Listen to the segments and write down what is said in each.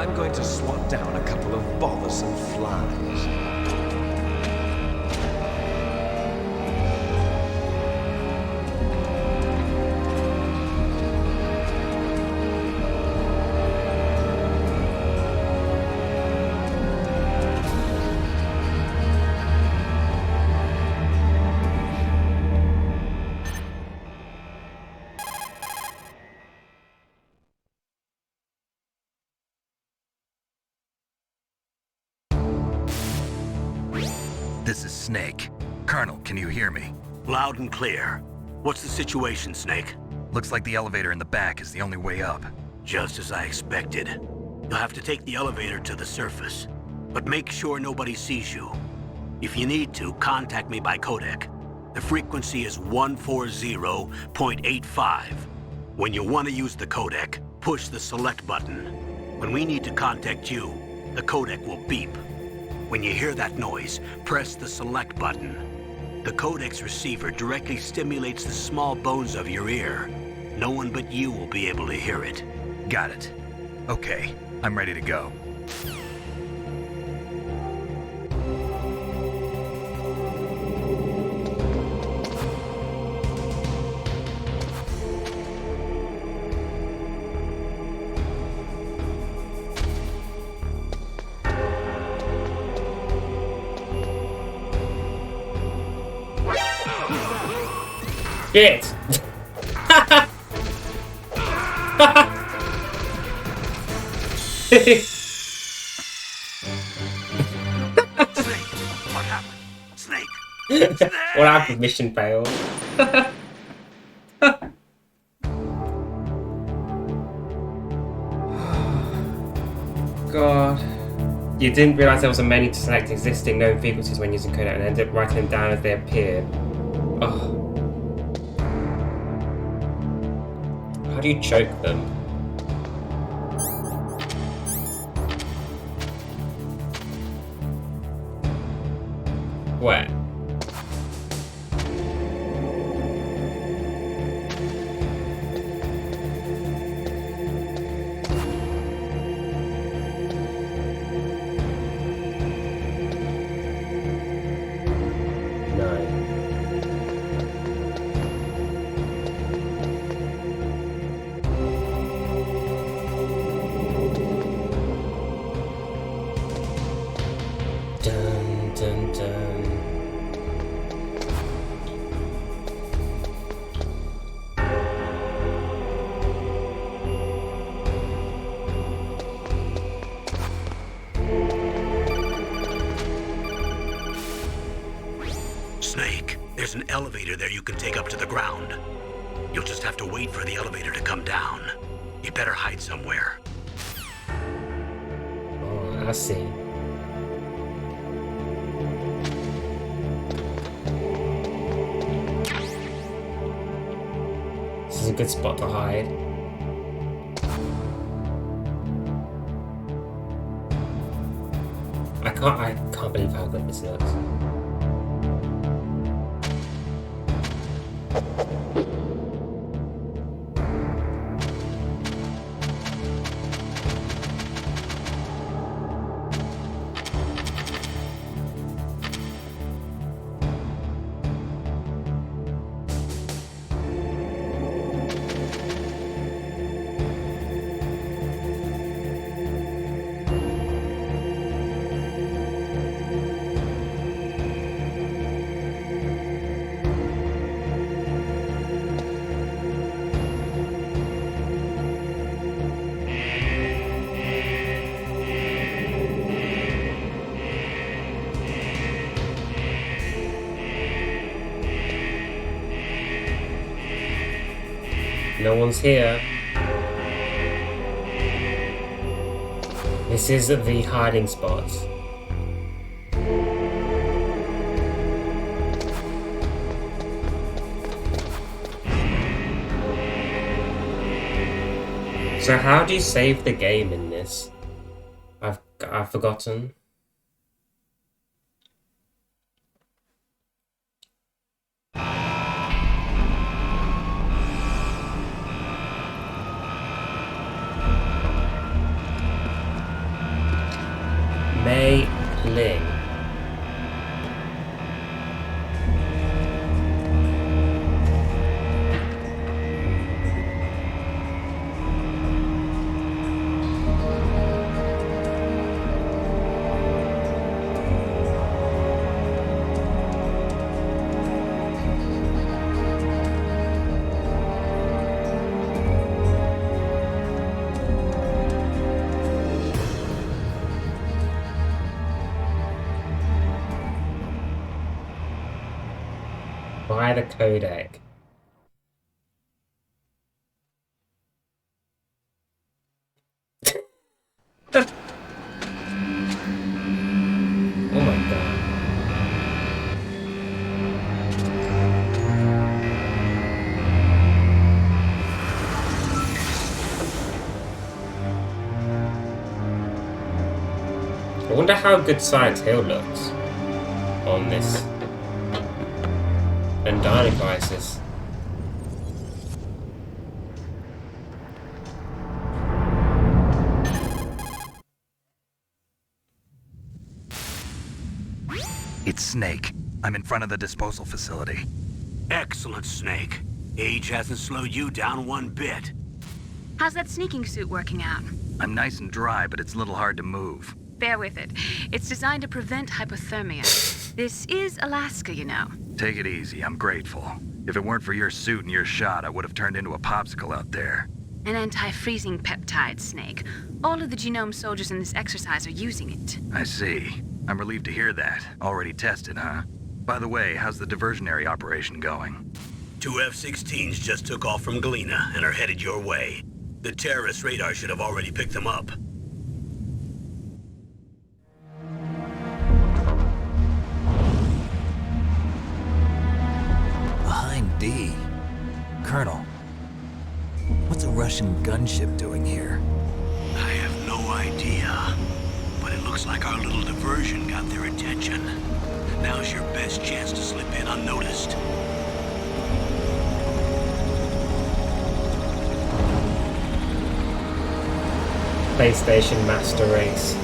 I'm going to swat down a couple of bothersome flies. This is Snake. Colonel, can you hear me? Loud and clear. What's the situation, Snake? Looks like the elevator in the back is the only way up. Just as I expected. You'll have to take the elevator to the surface. But make sure nobody sees you. If you need to, contact me by codec. The frequency is 140.85. When you want to use the codec, push the select button. When we need to contact you, the codec will beep. When you hear that noise, press the select button. The codec's receiver directly stimulates the small bones of your ear. No one but you will be able to hear it. Got it. Okay, I'm ready to go. Shit! Snake! What happened? Snake! What happened? Mission failed. God. You didn't realise there was a menu to select existing known frequencies when using codec and ended up writing them down as they appeared. Oh. How do you choke them? Where? Dun dun dun. Snake, there's an elevator there you can take up to the ground. You'll just have to wait for the elevator to come down. You better hide somewhere. Oh, I see. This is a good spot to hide. I can't believe how good this looks. No one's here. This is the hiding spot. So how do you save the game in this? I've forgotten. Buy the codec. Oh my god. I wonder how good Silent Hill looks on this. And Dino Crisis. It's Snake. I'm in front of the disposal facility. Excellent, Snake. Age hasn't slowed you down one bit. How's that sneaking suit working out? I'm nice and dry, but it's a little hard to move. Bear with it. It's designed to prevent hypothermia. This is Alaska, you know. Take it easy, I'm grateful. If it weren't for your suit and your shot, I would have turned into a popsicle out there. An anti-freezing peptide, Snake. All of the genome soldiers in this exercise are using it. I see. I'm relieved to hear that. Already tested, huh? By the way, how's the diversionary operation going? 2 F-16s just took off from Galena and are headed your way. The terrorist radar should have already picked them up. Behind D. Colonel, what's a Russian gunship doing here? I have no idea. But it looks like our little diversion got their attention. Now's your best chance to slip in unnoticed. PlayStation Master Race.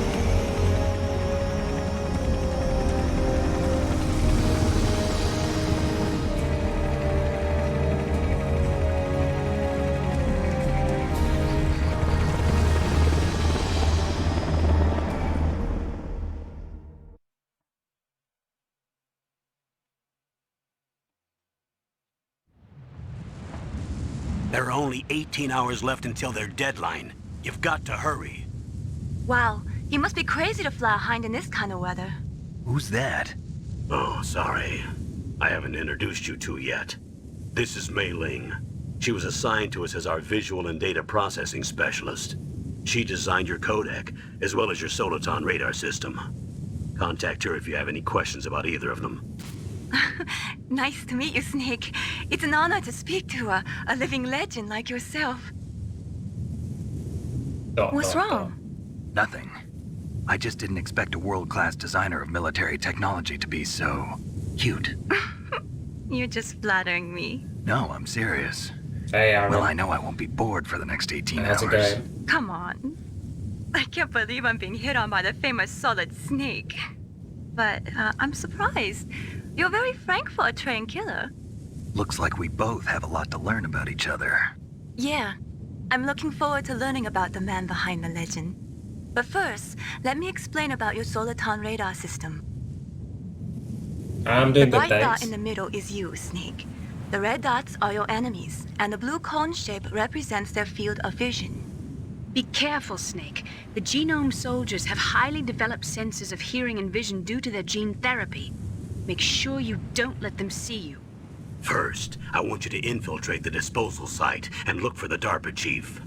There are only 18 hours left until their deadline. You've got to hurry. Wow, you must be crazy to fly a hind in this kind of weather. Who's that? Oh, sorry. I haven't introduced you to yet. This is Mei Ling. She was assigned to us as our visual and data processing specialist. She designed your codec, as well as your Soliton radar system. Contact her if you have any questions about either of them. Nice to meet you, Snake. It's an honor to speak to a living legend like yourself. What's wrong? Nothing. I just didn't expect a world-class designer of military technology to be so cute. You're just flattering me. No, I'm serious. Hey, Aaron. Well, I know I won't be bored for the next 18 How's it hours. going? Come on. I can't believe I'm being hit on by the famous Solid Snake. But I'm surprised. You're very frank for a trained killer. Looks like we both have a lot to learn about each other. Yeah. I'm looking forward to learning about the man behind the legend. But first, let me explain about your Soliton radar system. I'm The doing good, bright dot thanks. in the middle is you, Snake. The red dots are your enemies, and the blue cone shape represents their field of vision. Be careful, Snake. The genome soldiers have highly developed senses of hearing and vision due to their gene therapy. Make sure you don't let them see you. First, I want you to infiltrate the disposal site and look for the DARPA chief.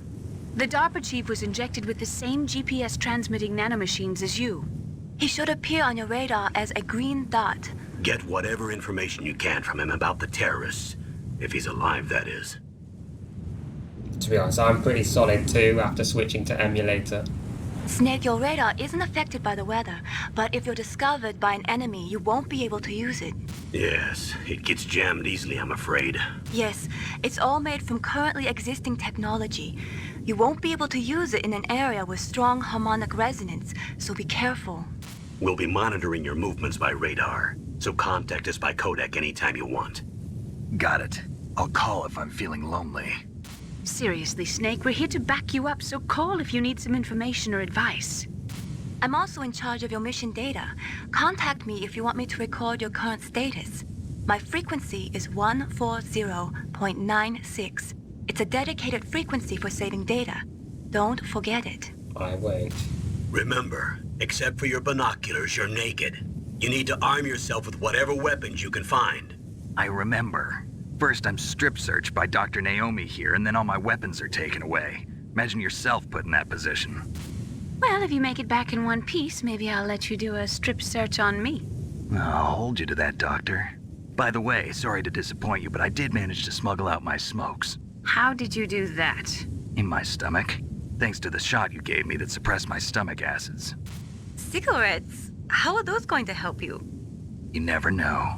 The DARPA chief was injected with the same GPS transmitting nanomachines as you. He should appear on your radar as a green dot. Get whatever information you can from him about the terrorists. If he's alive, that is. To be honest, I'm pretty solid too after switching to emulator. Snake, your radar isn't affected by the weather, but if you're discovered by an enemy, you won't be able to use it. Yes, it gets jammed easily, I'm afraid. Yes, it's all made from currently existing technology. You won't be able to use it in an area with strong harmonic resonance, so be careful. We'll be monitoring your movements by radar, so contact us by codec anytime you want. Got it. I'll call if I'm feeling lonely. Seriously, Snake, we're here to back you up, so call if you need some information or advice. I'm also in charge of your mission data. Contact me if you want me to record your current status. My frequency is 140.96. It's a dedicated frequency for saving data. Don't forget it. I won't. Remember, except for your binoculars, you're naked. You need to arm yourself with whatever weapons you can find. I remember. First I'm strip searched by Dr. Naomi here, and then all my weapons are taken away. Imagine yourself put in that position. Well, if you make it back in one piece, maybe I'll let you do a strip search on me. I'll hold you to that, Doctor. By the way, sorry to disappoint you, but I did manage to smuggle out my smokes. How did you do that? In my stomach. Thanks to the shot you gave me that suppressed my stomach acids. Cigarettes? How are those going to help you? You never know.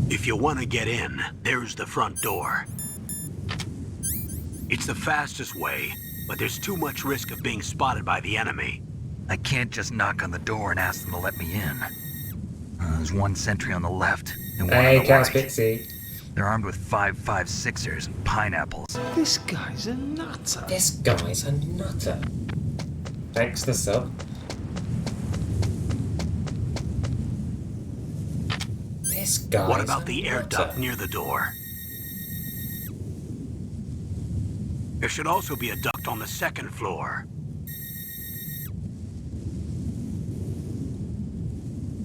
If you want to get in, there's the front door. It's the fastest way, but there's too much risk of being spotted by the enemy. I can't just knock on the door and ask them to let me in. There's one sentry on the left and one Hey, on the Chaos right. Pixie. They're armed with 5.56ers and pineapples. This guy's a nutter. This guy's a nutter. Thanks for the sub. This guy's What about a the air nutter. duct near the door? There should also be a duct on the second floor.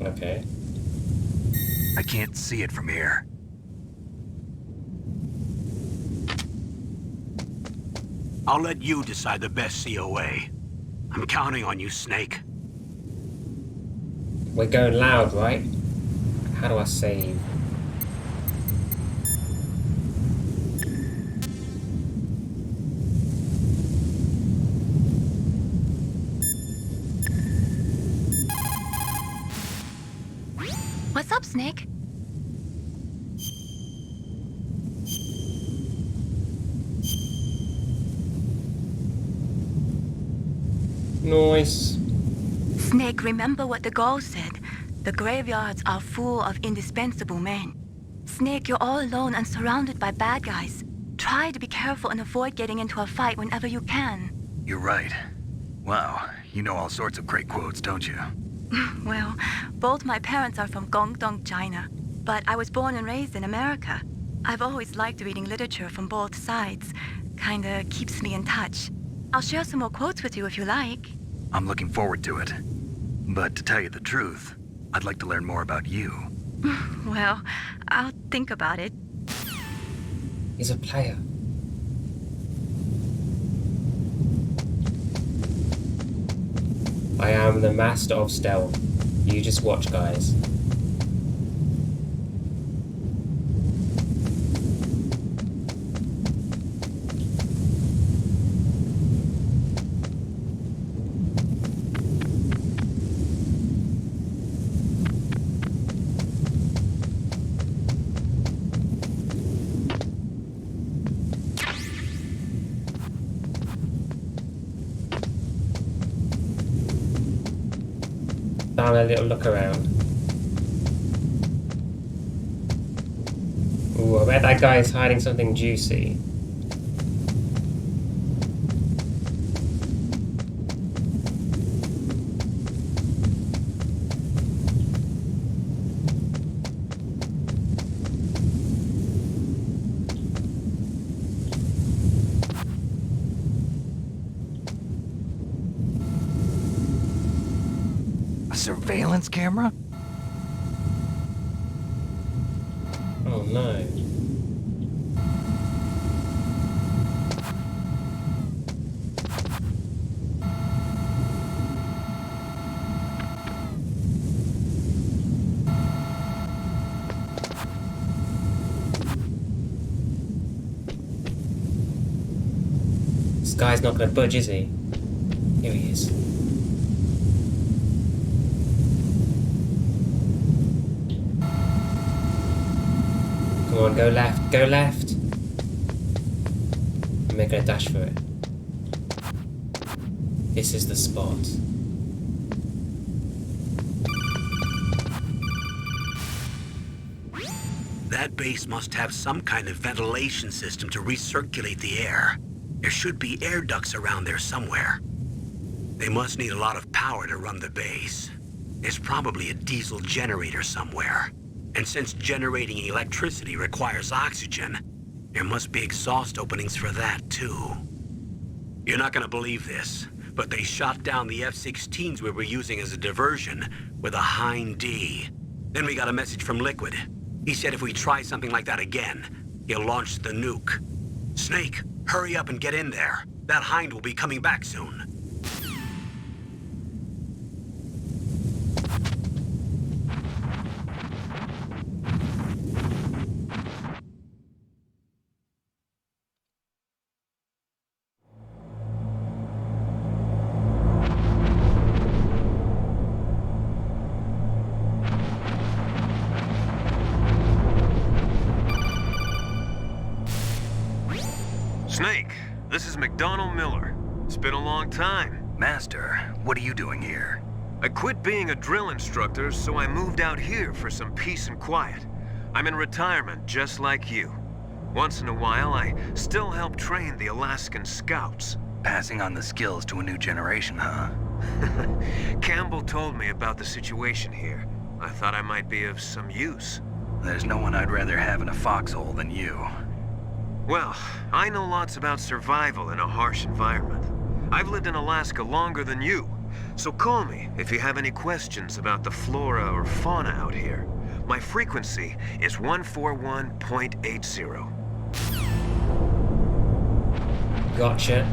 Okay. I can't see it from here. I'll let you decide the best COA. I'm counting on you, Snake. We're going loud, right? How do I save? What's up, Snake? Nice. Snake, remember what the Gauls said. The graveyards are full of indispensable men. Snake, you're all alone and surrounded by bad guys. Try to be careful and avoid getting into a fight whenever you can. You're right. Wow, you know all sorts of great quotes, don't you? Well, both my parents are from Guangdong, China, but I was born and raised in America. I've always liked reading literature from both sides. Kinda keeps me in touch. I'll share some more quotes with you if you like. I'm looking forward to it. But to tell you the truth, I'd like to learn more about you. Well, I'll think about it. He's a player. I am the master of stealth. You just watch, guys. Down a little look around. Ooh, I bet that guy is hiding something juicy. A surveillance camera? Oh no. This guy's not gonna budge, is he? Here he is. Come on, go left, go left. I'm making a dash for it. This is the spot. That base must have some kind of ventilation system to recirculate the air. There should be air ducts around there somewhere. They must need a lot of power to run the base. There's probably a diesel generator somewhere. And since generating electricity requires oxygen, there must be exhaust openings for that too. You're not gonna believe this, but they shot down the F-16s we were using as a diversion with a Hind D. Then we got a message from Liquid. He said if we try something like that again, he'll launch the nuke. Snake, hurry up and get in there. That Hind will be coming back soon. Snake, this is McDonald Miller. It's been a long time. Master, what are you doing here? I quit being a drill instructor, so I moved out here for some peace and quiet. I'm in retirement, just like you. Once in a while, I still help train the Alaskan Scouts. Passing on the skills to a new generation, huh? Campbell told me about the situation here. I thought I might be of some use. There's no one I'd rather have in a foxhole than you. Well, I know lots about survival in a harsh environment. I've lived in Alaska longer than you, so call me if you have any questions about the flora or fauna out here. My frequency is 141.80. Gotcha.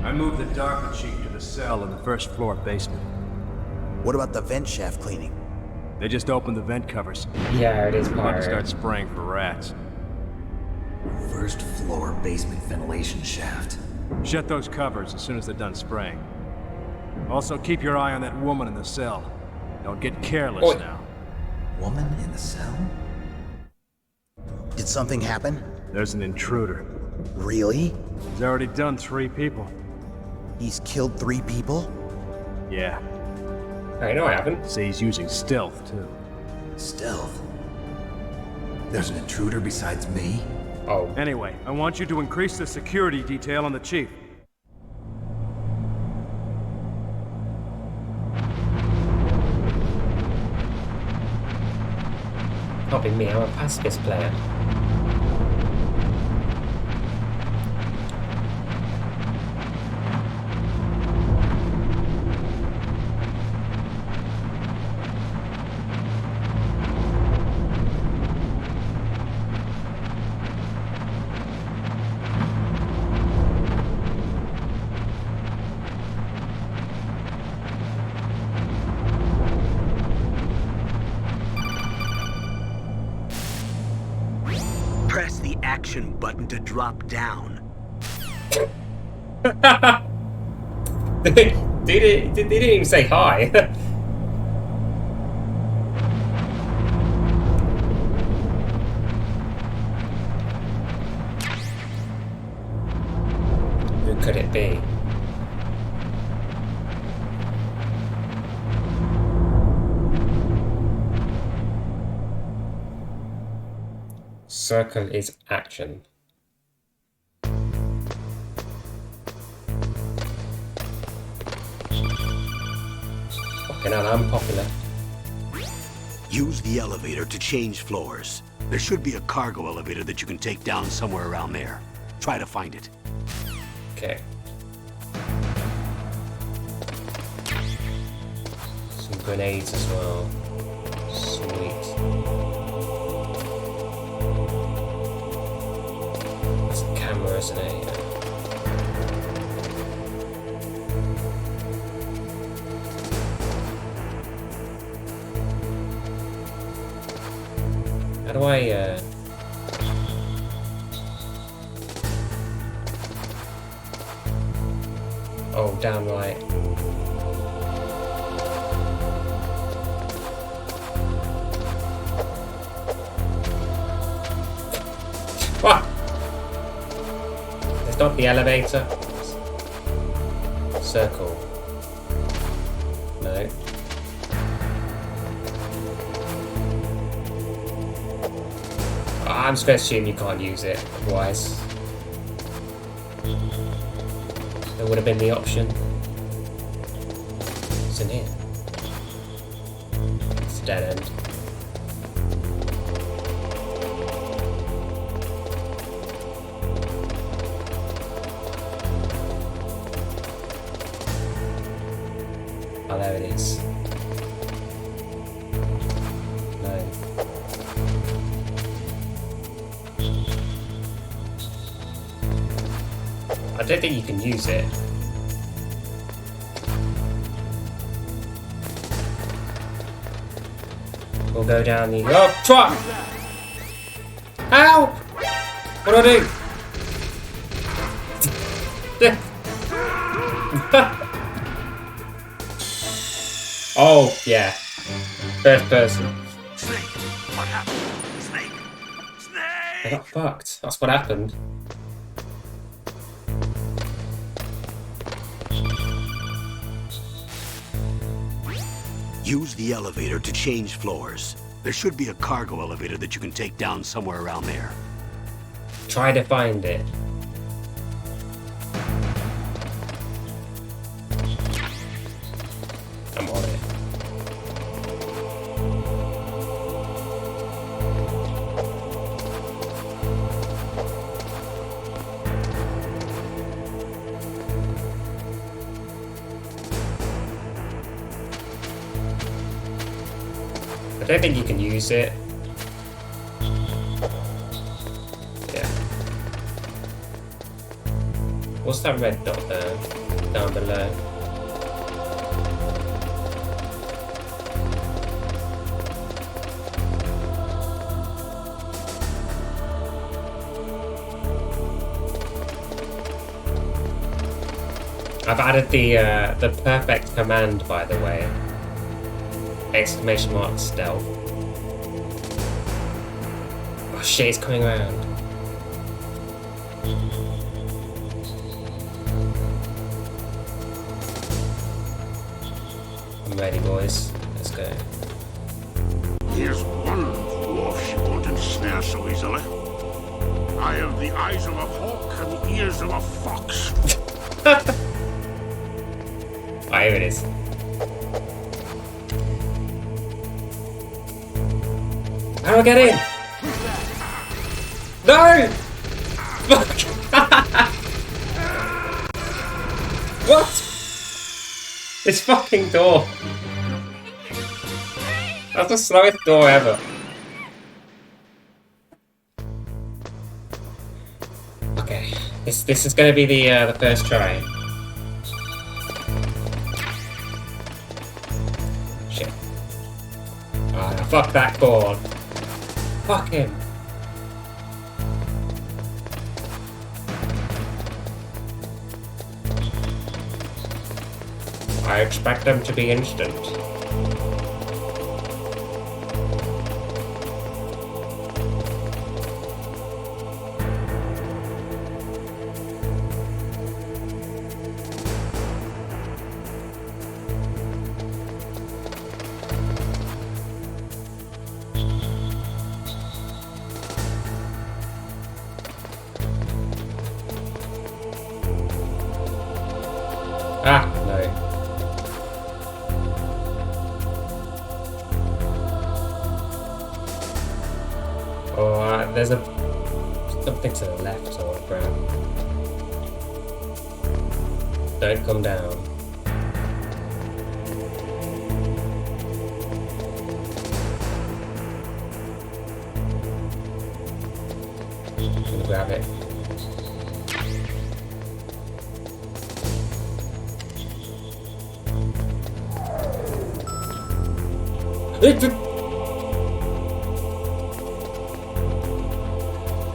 I moved the Darker Chief to the cell in the first floor basement. What about the vent shaft cleaning? They just opened the vent covers. Yeah, it is We're about to start pirate. spraying for rats. First floor basement ventilation shaft. Shut those covers as soon as they're done spraying. Also, keep your eye on that woman in the cell. Don't get careless Oi. now. Woman in the cell? Did something happen? There's an intruder. Really? He's already done 3 people. He's killed 3 people? Yeah. I know I haven't. Say he's using stealth, too. Stealth? There's an intruder besides me? Oh. Anyway, I want you to increase the security detail on the Chief. Not be me, I'm a pacifist player. Press the action button to drop down. they didn't even say hi. Who could it be? Circle is action. Fucking hell, I'm popular. Use the elevator to change floors. There should be a cargo elevator that you can take down somewhere around there. Try to find it. Okay. Some grenades as well. Sweet. There's a camera, isn't it? Yeah. How do I, Oh, down right. What? It's not the elevator. Circle. No. I'm just going to assume you can't use it, otherwise there would have been the option. What's in here? It's a dead end. Oh, there it is. No. I don't think you can use it. We'll go down the... Oh, truck! Help! What do I do? Oh, yeah. First person. Snake, what happened? Snake! I Snake! got fucked. That's what happened. Use the elevator to change floors. There should be a cargo elevator that you can take down somewhere around there. Try to find it. I'm on it. I don't think you can use it. Yeah. What's that red dot there? Down below. I've added the perfect command, by the way. Exclamation mark stealth. Oh shit, it's coming around. I'm ready, boys. Let's go. Here's one dwarf she won't ensnare so easily. I have the eyes of a hawk and the ears of a fox. Oh, here it is. How do I get in? No! Fuck! What? This fucking door. That's the slowest door ever. Okay, this is going to be the first try. Shit. Ah, fuck that cord. Fuck him. I expect them to be instant. Ah, no. Oh, there's something to the left or ground. Don't come down. I'm gonna grab it.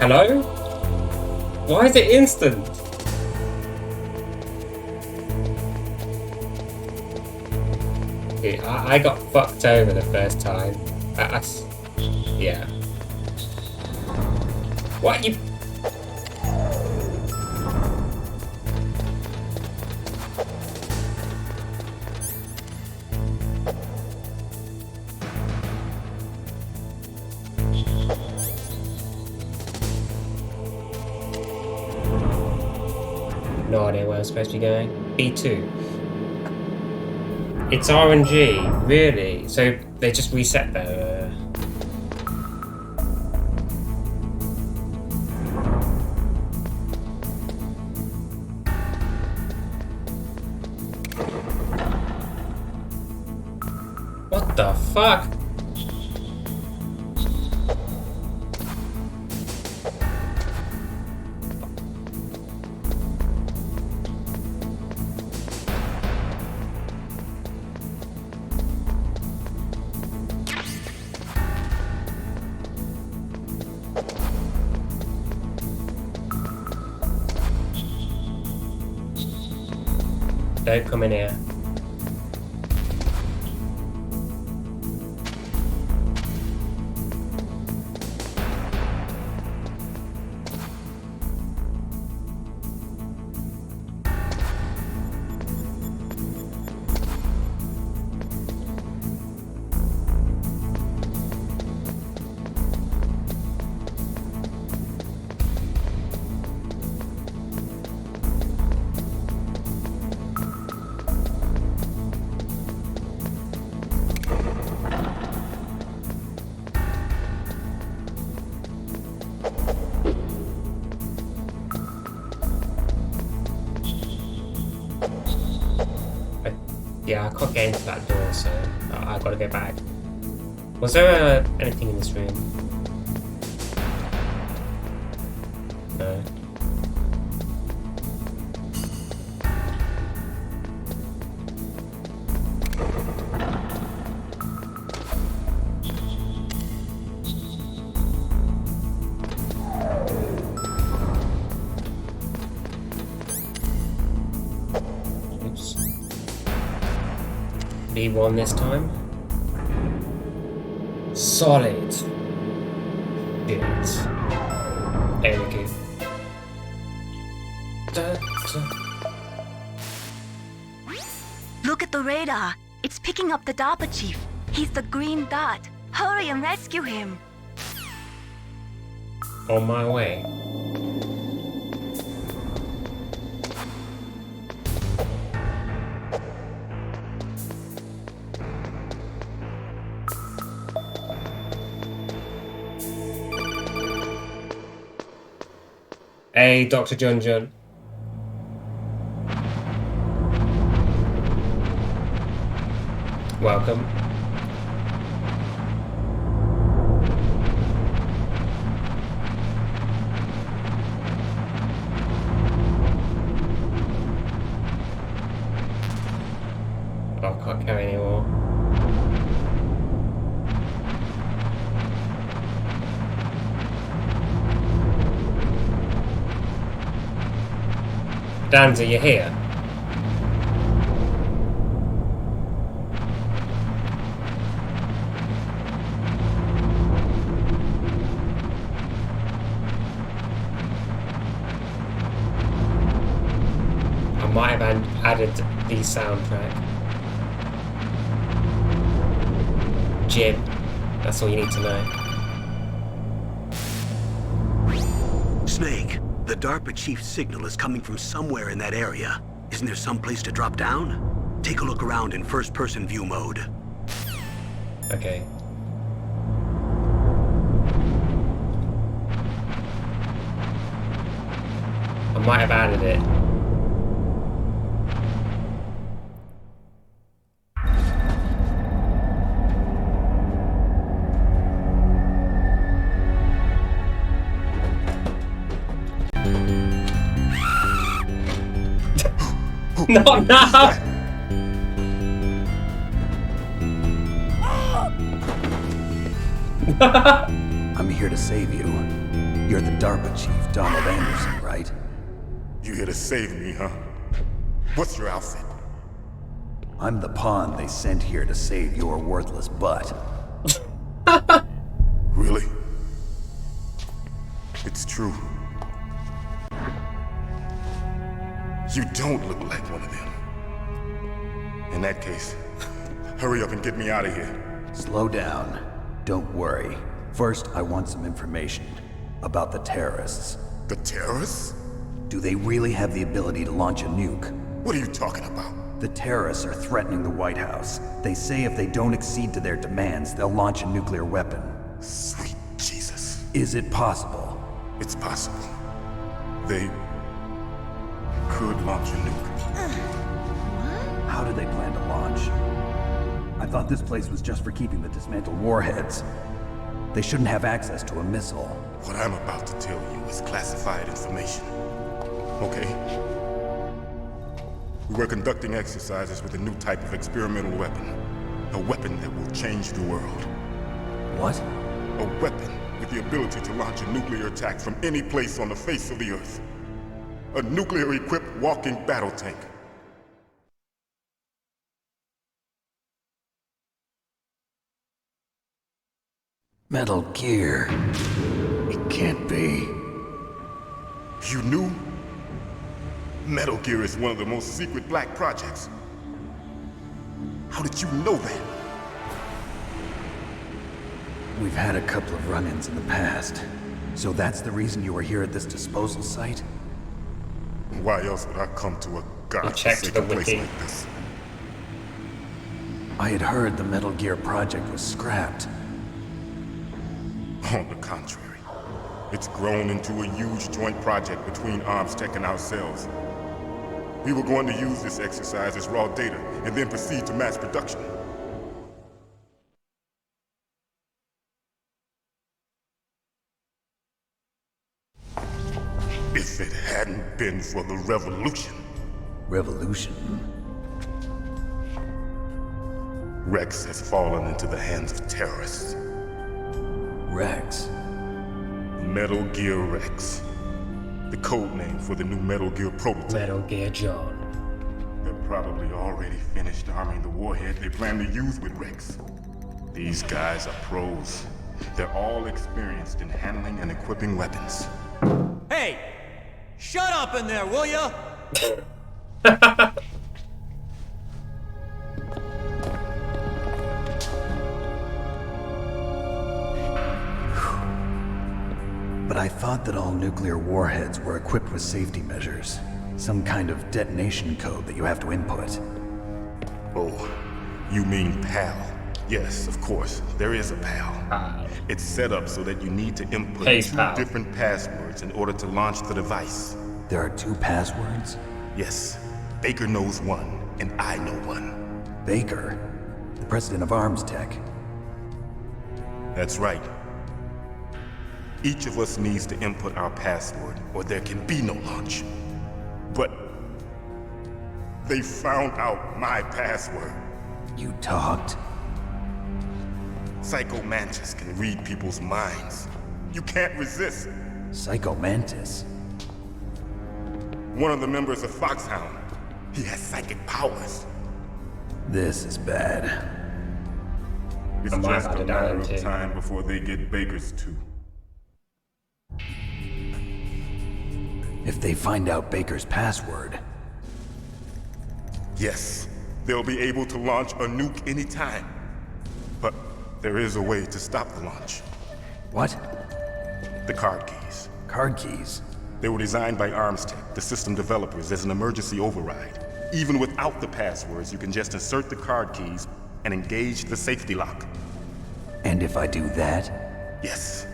Hello? Why is it instant? Yeah, I got fucked over the first time. Yeah. What you? No idea where I'm supposed to be going. B2. It's RNG, really? So they just reset their... What the fuck? Don't come in here. Yeah, I can't get into that door, so I've got to go back. Was there anything in this room? No. B1 this time. Solid. Good. There we go. Look at the radar. It's picking up the DARPA chief. He's the green dot. Hurry and rescue him. On my way. Hey, Dr. Junjun. Welcome. Oh, I can't carry anymore. Danza, you're here. I might have added the soundtrack. Jim, that's all you need to know. Snake, the DARPA chief's signal is coming from somewhere in that area. Isn't there some place to drop down? Take a look around in first-person view mode. Okay. I might have added it. Not now! I'm here to save you. You're the DARPA chief, Donald Anderson, right? You here to save me, huh? What's your outfit? I'm the pawn they sent here to save your worthless butt. Really? It's true. You don't look like one of them. In that case, hurry up and get me out of here. Slow down. Don't worry. First, I want some information about the terrorists. The terrorists? Do they really have the ability to launch a nuke? What are you talking about? The terrorists are threatening the White House. They say if they don't accede to their demands, they'll launch a nuclear weapon. Sweet Jesus. Is it possible? It's possible. They could launch a nuke. How do they plan to launch? I thought this place was just for keeping the dismantled warheads. They shouldn't have access to a missile. What I'm about to tell you is classified information. Okay? We were conducting exercises with a new type of experimental weapon. A weapon that will change the world. What? A weapon with the ability to launch a nuclear attack from any place on the face of the Earth. A nuclear-equipped walking battle tank. Metal Gear. It can't be. You knew? Metal Gear is one of the most secret black projects. How did you know that? We've had a couple of run-ins in the past. So that's the reason you were here at this disposal site? Why else would I come to a checked the godforsaken place wiki. like this? I had heard the Metal Gear project was scrapped. On the contrary, it's grown into a huge joint project between ArmsTech and ourselves. We were going to use this exercise as raw data and then proceed to mass production. If it hadn't been for the revolution, Revolution? Rex has fallen into the hands of terrorists. Rex? Metal Gear Rex. The code name for the new Metal Gear prototype. Metal Gear John. They're probably already finished arming the warhead they plan to use with Rex. These guys are pros. They're all experienced in handling and equipping weapons. Hey! Shut up in there, will ya? But I thought that all nuclear warheads were equipped with safety measures. Some kind of detonation code that you have to input. Oh, you mean PAL? Yes, of course, there is a PAL. It's set up so that you need to input Pays two PAL. different passwords in order to launch the device. There are 2 passwords? Yes, Baker knows one, and I know one. Baker, the president of ArmsTech. That's right. Each of us needs to input our password, or there can be no launch. But they found out my password. You talked? Psycho Mantis can read people's minds. You can't resist. Psycho Mantis? One of the members of Foxhound. He has psychic powers. This is bad. It's I'm just about a to die matter of too. time before they get Baker's too. If they find out Baker's password, Yes, they'll be able to launch a nuke anytime. But there is a way to stop the launch. what? The card keys. Card keys? They were designed by ArmsTech, the system developers, as an emergency override. Even without the passwords, you can just insert the card keys and engage the safety lock. And if I do that? Yes,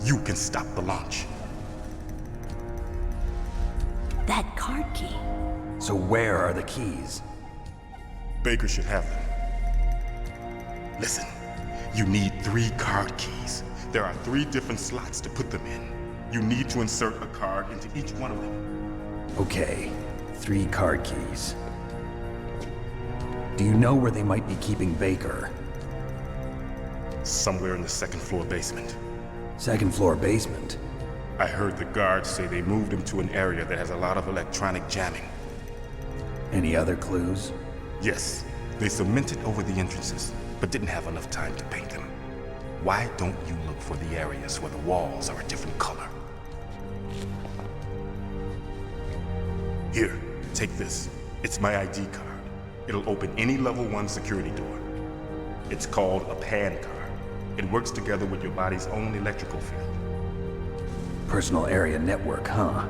you can stop the launch. That card key. So where are the keys? Baker should have them. Listen, you need 3 card keys. There are 3 different slots to put them in. You need to insert a card into each one of them. Okay, 3 card keys. Do you know where they might be keeping Baker? Somewhere in the 2nd floor basement. 2nd floor basement? I heard the guards say they moved him to an area that has a lot of electronic jamming. Any other clues? Yes, they cemented over the entrances, but didn't have enough time to paint them. Why don't you look for the areas where the walls are a different color? Here, take this. It's my ID card. It'll open any level 1 security door. It's called a PAN card. It works together with your body's own electrical field. Personal area network, huh?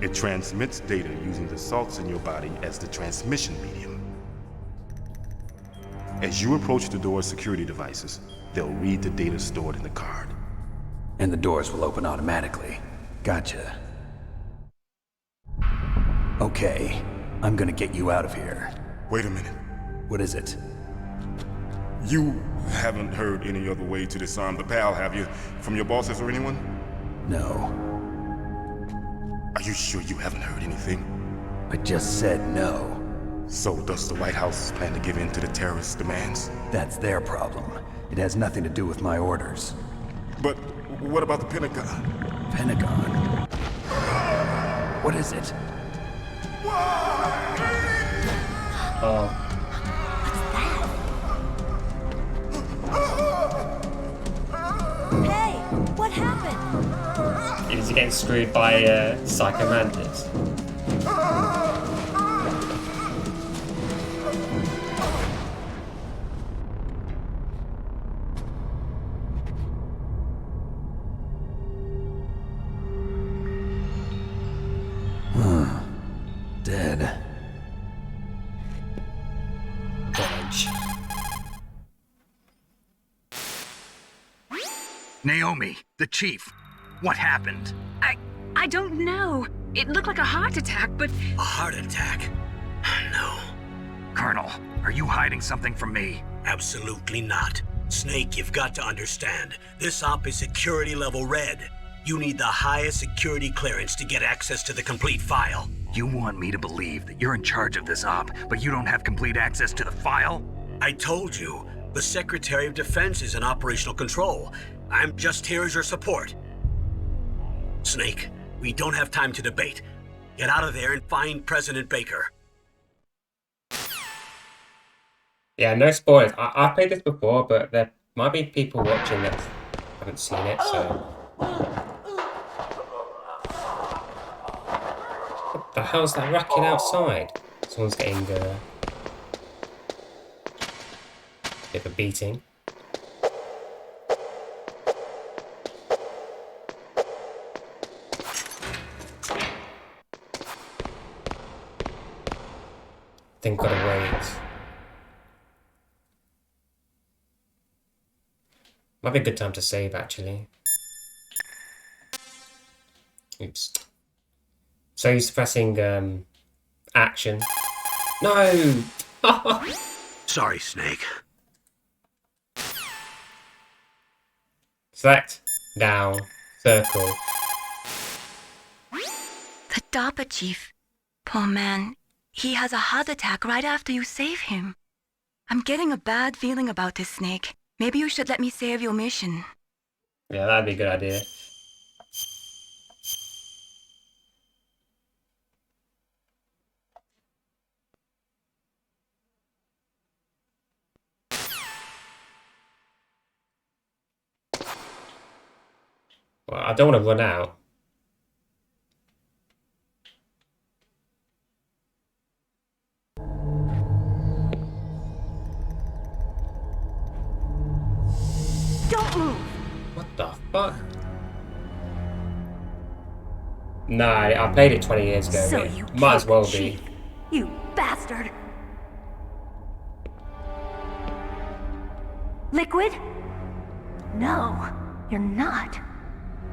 It transmits data using the salts in your body as the transmission medium. As you approach the door's security devices, they'll read the data stored in the card. And the doors will open automatically. Gotcha. Okay, I'm gonna get you out of here. Wait a minute. What is it? You haven't heard any other way to disarm the PAL, have you? From your bosses or anyone? No. Are you sure you haven't heard anything? I just said no. So does the White House plan to give in to the terrorists' demands? That's their problem. It has nothing to do with my orders. But what about the Pentagon? Pentagon? What is it? Oh. Hey, what happened? Is he getting screwed by Psycho Mantis? Dead. Dodge. Naomi, the chief. What happened? I don't know. It looked like a heart attack, but... A heart attack? No. Colonel, are you hiding something from me? Absolutely not. Snake, you've got to understand. This op is security level red. You need the highest security clearance to get access to the complete file. You want me to believe that you're in charge of this op, but you don't have complete access to the file? I told you, the Secretary of Defense is in operational control. I'm just here as your support. Snake, we don't have time to debate. Get out of there and find President Baker. Yeah, no spoilers. I've played this before, but there might be people watching that haven't seen it, so... What the hell's that racket outside? Someone's getting a bit of a beating. Think gotta wait. Might be a good time to save, actually. Oops. So he's pressing action. No! Sorry, Snake. Select, down, circle. The DARPA chief. Poor man. He has a heart attack right after you save him. I'm getting a bad feeling about this, Snake. Maybe you should let me save your mission. Yeah, that'd be a good idea. Well, I don't want to run out. Don't move! What the fuck? No, I played it 20 years ago. So mate. you Might as well killed the be. chief, you bastard! Liquid? No, you're not.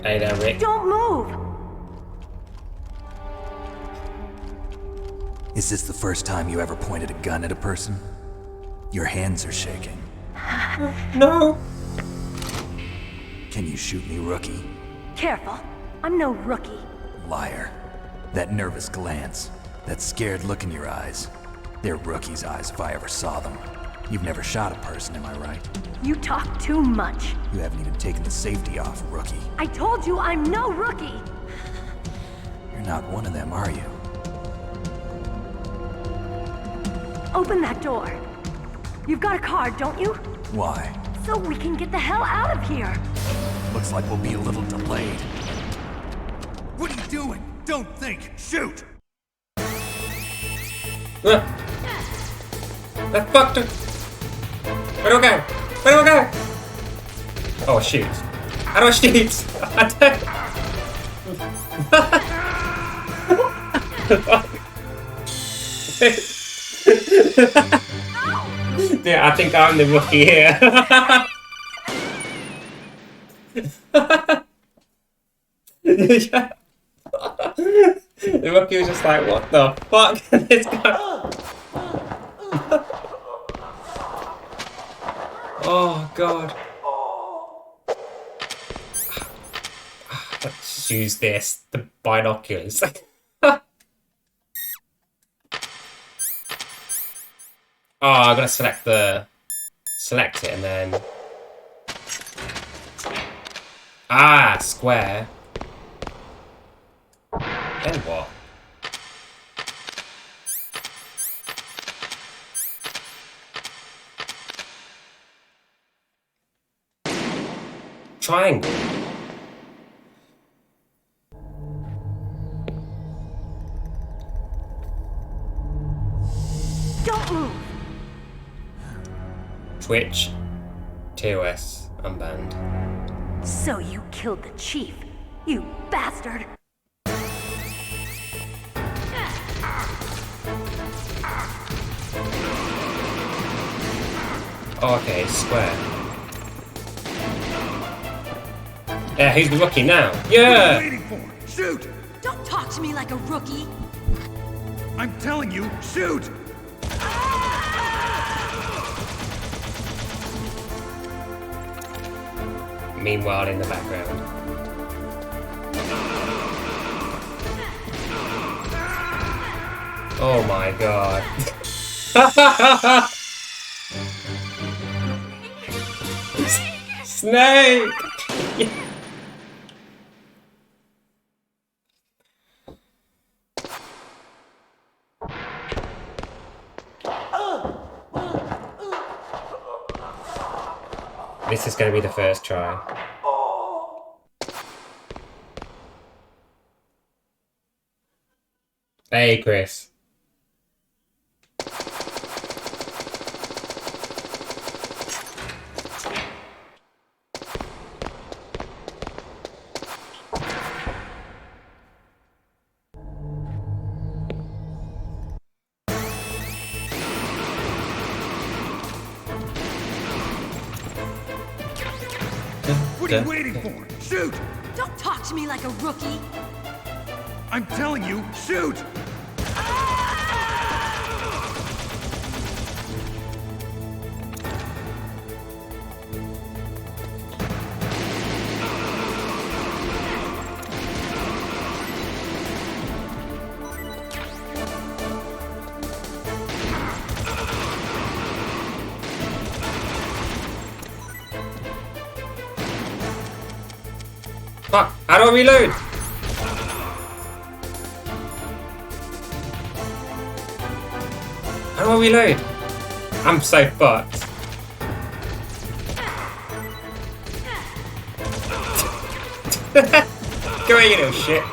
Hey there, Rick. Don't move! Is this the first time you ever pointed a gun at a person? Your hands are shaking. No! Can you shoot me, rookie? Careful, I'm no rookie. Liar. That nervous glance, that scared look in your eyes. They're rookie's eyes if I ever saw them. You've never shot a person, am I right? You talk too much. You haven't even taken the safety off, rookie. I told you I'm no rookie! You're not one of them, are you? Open that door. You've got a card, don't you? Why? So we can get the hell out of here. Looks like we'll be a little delayed. What are you doing? Don't think! Shoot! That fucked her. Where do I go? Where do I go? Oh, shoot. How do I shoot? I don't... Yeah, I think I'm the rookie here. Yeah. The rookie was just like, what the fuck? This guy. Oh god. Let's use this, the binoculars. Oh, I'm gonna select it and then... Ah, square. Then what? Triangle. Don't move. Twitch. TOS. Unbanned. So you killed the chief, you bastard. Oh, okay, square. Yeah, who's the rookie now? Yeah! What are you waiting for? Shoot! Don't talk to me like a rookie. I'm telling you, shoot! Meanwhile, in the background. Oh my god. Snake! This is going to be the first try. Hey, Chris. What are you waiting for? Shoot! Don't talk to me like a rookie. I'm telling you, shoot! Fuck, how do I reload? How do I reload? I'm so fucked. Go away, you little shit.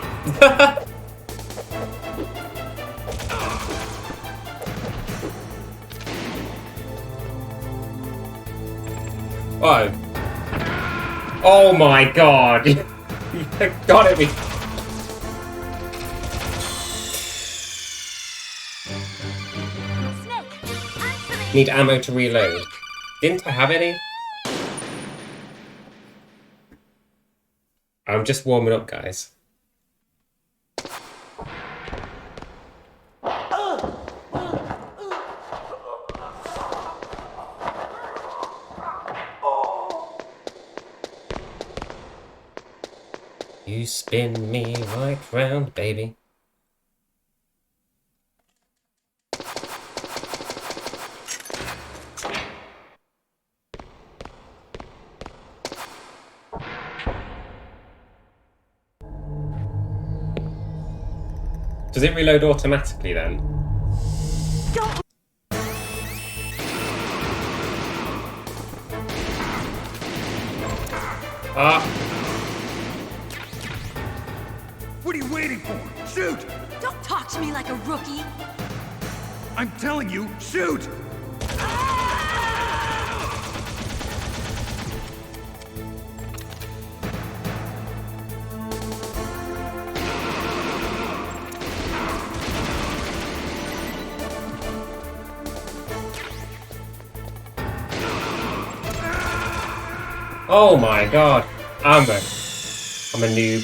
Oh. Oh my god. You got at me. Need ammo to reload. Didn't I have any? I'm just warming up, guys. You spin me right round, baby. Does it reload automatically then? Don't. Ah. What are you waiting for? Shoot! Don't talk to me like a rookie. I'm telling you, shoot! Oh my god. I'm a noob.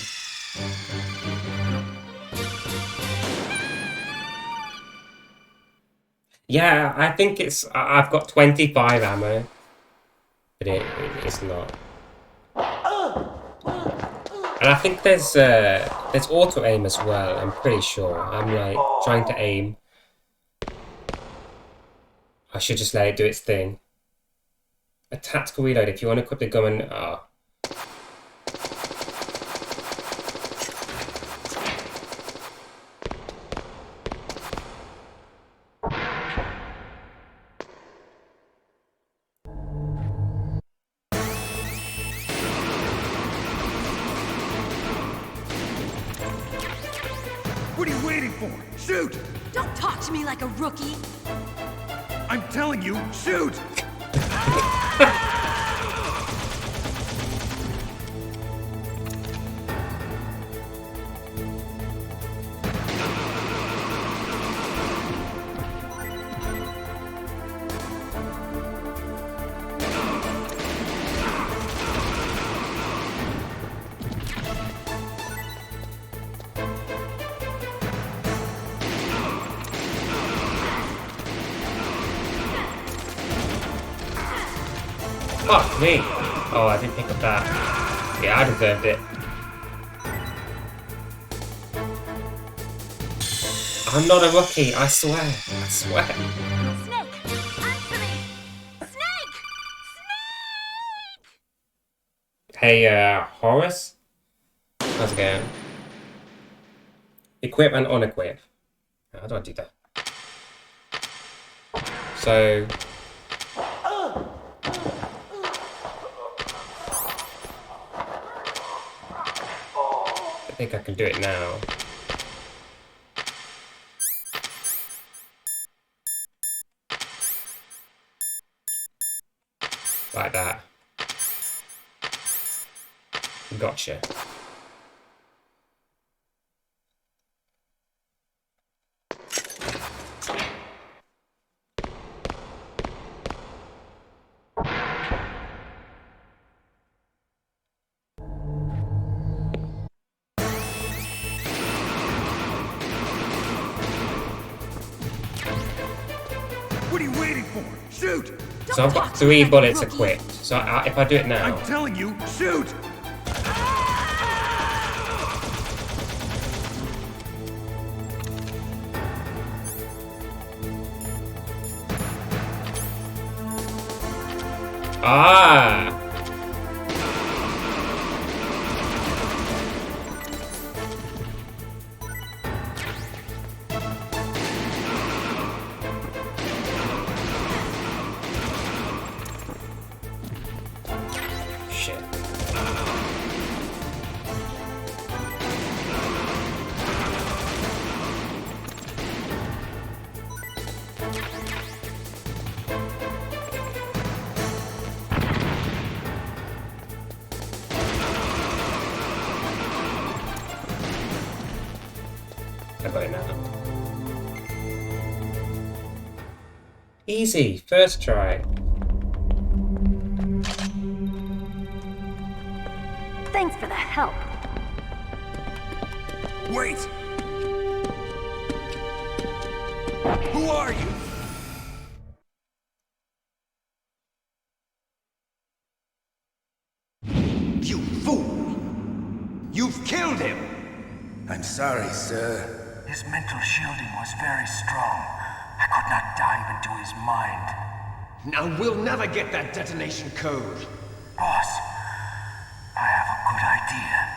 Yeah, I think I've got 25 ammo. But it's not. And I think there's auto aim as well, I'm pretty sure. I'm like trying to aim. I should just let it do its thing. A tactical reload if you want to equip the gun and What are you waiting for? Shoot! Don't talk to me like a rookie. I'm telling you, shoot! fuck me! Oh, I didn't pick up that. Yeah, I deserved it. I'm not a rookie, I swear. I swear. Snake! Answer me! Snake! Hey, Horace? How's it going? Equip and unequip. How do I do that? So... I think I can do it now. Like that. Gotcha. What are you waiting for? Shoot! So I've got 3 bullets equipped. So if I do it now... I'm telling you, shoot! Ah! Shit. I got it now. Easy, first try. Thanks for the help. Wait! Who are you? You fool! You've killed him! I'm sorry, sir. His mental shielding was very strong. I could not dive into his mind. Now we'll never get that detonation code. Boss, I have a good idea.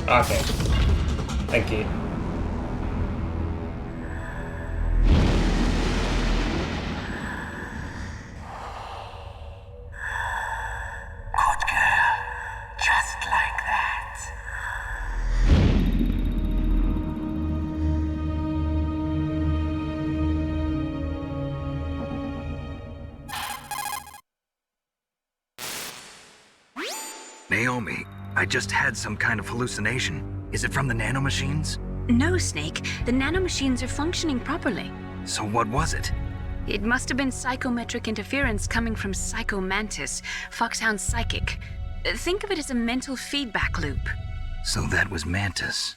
Okay. Thank you. Good girl. Just like that. Naomi, I just had some kind of hallucination. Is it from the nanomachines? No, Snake. The nanomachines are functioning properly. So what was it? It must have been psychometric interference coming from Psycho Mantis, Foxhound's psychic. Think of it as a mental feedback loop. So that was Mantis.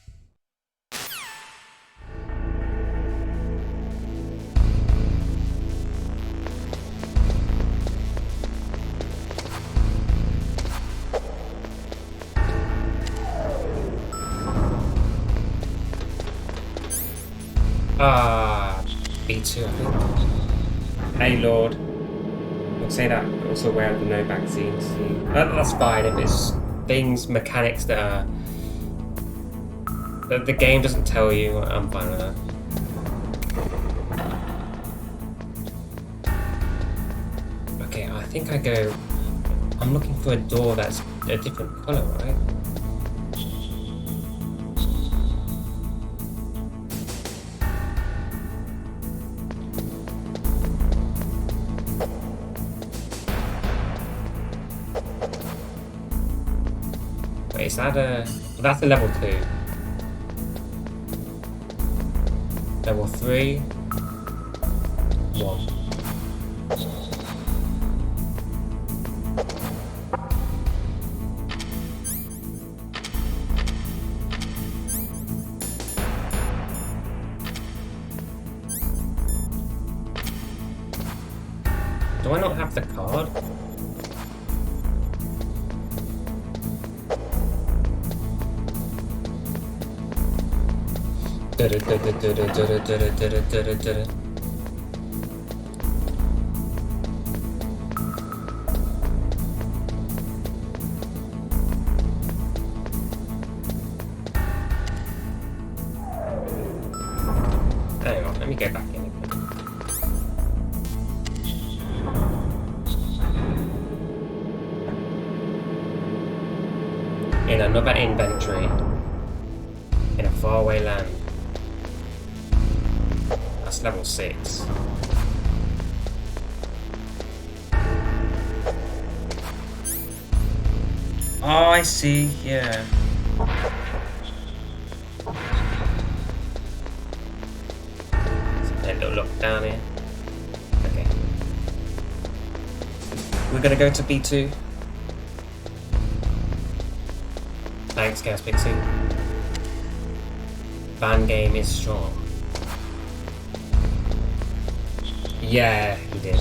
B2, I think. Hey, Lord. We'll say that, but also aware of the no vaccines. That's fine if it's things, mechanics that are... that the game doesn't tell you. I'm fine with that. Okay, I think I go... I'm looking for a door that's a different colour, right? Is that a... that's a level 2. Level 3. 1. Do I not have the card? Hang on, let me go back in again. In another inventory. In a faraway land. That's level 6. Oh, I see, yeah. A little look down here. Okay. We're gonna go to B2. Thanks, Gas Pixie. Van game is strong. Yeah, he did.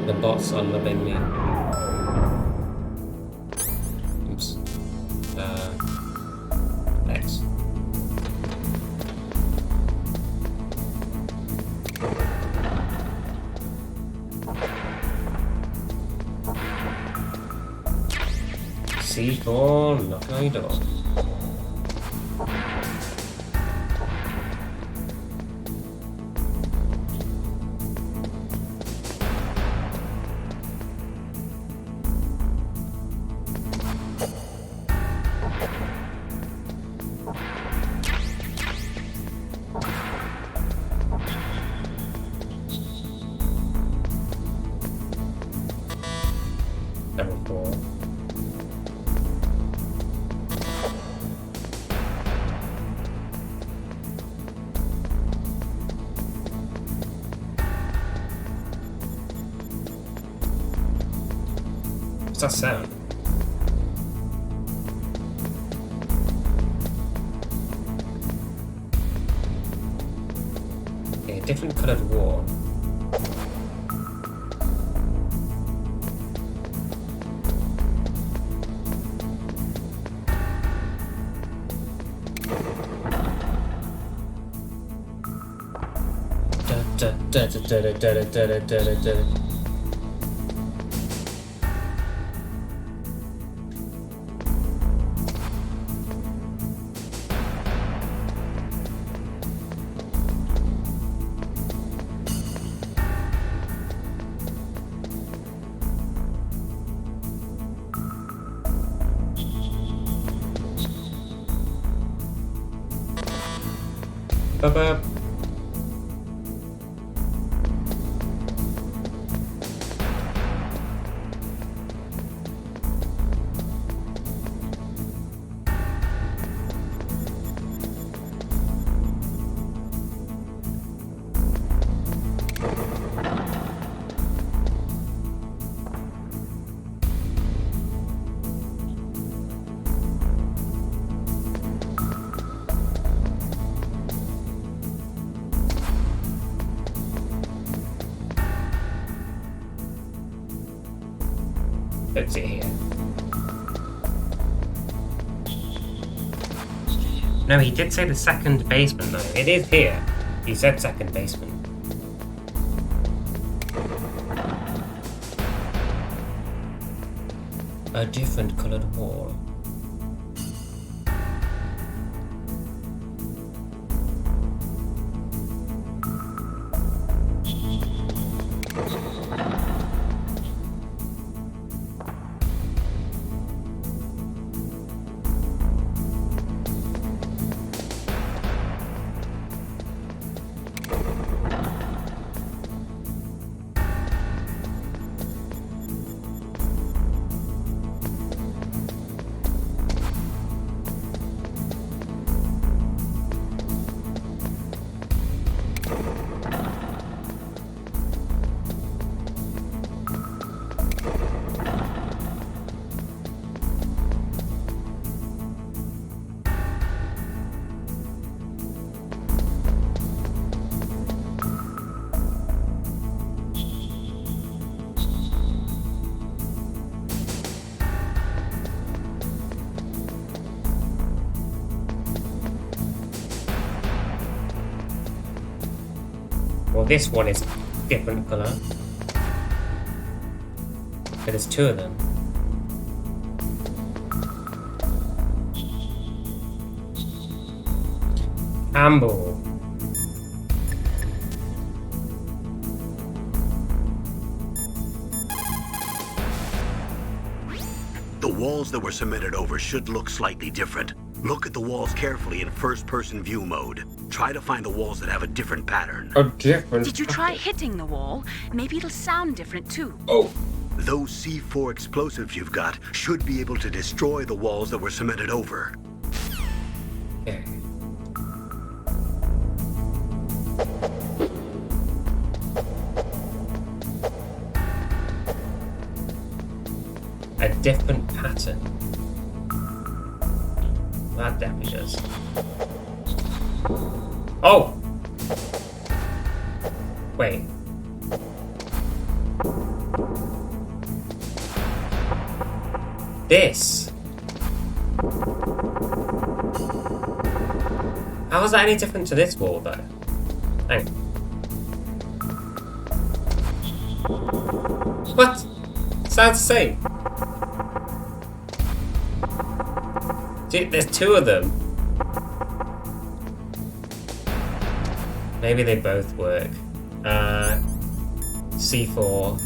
The bots are loving me. Oops. X. C4, knock on your door. Level 4. What's that sound? Okay, different coloured wall. Ba-ba. Let's see here. No, he did say the second basement though. It is here. He said second basement. A different colored wall. Well, this one is different colour. But there's two of them. Campbell. The walls that were cemented over should look slightly different. Look at the walls carefully in first-person view mode. Try to find the walls that have a different pattern. A different Did you try hitting the wall? Maybe it'll sound different too. Oh. Those C4 explosives you've got should be able to destroy the walls that were cemented over. Okay. A different pattern. That definitely does. Oh! Wait. This. How is that any different to this wall, though? Hang on. What? Sounds the same. Dude, there's two of them. Maybe they both work. C4.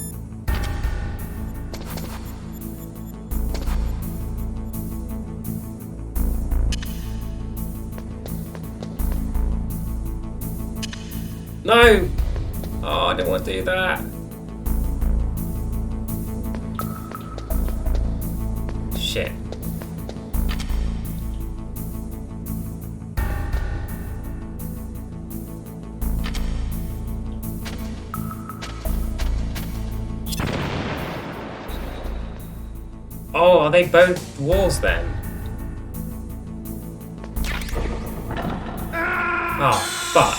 No! Oh, I don't want to do that. Shit. Oh, are they both walls then? Oh, fuck.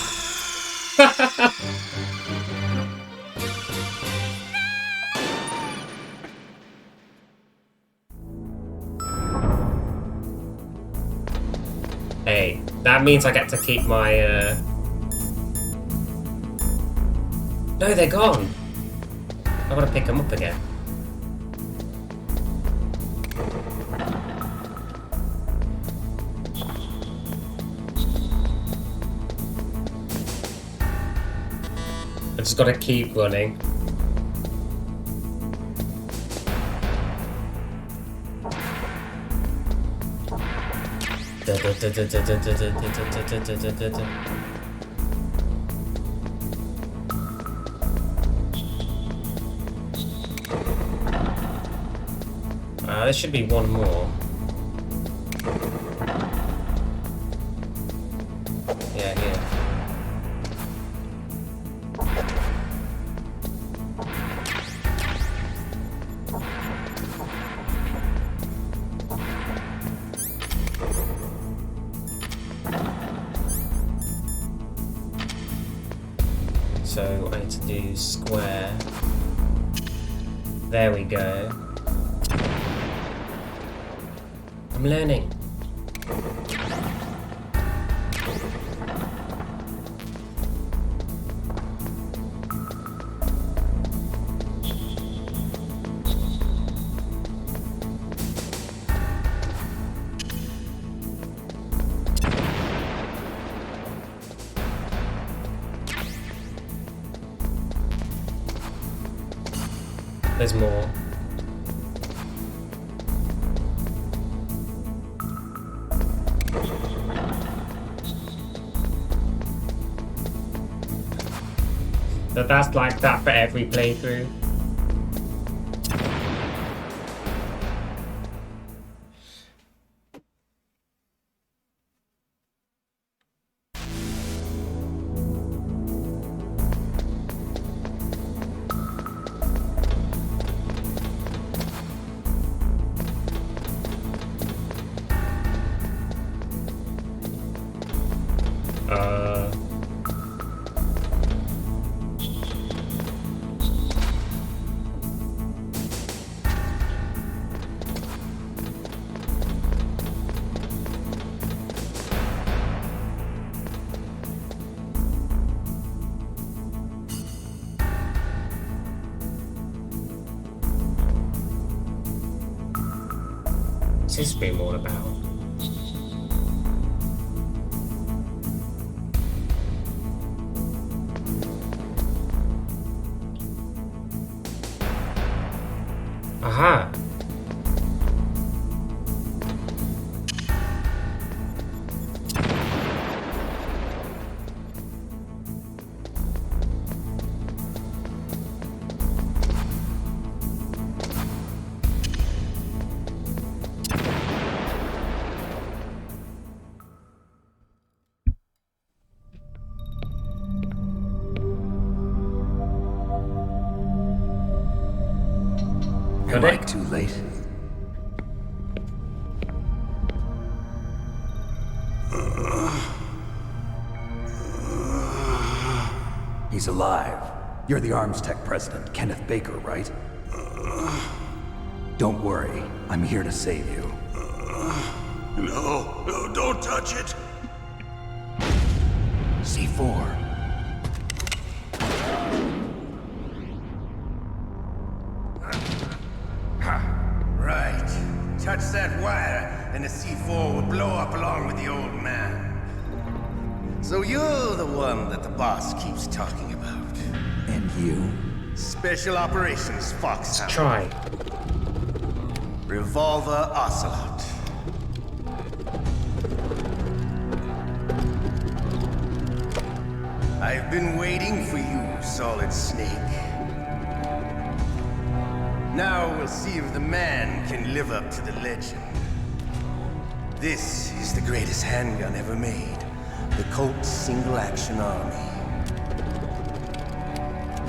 Hey, that means I get to keep my, No, they're gone. I gotta pick them up again. I just gotta keep running. There should be one more. Yeah, here. So I need to do square. There we go. I'm learning. There's more. So that's like that for every playthrough. What's this stream all about? Aha! Am I too late? He's alive. You're the Arms Tech president, Kenneth Baker, right? Don't worry. I'm here to save you. No, don't touch it. C4. Right. Touch that wire, and the C4 will blow up along with the old man. So you're the one that the boss keeps talking about. And you? Special Operations Foxhound. Let's try. Revolver Ocelot. I've been waiting for you, Solid Snake. Now we'll see if the man can live up to the legend. This is the greatest handgun ever made. The Colt Single Action Army.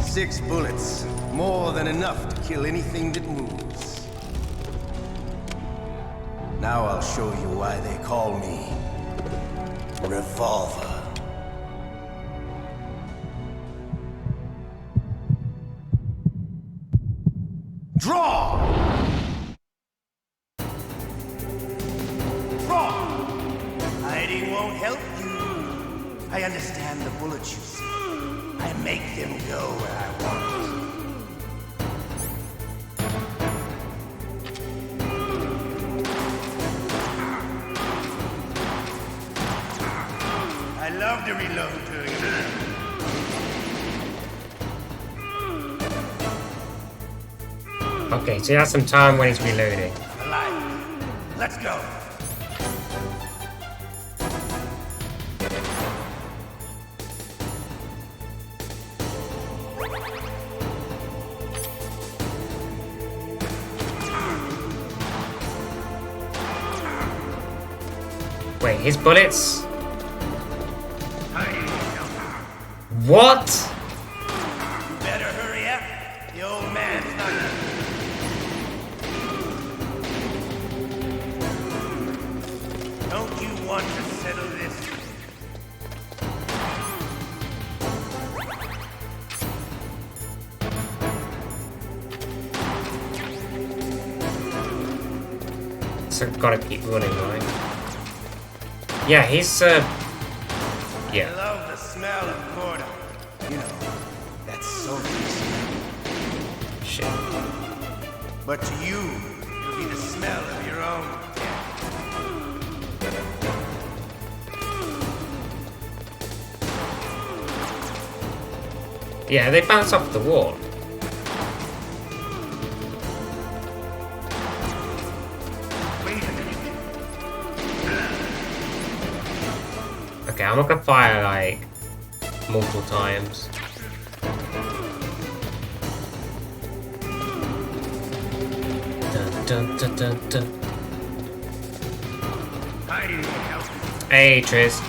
6 bullets, more than enough to kill anything that moves. Now I'll show you why they call me Revolver. Draw! Draw! Hiding won't help you. I understand the bullets you see. I make them go where I want. I love to reload during that. Okay, so he has some time when he's reloading. Alive. Let's go. Wait, his bullets? What? Better hurry up. The old man's not gonna... Don't you want to settle this? So gotta keep running, right? Yeah, he's I yeah. love the smell of Corda. You know, that sulfur smell. Shit. But to you, it'll be the smell of your own death. Yeah, they bounce off the wall. Okay, I'm not gonna fire like multiple times. Dun dun dun dun dun. Hey, Triz.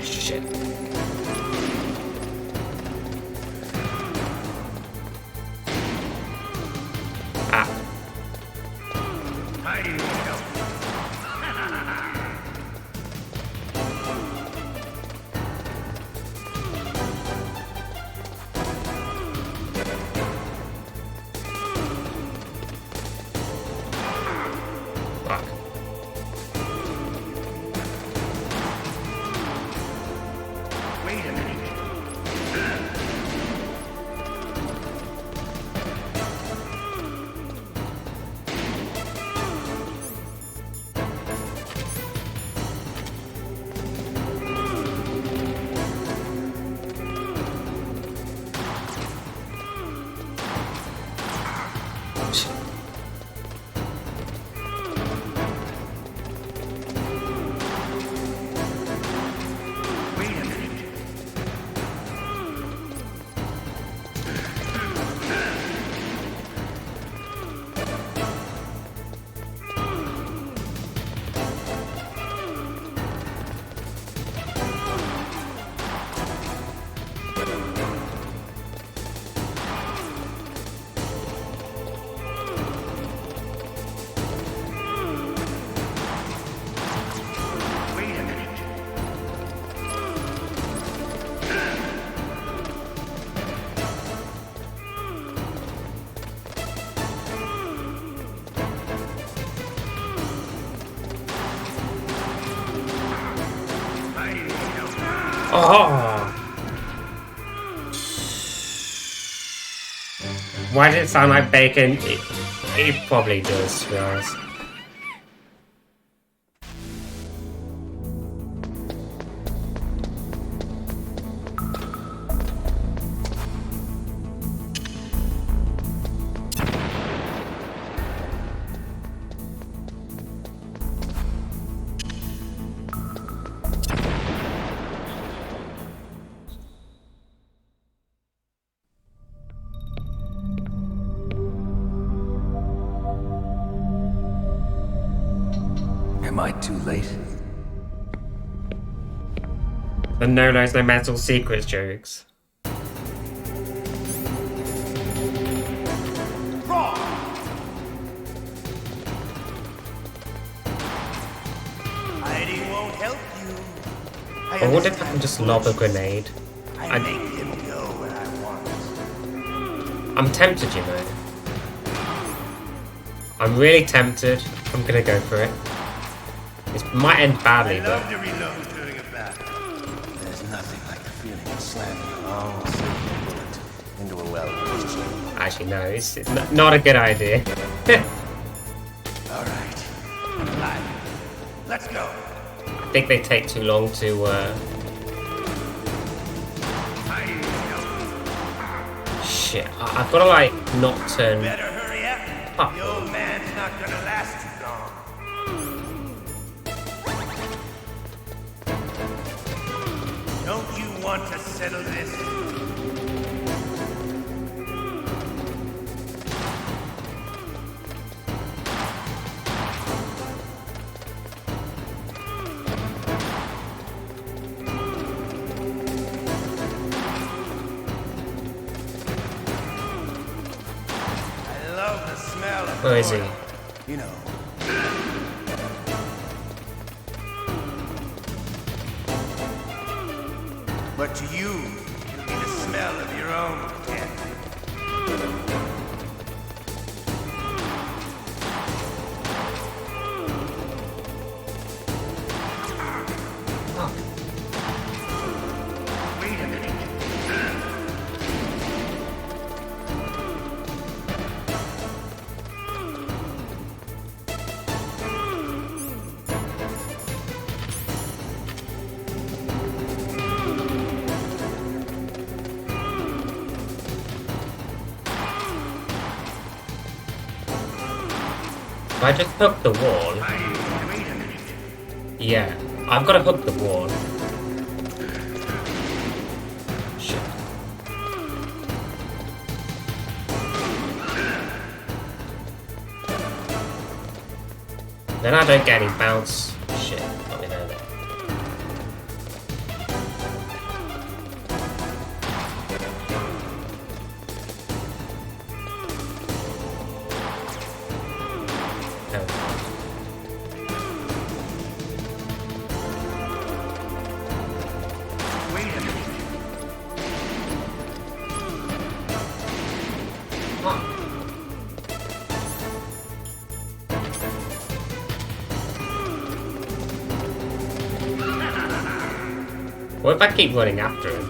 Shit. Ah. Fuck. Wait a minute. Oh! Why did it sound like bacon? It probably does, to be honest. Am I too late? The no lies, no mental secrets jokes. Hiding won't help you. I wonder if I can just lob a grenade. I make him go where I want. I'm tempted, you know. I'm really tempted. I'm gonna go for it. It might end badly, I love but to reload during a battle. There's nothing like the feeling of slamming a long silver bullet into a well-placed chamber. actually no, it's not a good idea. All right, let's go. I think they take too long to. Shit, I've got to like not turn. Better hurry up. Up. The old man's not gonna last too long. Don't you want to settle this? Where is he? You know. But to you, it'll be the smell of your own candy. Wait a minute. If I just hook the wall. Yeah, I've got to hook the wall. Shit. Then I don't get any bounce. Shit, got me there. What if I keep running after him?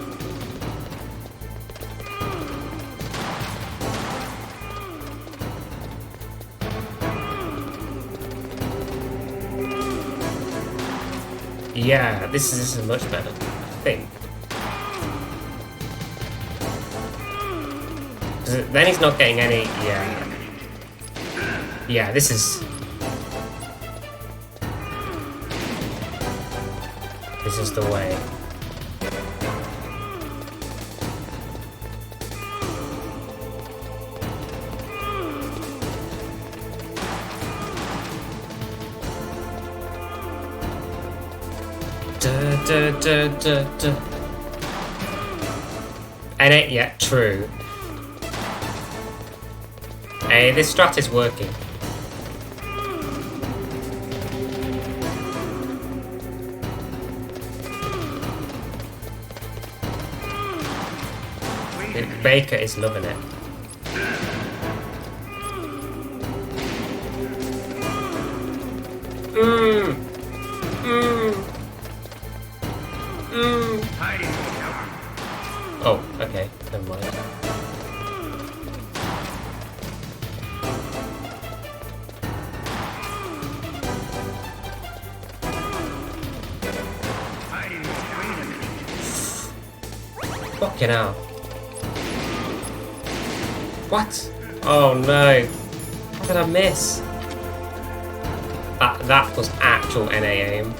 Yeah, this is much better, I think. 'Cause then he's not getting any. Yeah. Yeah, this is. This is the way. And it, yeah, true. Hey, this strat is working. Baker is loving it. Oh, okay, never mind. Fucking hell. What? Oh no. How did I miss? That was actual NA aim.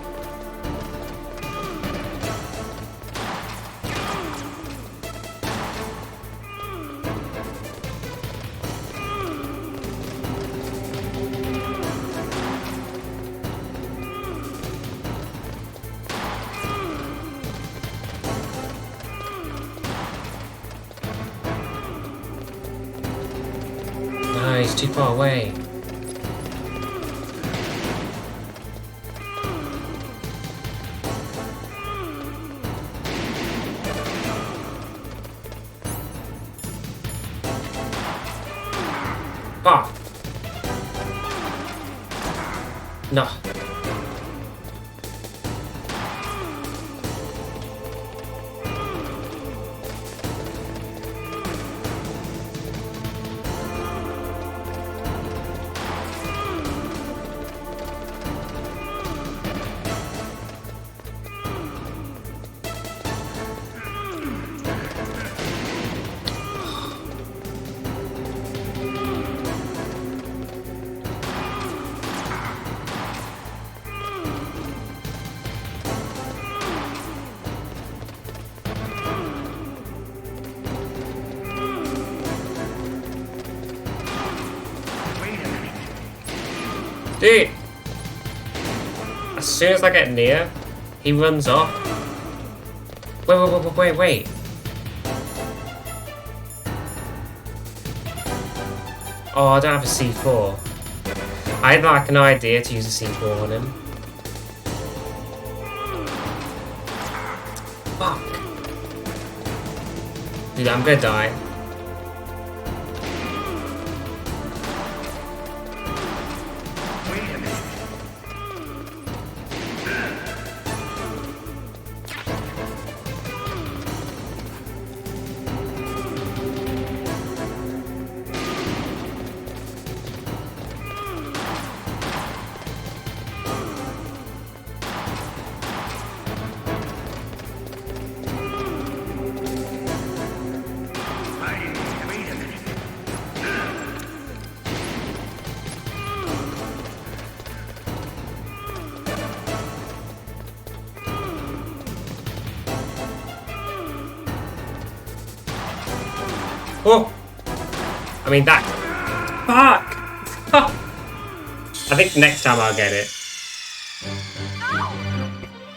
No, he's too far away. Ah. No. Dude! As soon as I get near, he runs off. Wait. Oh, I don't have a C4. I had like an idea to use a C4 on him. Fuck. Dude, I'm gonna die. Oh! I mean, that... Fuck! I think next time I'll get it.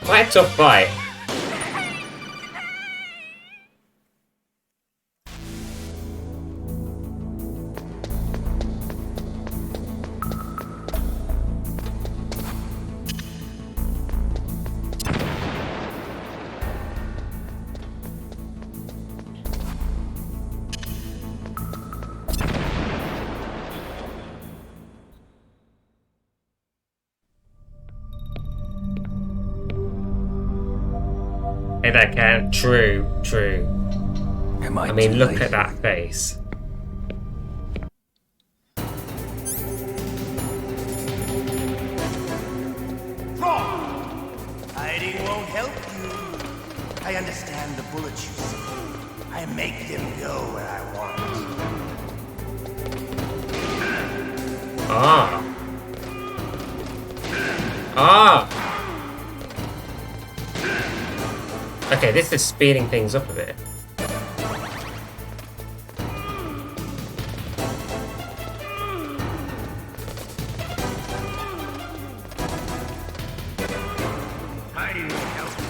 Quite a tough fight. Hey there, Ken. True. I mean, look at that face. Hiding won't help you. I understand the bullets you see. I make them go where I want. Ah! Okay, this is speeding things up a bit. Hiding won't help you.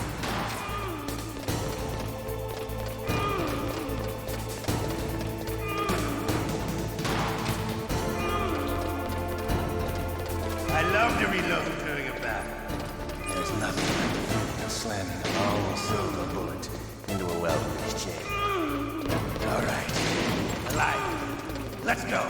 I love to reload during a battle. There's nothing like the feeling of slamming a long silver bullet into a well-greased chain. All right. Alive. Let's go.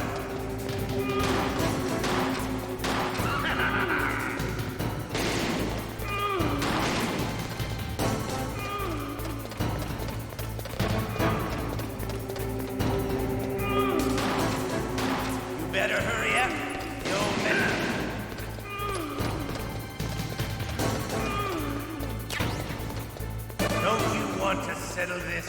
You better hurry up. The old man. Don't you want to settle this?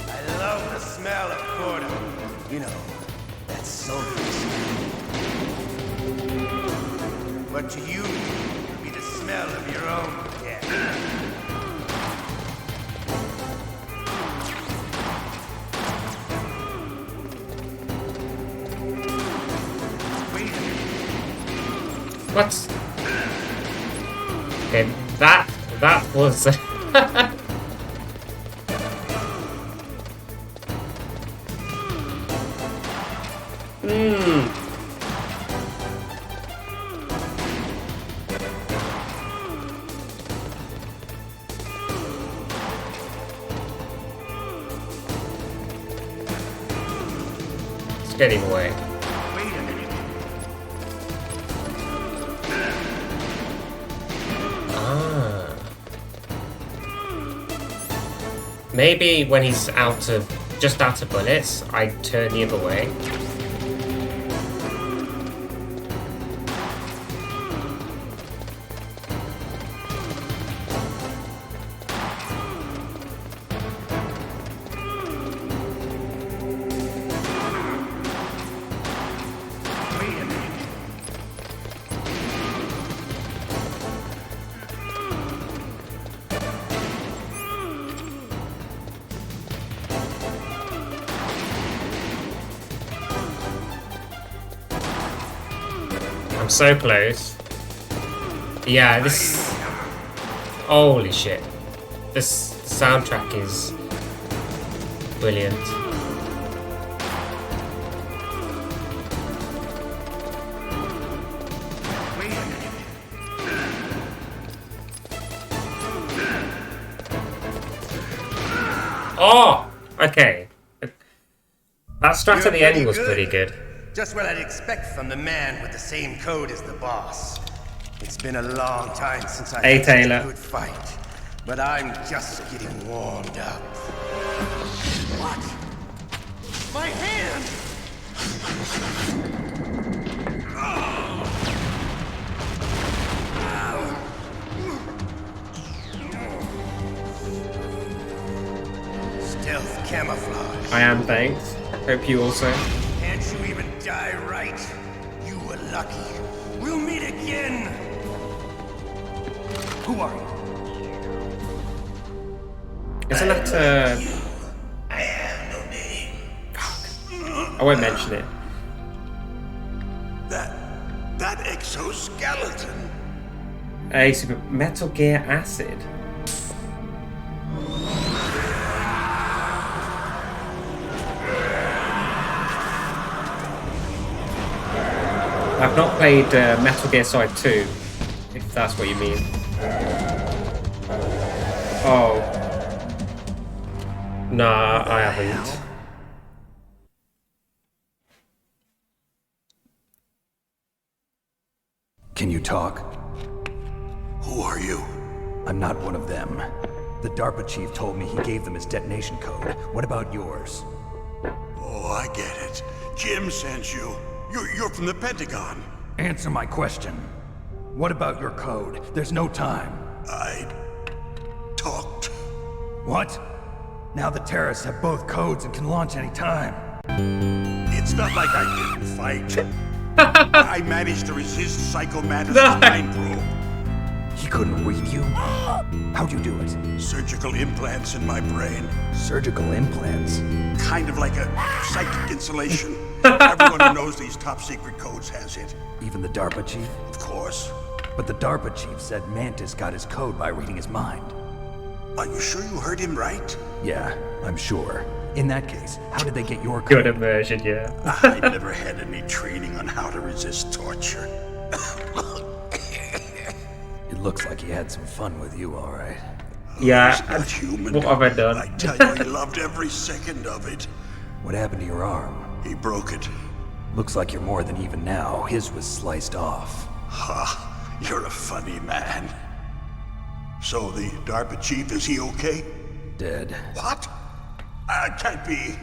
I love the smell of corda. You know, that's sulfur smell. But to you, it'll be the smell of your own death. What? Okay, that was... Let's get him away. Maybe when he's just out of bullets, I turn the other way. I'm so close. Yeah, this... Holy shit. This soundtrack is brilliant. Oh! Okay. That strat at the end was pretty good. Just what I'd expect from the man with the same code as the boss. It's been a long time since I had Taylor. a good fight, but I'm just getting warmed up. What? My hand! Stealth camouflage. I am, thanks. Hope you also. Can't you even die right? You were lucky. We'll meet again. Who are you? Isn't that I have no name. I won't mention it. That exoskeleton. A Super Metal Gear Acid. I've not played Metal Gear Solid 2, if that's what you mean. Oh. Nah, I haven't. Can you talk? Who are you? I'm not one of them. The DARPA chief told me he gave them his detonation code. What about yours? Oh, I get it. Jim sent you. You're from the Pentagon. Answer my question. What about your code? There's no time. I talked. What? Now the terrorists have both codes and can launch any time. It's not like I didn't fight. I managed to resist Psycho Mantis' mind probe. He couldn't read you? How'd you do it? Surgical implants in my brain. Surgical implants? Kind of like a psychic insulation. Everyone who knows these top secret codes has it. Even the DARPA chief? Of course. But the DARPA chief said Mantis got his code by reading his mind. Are you sure you heard him right? Yeah, I'm sure. In that case, how did they get your code? Good immersion, yeah. I never had any training on how to resist torture. It looks like he had some fun with you, all right. Yeah, He's not human. what have I done? I tell you, he loved every second of it. What happened to your arm? He broke it. Looks like you're more than even now. His was sliced off. Ha, you're a funny man. So the DARPA chief, is he okay? Dead. What? Can't be.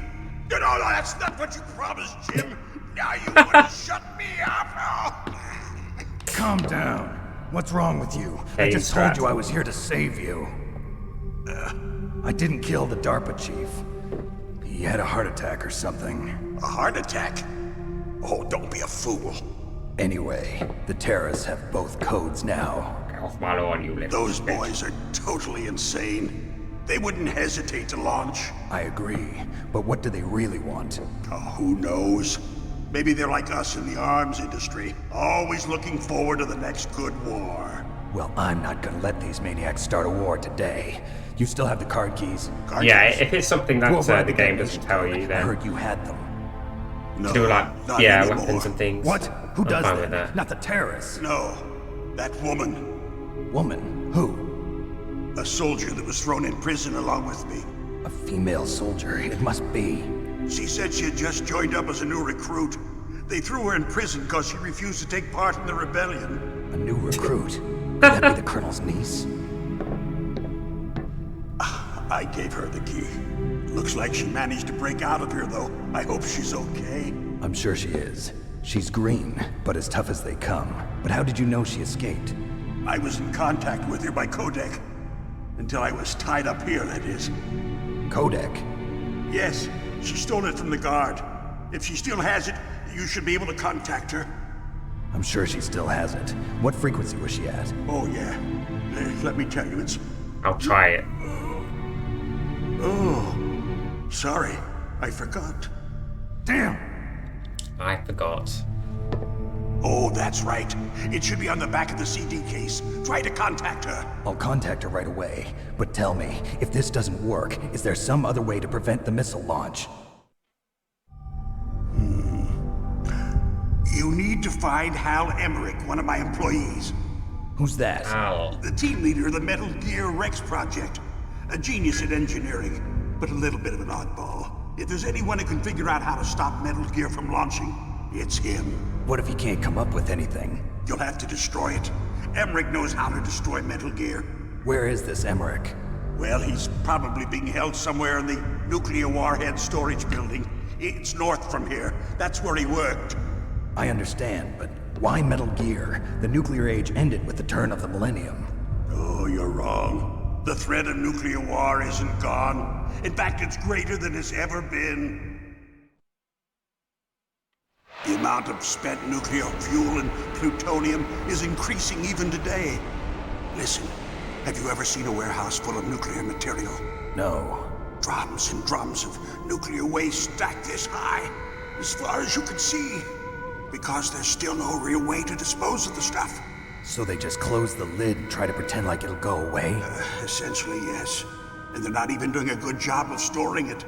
No, that's not what you promised, Jim. Now you want to shut me up? Calm down. What's wrong with you? Hey, I just told you I was here to save you. I didn't kill the DARPA chief. He had a heart attack or something. A heart attack? Oh, don't be a fool. Anyway, the terrorists have both codes now. Off my lawn, you little Those bitch. boys are totally insane. They wouldn't hesitate to launch. I agree, but what do they really want? Oh, who knows? Maybe they're like us in the arms industry, always looking forward to the next good war. Well, I'm not gonna let these maniacs start a war today. You still have the card keys? Card Yeah, keys? if it's something that Provide the game detonation doesn't tell code. you, I then heard you had them. No, to do like, not yeah, anymore. weapons and things. What? Who I'm does fine that? with that. Not the terrorists. No, that woman. Woman? Who? A soldier that was thrown in prison along with me. A female soldier. It must be. She said she had just joined up as a new recruit. They threw her in prison because she refused to take part in the rebellion. A new recruit. Could that be the colonel's niece? I gave her the key. Looks like she managed to break out of here, though. I hope she's okay. I'm sure she is. She's green, but as tough as they come. But how did you know she escaped? I was in contact with her by codec. Until I was tied up here, that is. Codec? Yes, she stole it from the guard. If she still has it, you should be able to contact her. I'm sure she still has it. What frequency was she at? Oh, yeah. Let me tell you, it's... I'll try it. Oh, sorry. I forgot. Damn! I forgot. Oh, that's right. It should be on the back of the CD case. Try to contact her. I'll contact her right away. But tell me, if this doesn't work, is there some other way to prevent the missile launch? You need to find Hal Emmerich, one of my employees. Who's that? Hal. The team leader of the Metal Gear Rex project. A genius at engineering, but a little bit of an oddball. If there's anyone who can figure out how to stop Metal Gear from launching, it's him. What if he can't come up with anything? You'll have to destroy it. Emmerich knows how to destroy Metal Gear. Where is this Emmerich? Well, he's probably being held somewhere in the nuclear warhead storage building. It's north from here. That's where he worked. I understand, but why Metal Gear? The nuclear age ended with the turn of the millennium. Oh, you're wrong. The threat of nuclear war isn't gone. In fact, it's greater than it's ever been. The amount of spent nuclear fuel and plutonium is increasing even today. Listen, have you ever seen a warehouse full of nuclear material? No. Drums and drums of nuclear waste stacked this high, as far as you can see. Because there's still no real way to dispose of the stuff. So they just close the lid and try to pretend like it'll go away? Essentially, yes. And they're not even doing a good job of storing it.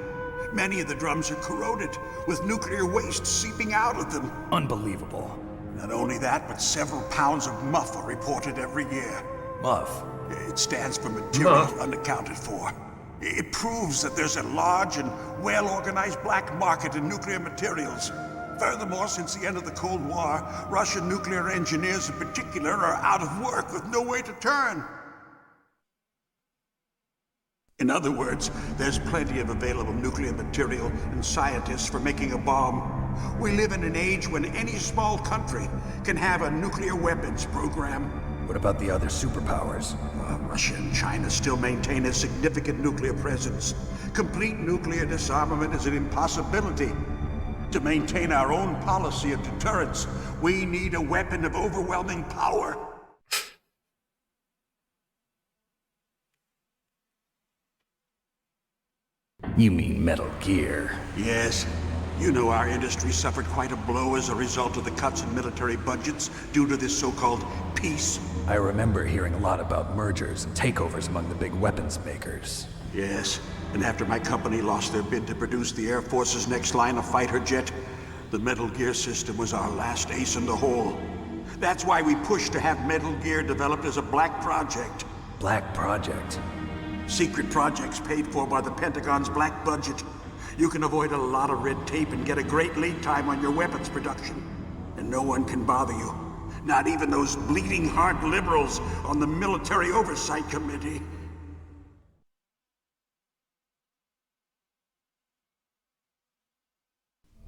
Many of the drums are corroded, with nuclear waste seeping out of them. Unbelievable. Not only that, but several pounds of MUF are reported every year. MUF? It stands for Material Unaccounted For. It proves that there's a large and well-organized black market in nuclear materials. Furthermore, since the end of the Cold War, Russian nuclear engineers in particular are out of work with no way to turn. In other words, there's plenty of available nuclear material and scientists for making a bomb. We live in an age when any small country can have a nuclear weapons program. What about the other superpowers? Russia and China still maintain a significant nuclear presence. Complete nuclear disarmament is an impossibility. To maintain our own policy of deterrence, we need a weapon of overwhelming power. You mean Metal Gear? Yes. You know our industry suffered quite a blow as a result of the cuts in military budgets due to this so-called peace. I remember hearing a lot about mergers and takeovers among the big weapons makers. Yes, and after my company lost their bid to produce the Air Force's next line of fighter jet, the Metal Gear system was our last ace in the hole. That's why we pushed to have Metal Gear developed as a black project. Black project? Secret projects paid for by the Pentagon's black budget. You can avoid a lot of red tape and get a great lead time on your weapons production. And no one can bother you. Not even those bleeding heart liberals on the Military Oversight Committee.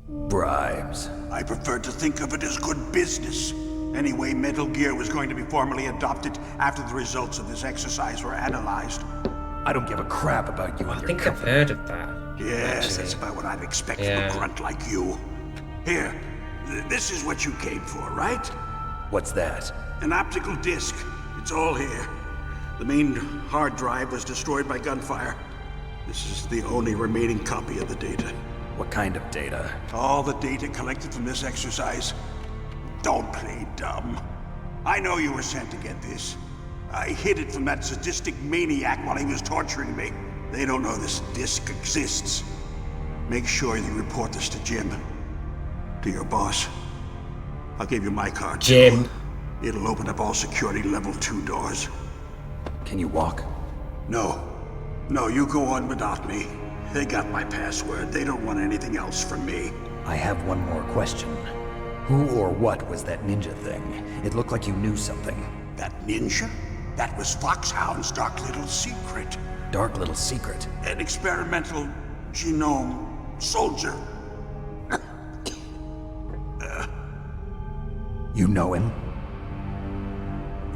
Bribes. I prefer to think of it as good business. Anyway, Metal Gear was going to be formally adopted after the results of this exercise were analyzed. I don't give a crap about you and your I think I've company. heard of that. Yes, actually. that's about what I'd expect from a grunt like you. Here, this is what you came for, right? What's that? An optical disc. It's all here. The main hard drive was destroyed by gunfire. This is the only remaining copy of the data. What kind of data? All the data collected from this exercise. Don't play dumb. I know you were sent to get this. I hid it from that sadistic maniac while he was torturing me. They don't know this disc exists. Make sure you report this to Jim. To your boss. I'll give you my card. Jim. It'll open up all security level 2 doors. Can you walk? No. No, you go on without me. They got my password. They don't want anything else from me. I have one more question. Who or what was that ninja thing? It looked like you knew something. That ninja? That was Foxhound's dark little secret. Dark little secret? An experimental genome soldier. You know him?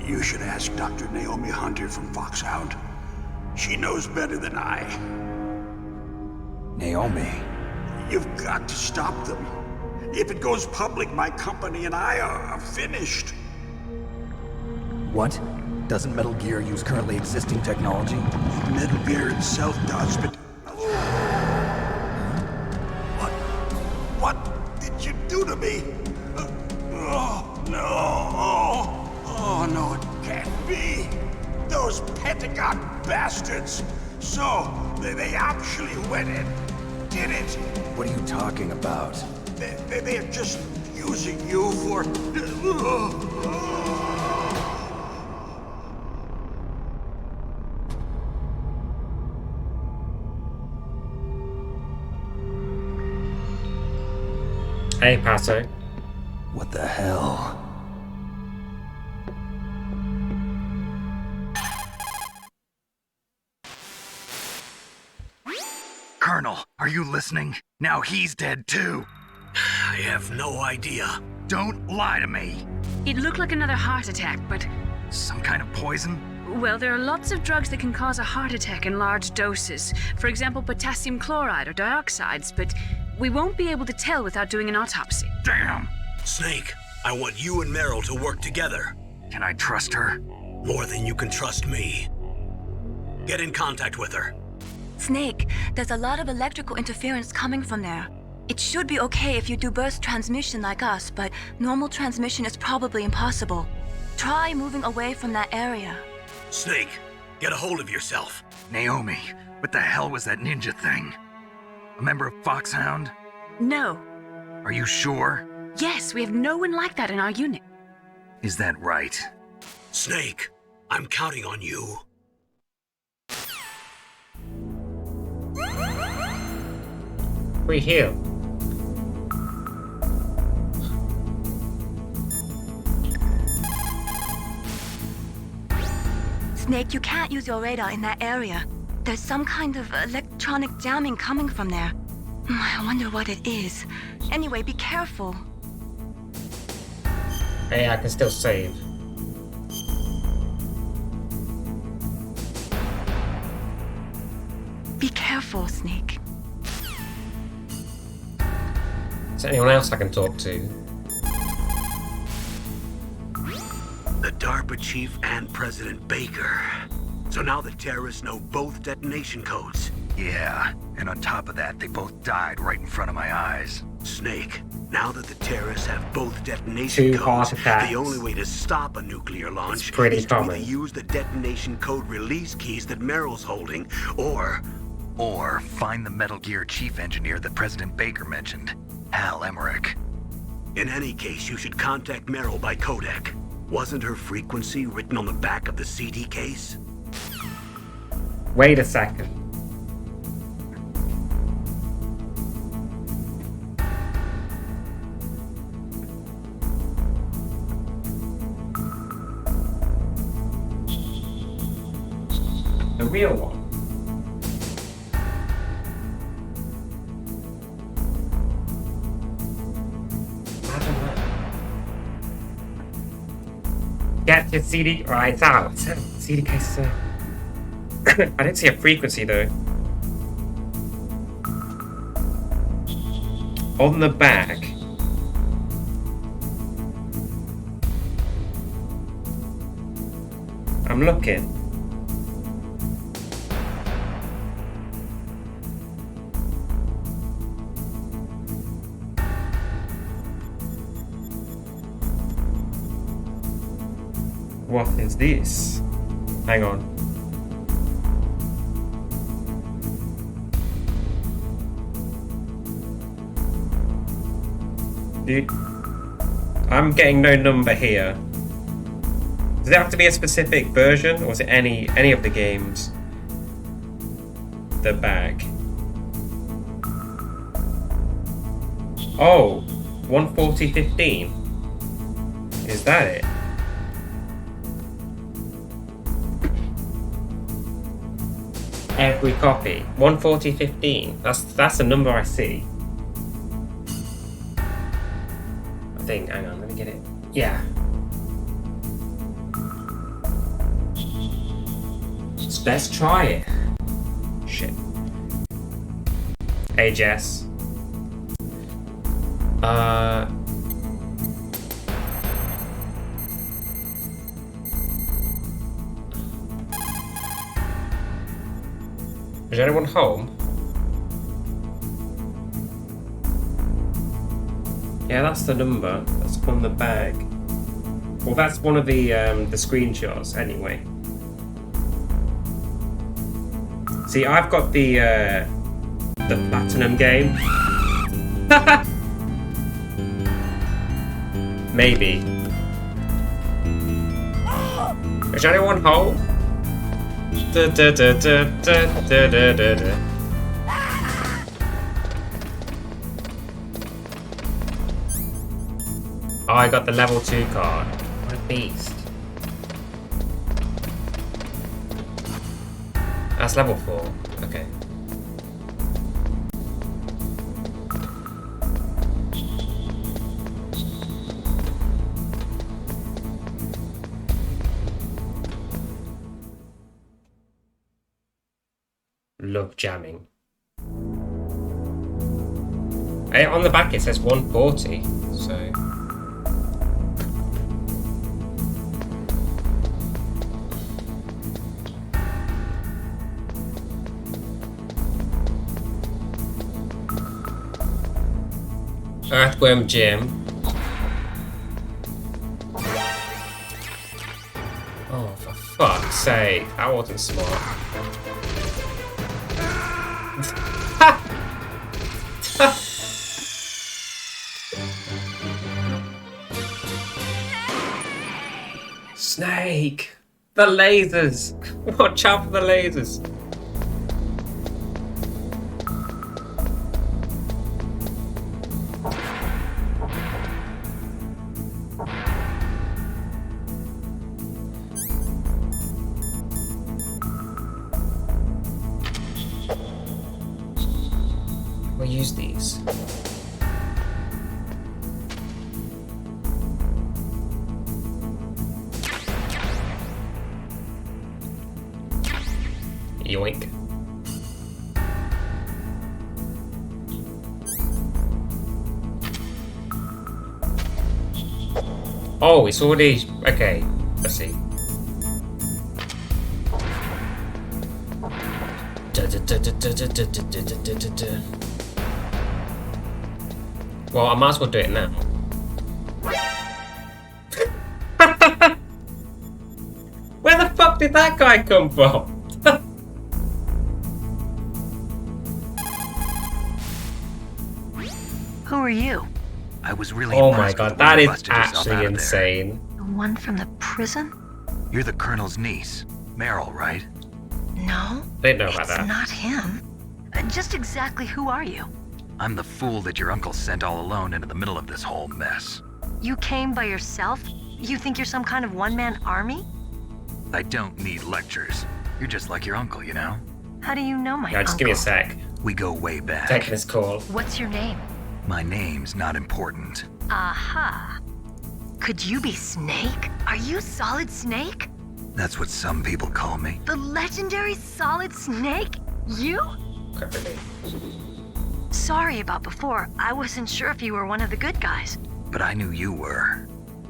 You should ask Dr. Naomi Hunter from Foxhound. She knows better than I. Naomi? You've got to stop them. If it goes public, my company and I are finished. What? Doesn't Metal Gear use currently existing technology? Metal Gear itself does, but... What did you do to me? No! Oh, no, it can't be! Those Pentagon bastards! So, they actually went and did it! What are you talking about? They're just using you for... Hey, Pato. What the hell? Colonel, are you listening? Now he's dead too. I have no idea. Don't lie to me. It looked like another heart attack, but... Some kind of poison? Well, there are lots of drugs that can cause a heart attack in large doses. For example, potassium chloride or dioxides, but we won't be able to tell without doing an autopsy. Damn! Snake, I want you and Meryl to work together. Can I trust her? More than you can trust me. Get in contact with her. Snake, there's a lot of electrical interference coming from there. It should be okay if you do burst transmission like us, but normal transmission is probably impossible. Try moving away from that area. Snake, get a hold of yourself. Naomi, what the hell was that ninja thing? A member of Foxhound? No. Are you sure? Yes, we have no one like that in our unit. Is that right? Snake, I'm counting on you. We heal. Snake, you can't use your radar in that area. There's some kind of electronic jamming coming from there. I wonder what it is. Anyway, be careful. Hey, I can still save. Be careful, Snake. Is there anyone else I can talk to? The DARPA chief and President Baker. So now the terrorists know both detonation codes. Yeah, and on top of that, they both died right in front of my eyes. Snake, now that the terrorists have both detonation Two heart codes, attacks. the only way to stop a nuclear launch It's pretty is to either common. use the detonation code release keys that Meryl's holding, or find the Metal Gear chief engineer that President Baker mentioned, Hal Emmerich. in any case, you should contact Meryl by codec. Wasn't her frequency written on the back of the CD case? Wait a second. The real one. Imagine that. Get your CD right out. CD case. I didn't see a frequency though. On the back. I'm looking. What is this? Hang on. Dude, I'm getting no number here. Does it have to be a specific version, or is it any of the games? The bag. Oh, 14015. Is that it? Every copy. 14015. That's the number I see. I think. Hang on, let me get it. Yeah. Let's try it. Shit. Hey Jess. Is anyone home? Yeah, that's the number. That's on the bag. Well, that's one of the screenshots, anyway. See, I've got the platinum game. Maybe. Is anyone home? Oh, I got the level 2 card. What a beast. That's level 4. Okay. Love jamming. Hey, on the back it says 140, so... Earthworm Jim. Oh, for fuck's sake, that wasn't smart. Snake! The lasers! Watch out for the lasers! We'll use these. Yoink. Oh, it's already... Okay, let's see. Well, I might as well do it now. Where the fuck did that guy come from? Who are you? I was really Oh my impressed god, with the way that you is busted yourself out actually of there. insane. The one from the prison? You're the Colonel's niece, Meryl, right? No. They know about It's that. not him. Just exactly who are you? I'm the fool that your uncle sent all alone into the middle of this whole mess. You came by yourself? You think you're some kind of one-man army? I don't need lectures. You're just like your uncle, you know? How do you know my Yeah, just uncle? give me a sec. We go way back. Taking this call. What's your name? My name's not important. Aha. Could you be Snake? Are you Solid Snake? That's what some people call me. The legendary Solid Snake? You? Sorry about before. I wasn't sure if you were one of the good guys. But I knew you were.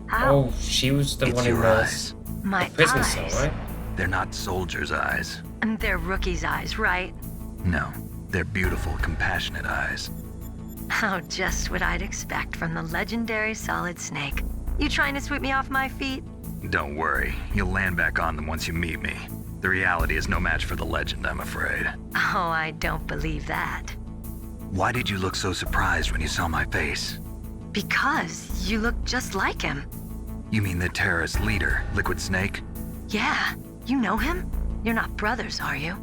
How? Oh, she was the It's one in your the eyes. My prison eyes. cell, right? They're not soldiers' eyes. And they're rookie's eyes, right? No, they're beautiful, compassionate eyes. Oh, just what I'd expect from the legendary Solid Snake. You trying to sweep me off my feet? Don't worry, you'll land back on them once you meet me. The reality is no match for the legend, I'm afraid. Oh, I don't believe that. Why did you look so surprised when you saw my face? Because you look just like him. You mean the terrorist leader, Liquid Snake? Yeah, you know him? You're not brothers, are you?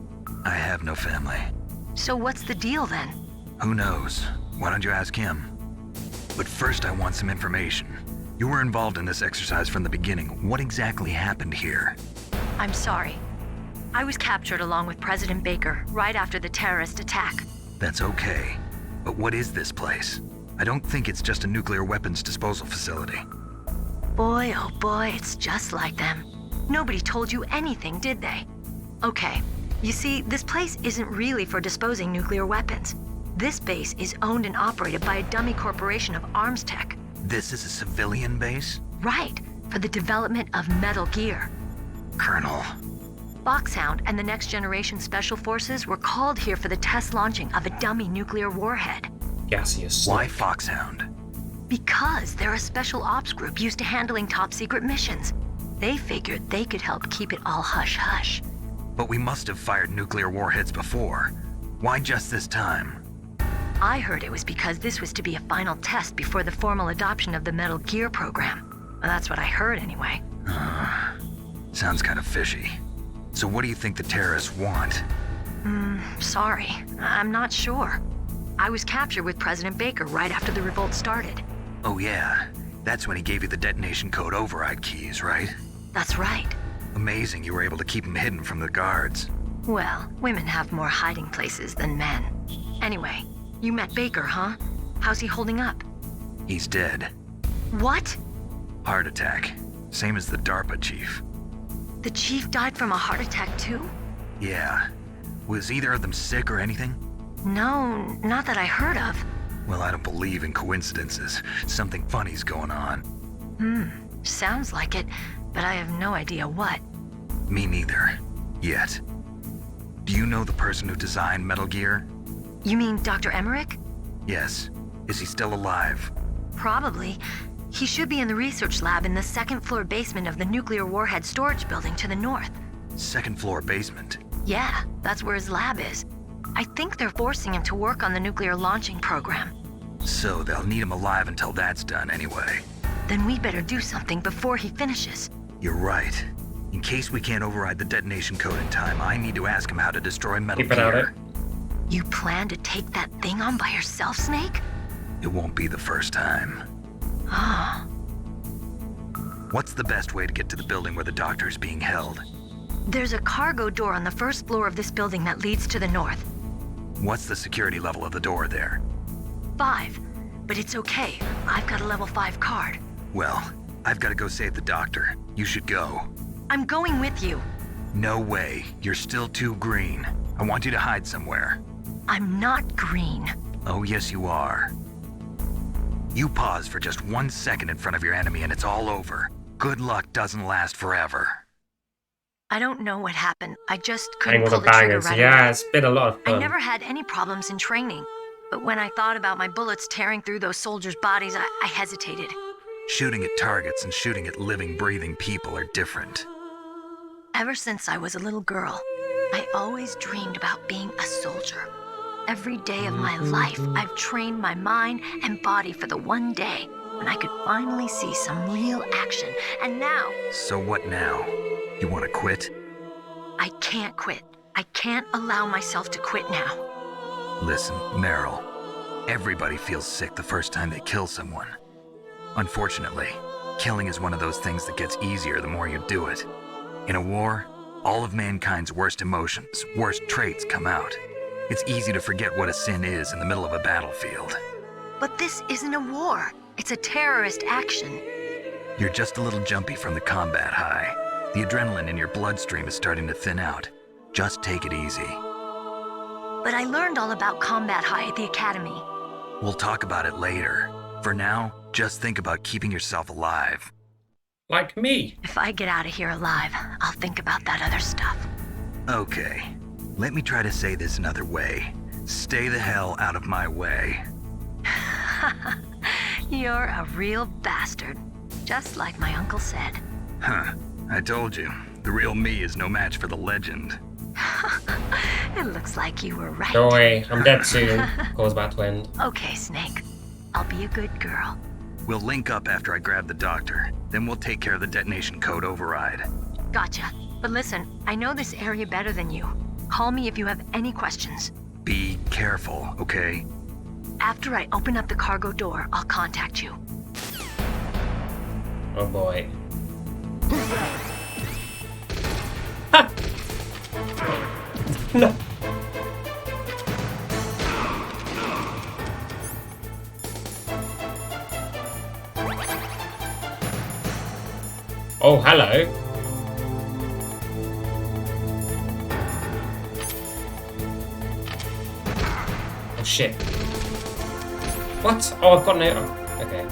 I have no family. So what's the deal then? Who knows? Why don't you ask him? But first I want some information. You were involved in this exercise from the beginning. What exactly happened here? I'm sorry. I was captured along with President Baker right after the terrorist attack. That's okay. But what is this place? I don't think it's just a nuclear weapons disposal facility. Boy, oh boy, it's just like them. Nobody told you anything, did they? Okay, you see, this place isn't really for disposing nuclear weapons. This base is owned and operated by a dummy corporation of arms tech. This is a civilian base? Right, for the development of Metal Gear. Colonel. Foxhound and the Next Generation Special Forces were called here for the test launching of a dummy nuclear warhead. Gaseous. Why Foxhound? Because they're a special ops group used to handling top secret missions. They figured they could help keep it all hush-hush. But we must have fired nuclear warheads before. Why just this time? I heard it was because this was to be a final test before the formal adoption of the Metal Gear program. Well, that's what I heard anyway. Sounds kind of fishy. So what do you think the terrorists want? Sorry. I'm not sure. I was captured with President Baker right after the revolt started. Oh yeah, that's when he gave you the detonation code override keys, right? That's right. Amazing you were able to keep him hidden from the guards. Well, women have more hiding places than men. Anyway, you met Baker, huh? How's he holding up? He's dead. What? Heart attack. Same as the DARPA chief. The chief died from a heart attack too? Yeah. Was either of them sick or anything? No, not that I heard of. Well, I don't believe in coincidences. Something funny's going on. Sounds like it, but I have no idea what. Me neither. Yet. Do you know the person who designed Metal Gear? You mean Dr. Emmerich? Yes. Is he still alive? Probably. He should be in the research lab in the second floor basement of the nuclear warhead storage building to the north. Second floor basement? Yeah, that's where his lab is. I think they're forcing him to work on the nuclear launching program. So they'll need him alive until that's done anyway. Then we'd better do something before he finishes. You're right. In case we can't override the detonation code in time, I need to ask him how to destroy Metal Gear. You plan to take that thing on by yourself, Snake? It won't be the first time. Ah. What's the best way to get to the building where the doctor's being held? There's a cargo door on the first floor of this building that leads to the north. What's the security level of the door there? 5. But it's okay. I've got a level 5 card. Well, I've got to go save the doctor. You should go. I'm going with you. No way. You're still too green. I want you to hide somewhere. I'm not green. Oh, yes, you are. You pause for just 1 second in front of your enemy and it's all over. Good luck doesn't last forever. I don't know what happened. I just couldn't Angle pull the the trigger bangers. right Yeah, away. it's been a lot of I fun. never had any problems in training. But when I thought about my bullets tearing through those soldiers' bodies, I hesitated. Shooting at targets and shooting at living, breathing people are different. Ever since I was a little girl, I always dreamed about being a soldier. Every day of my life, I've trained my mind and body for the one day when I could finally see some real action. And now... So what now? You want to quit? I can't quit. I can't allow myself to quit now. Listen, Meryl. Everybody feels sick the first time they kill someone. Unfortunately, killing is one of those things that gets easier the more you do it. In a war, all of mankind's worst emotions, worst traits come out. It's easy to forget what a sin is in the middle of a battlefield. But this isn't a war. It's a terrorist action. You're just a little jumpy from the combat high. The adrenaline in your bloodstream is starting to thin out. Just take it easy. But I learned all about combat high at the academy. We'll talk about it later. For now, just think about keeping yourself alive. Like me. If I get out of here alive, I'll think about that other stuff. Okay. Let me try to say this another way. Stay the hell out of my way. You're a real bastard. Just like my uncle said. Huh. I told you. The real me is no match for the legend. It looks like you were right. Don't worry, I'm dead soon. Call's about to end. Okay, Snake. I'll be a good girl. We'll link up after I grab the doctor. Then we'll take care of the detonation code override. Gotcha. But listen, I know this area better than you. Call me if you have any questions. Be careful, okay? After I open up the cargo door, I'll contact you. Oh boy. No. Oh, hello. Oh shit. What? Oh, I've got no... Oh, okay.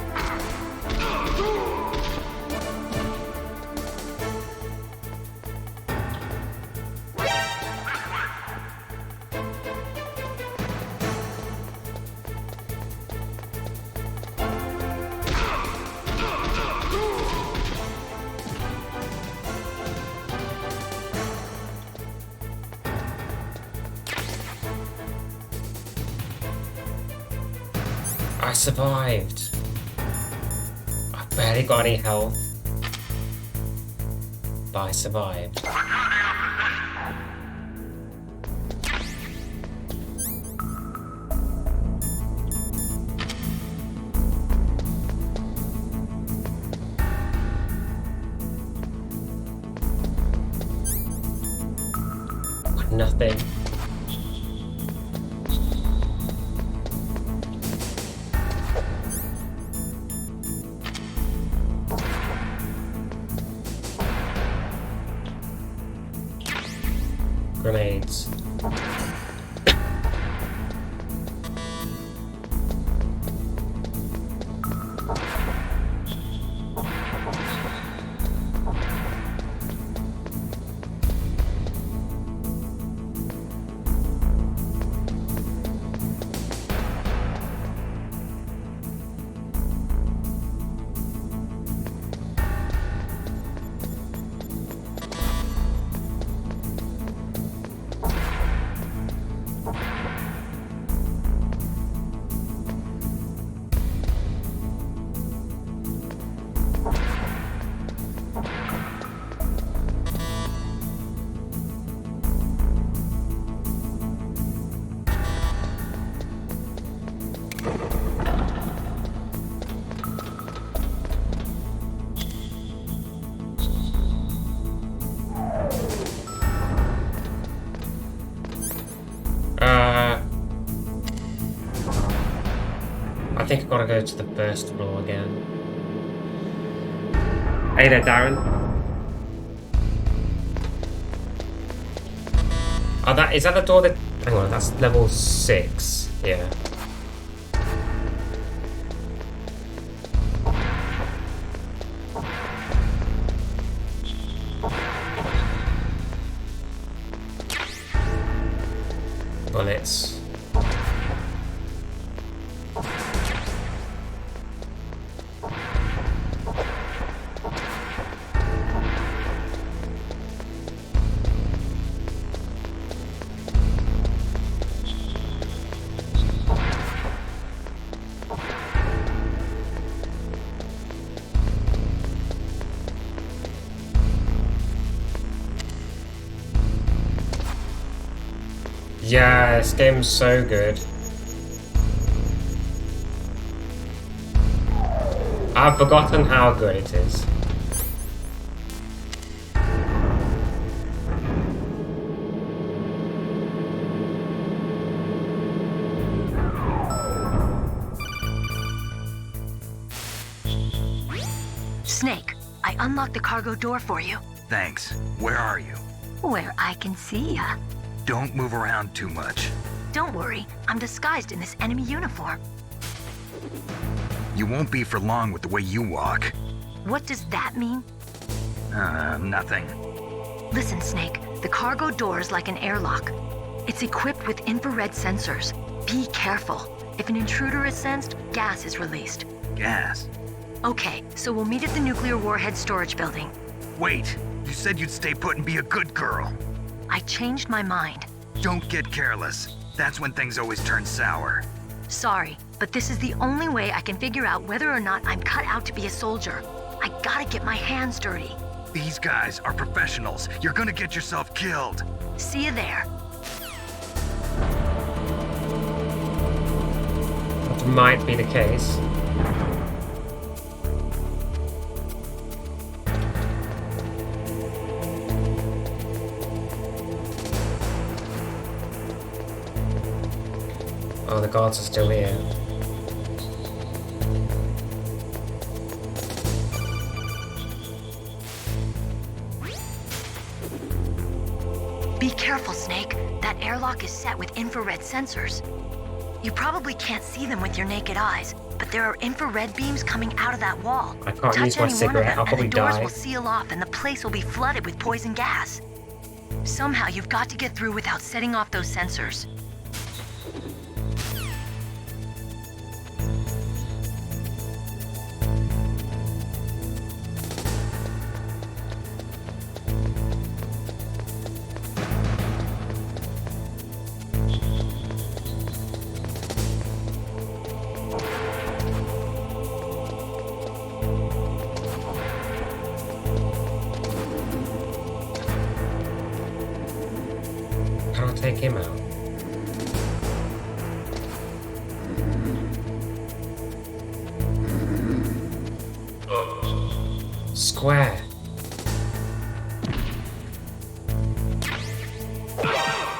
I survived. I barely got any health. But I survived. Nothing. Grenades. I think I've got to go to the first floor again. Hey there, Darren. Oh, is that the door that... Hang on, that's level 6. Yeah. Bullets. Yeah, this game's so good. I've forgotten how good it is. Snake, I unlocked the cargo door for you. Thanks. Where are you? Where I can see ya. Don't move around too much. Don't worry, I'm disguised in this enemy uniform. You won't be for long with the way you walk. What does that mean? Nothing. Listen, Snake, the cargo door is like an airlock. It's equipped with infrared sensors. Be careful. If an intruder is sensed, gas is released. Gas? Okay, so we'll meet at the nuclear warhead storage building. Wait, you said you'd stay put and be a good girl. I changed my mind. Don't get careless. That's when things always turn sour. Sorry, but this is the only way I can figure out whether or not I'm cut out to be a soldier. I gotta get my hands dirty. These guys are professionals. You're gonna get yourself killed. See you there. That might be the case. Oh, the guards are still here. Be careful, Snake. That airlock is set with infrared sensors. You probably can't see them with your naked eyes, but there are infrared beams coming out of that wall. I can't use Touch my any one of cigarette, them, I'll probably and the doors die. will seal off and the place will be flooded with poison gas. Somehow you've got to get through without setting off those sensors. take him out. Square.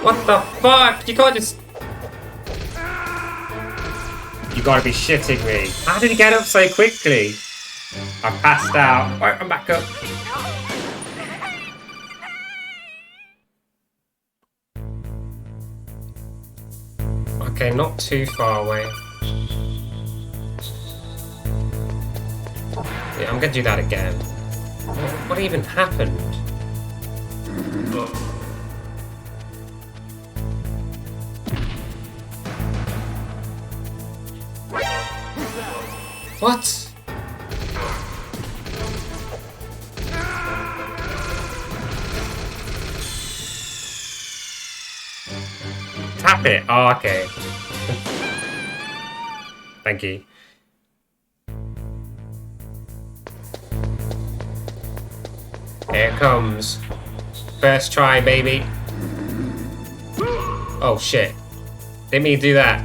What the fuck? You can't just... You gotta be shitting me. How did he get up so quickly? I passed out. Alright, I'm back up. Okay, not too far away. Yeah, I'm gonna do that again. What even happened? What? Tap it. Oh, okay. Thank you. Here it comes. First try, baby. Oh shit. Didn't mean to do that.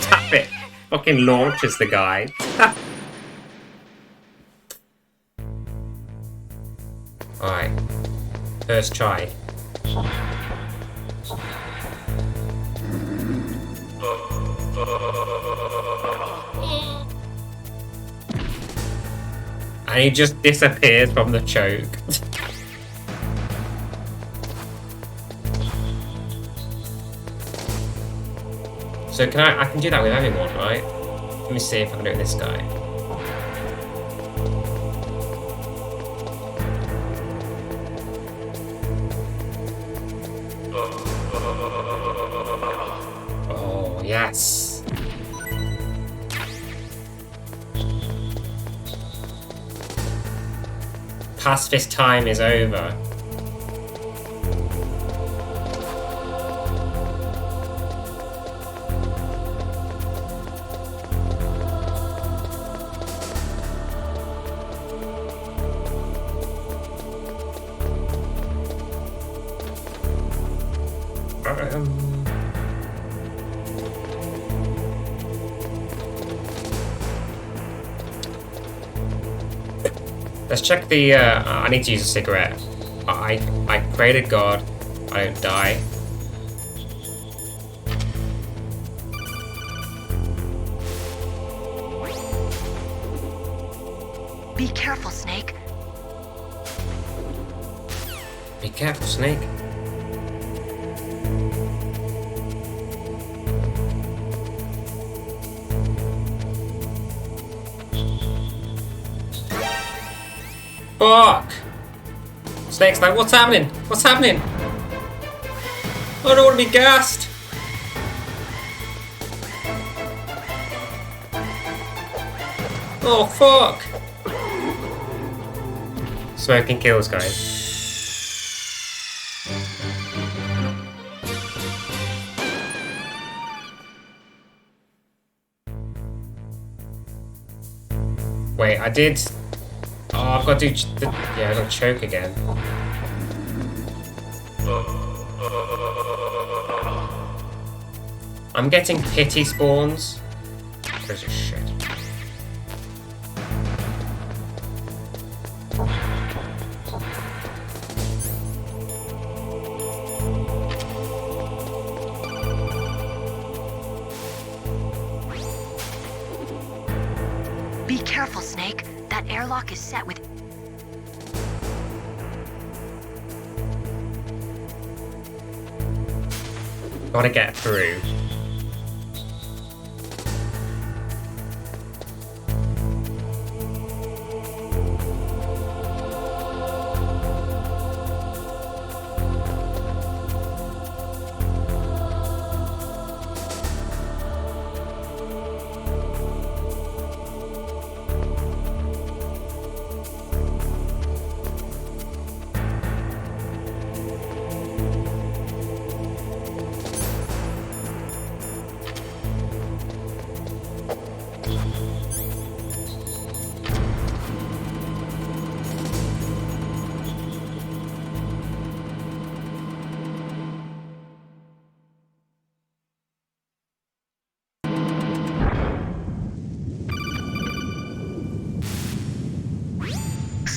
Tap it. Fucking launches the guy. Alright. First try. And he just disappears from the choke. So can I can do that with everyone, right? Let me see if I can do it with this guy. Oh, yes. Pacifist time is over. Let's check the, I need to use a cigarette. I pray to God I don't die. Be careful, Snake. Be careful, Snake. Fuck! Snake's like, what's happening? What's happening? I don't want to be gassed! Oh, fuck! Smoking kills, guys. Wait, I did... Oh, I've got to do... Yeah, I got to choke again. I'm getting pity spawns. Those are shit. Be careful, Snake. That airlock is set with... Gotta get through.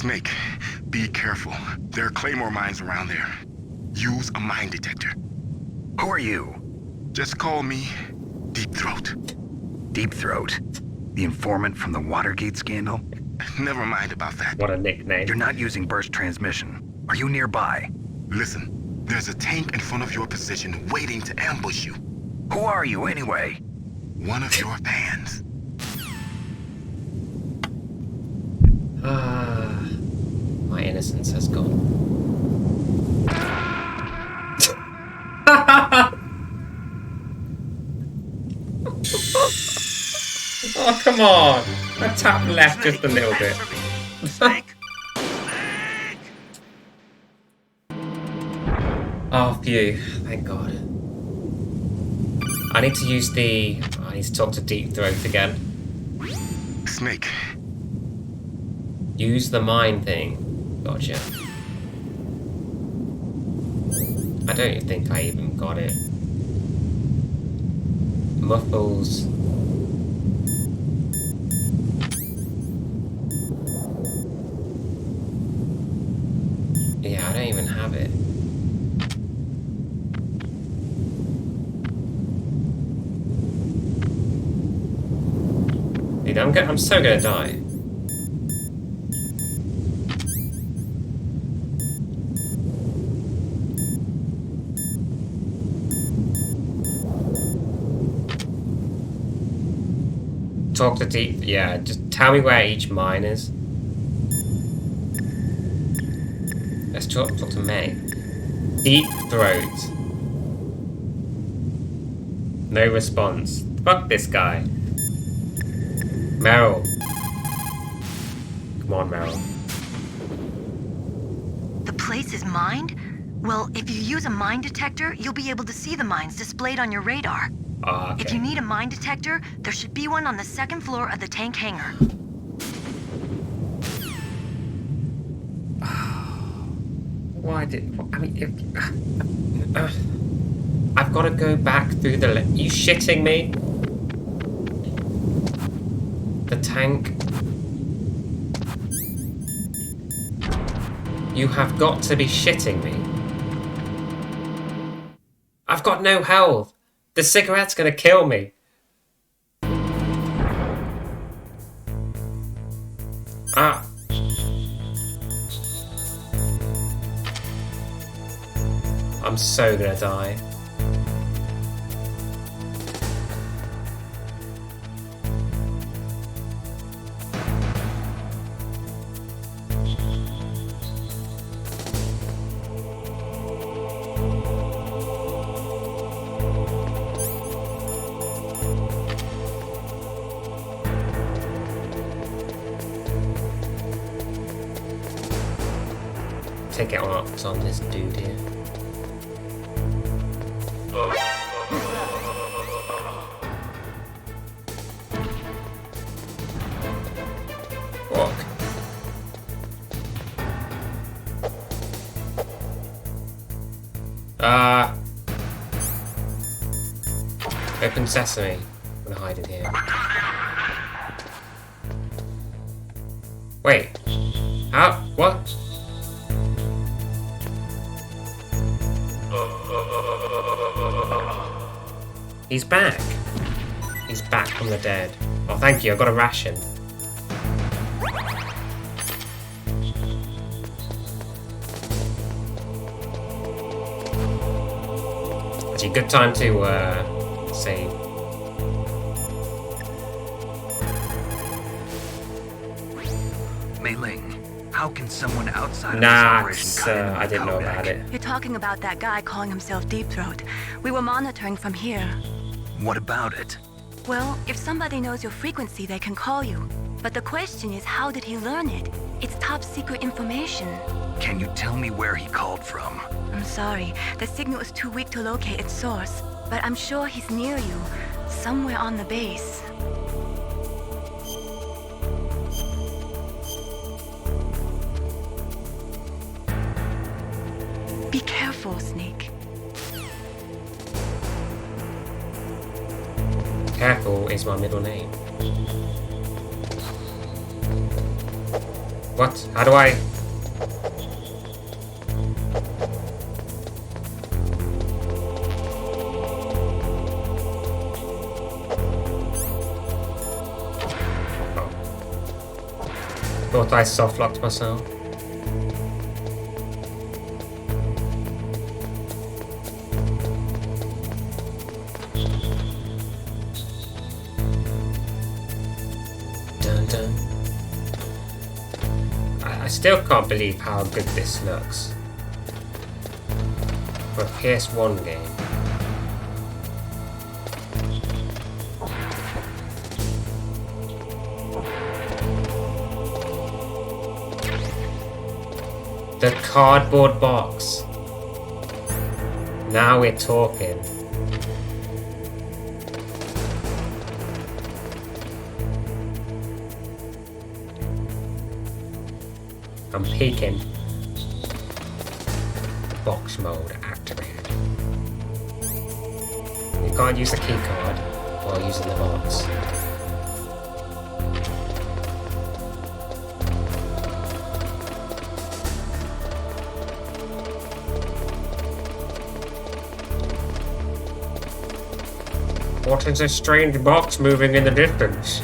Snake, be careful. There are Claymore mines around there. Use a mine detector. Who are you? Just call me Deep Throat. Deep Throat? The informant from the Watergate scandal? Never mind about that. What a nickname. You're not using burst transmission. Are you nearby? Listen, there's a tank in front of your position waiting to ambush you. Who are you anyway? One of your fans. My innocence has gone. Oh, come on. I tapped left just a little bit. Oh, phew. Thank God. I need to use the... I need to talk to Deep Throat again. Snake. Use the mine thing. Gotcha. I don't think I even got it. Muffles. Yeah, I don't even have it. Dude, I'm so gonna die. Talk to Deep... Yeah, just tell me where each mine is. Let's talk to May. Deep Throat. No response. Fuck this guy. Meryl. Come on, Meryl. The place is mined? Well, if you use a mine detector, you'll be able to see the mines displayed on your radar. Okay. If you need a mine detector, there should be one on the second floor of the tank hangar. Why did... I mean... I've got to go back through the... You shitting me? The tank... You have got to be shitting me. I've got no health. The cigarette's gonna kill me. Ah. I'm so gonna die. Ticket marks on this dude here. Walk. Open sesame. I'm gonna hide in here. Wait. How? What? He's back. He's back from the dead. Oh, thank you. I got a ration. Actually, good time to save. Mei Ling, how can someone outside of Nah, this operation I didn't know about it. You're talking about that guy calling himself Deep Throat. We were monitoring from here. What about it? Well, if somebody knows your frequency, they can call you. But the question is, how did he learn it? It's top secret information. Can you tell me where he called from? I'm sorry, the signal is too weak to locate its source. But I'm sure he's near you, somewhere on the base. Be careful, Snake. Careful is my middle name. What? How do I... Oh. Thought I soft-locked myself. Dun dun. I still can't believe how good this looks for a PS1 game. The cardboard box. Now we're talking. I'm peeking. Box mode activated. You can't use the key card while using the box. What is this strange box moving in the distance?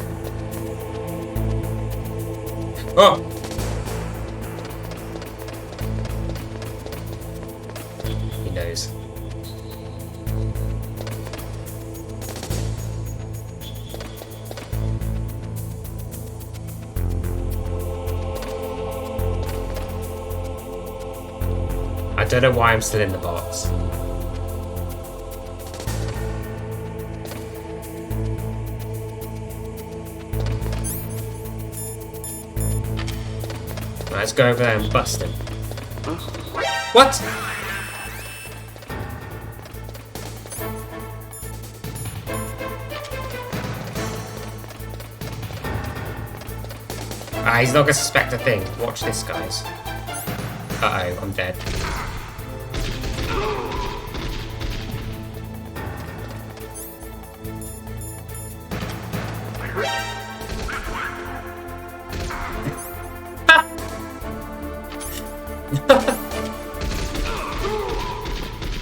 Oh! He knows. I don't know why I'm still in the box. Let's go over there and bust him. What? Ah, he's not gonna suspect a thing. Watch this, guys. Uh-oh, I'm dead.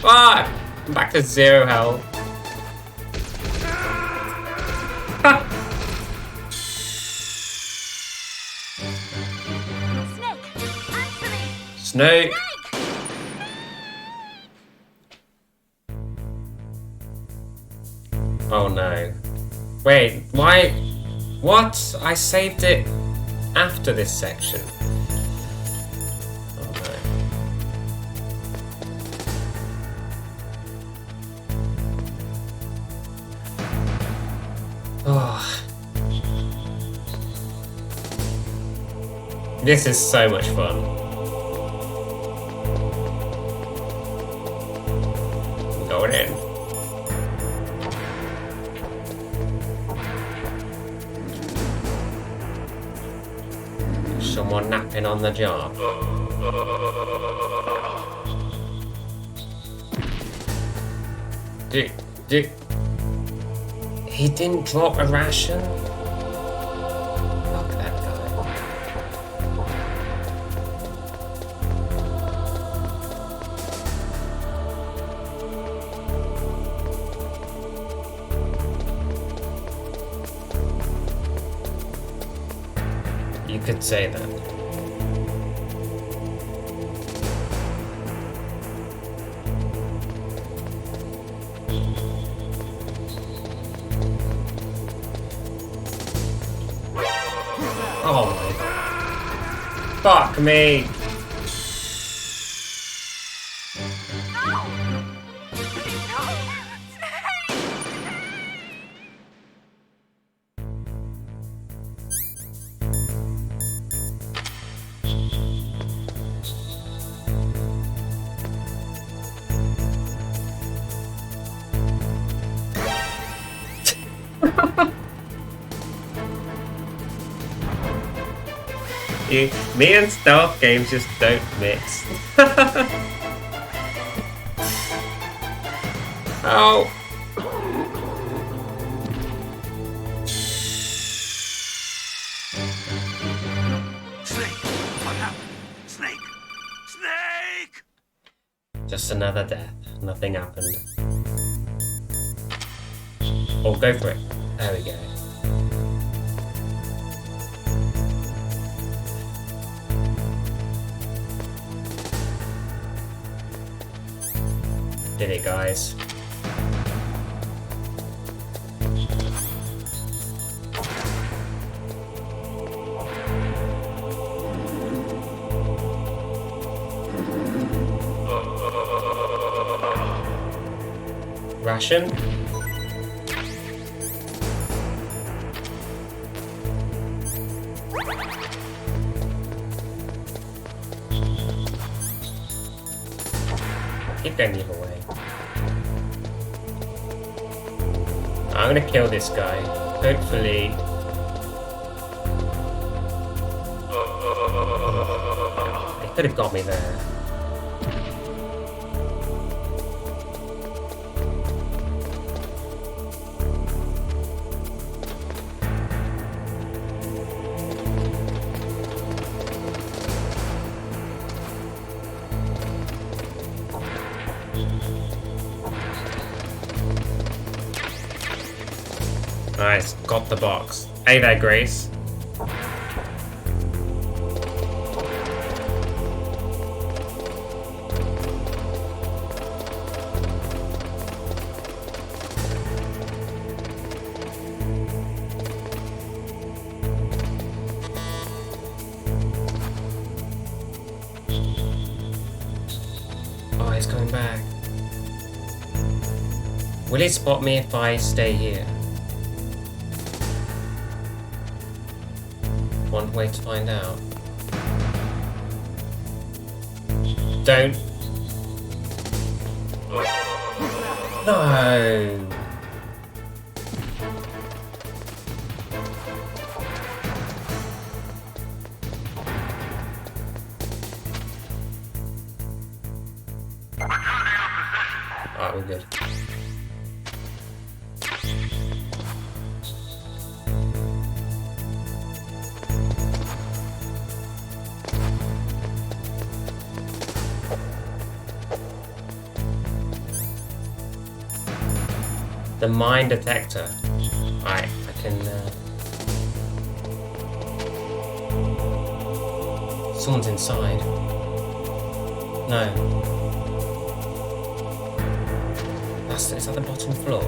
Fuck! I'm back to 0 health. Snake! Oh no. Wait, why? What? I saved it after this section. Oh no. Oh. This is so much fun. I'm going in. Someone napping on the job. He didn't drop a ration? Fuck that guy. You could say that. Oh my god. Fuck me. Me and stealth games just don't mix. Oh. Snake, Just another death. Nothing happened. Oh, go for it. There we go. Did it, guys. Ration. Keep going the other way. I'm gonna kill this guy. Hopefully. He could have got me there. Nice, got the box. Hey there, Grace. Oh, he's coming back. Will he spot me if I stay here? One way to find out. Don't. No. Alright, we're good. The mine detector. Alright, I can. Someone's inside. No. It's at the bottom floor.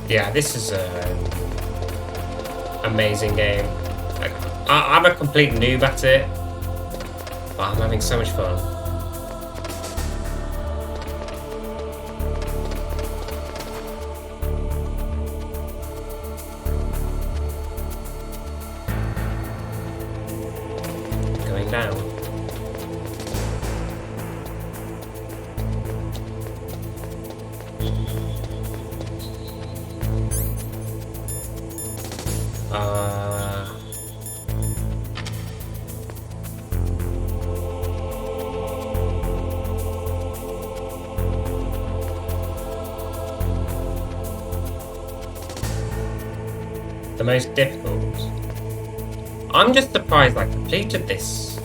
Yeah, this is an amazing game. I'm a complete noob at it, but I'm having so much fun. Going down. The most difficult. I'm just surprised I completed this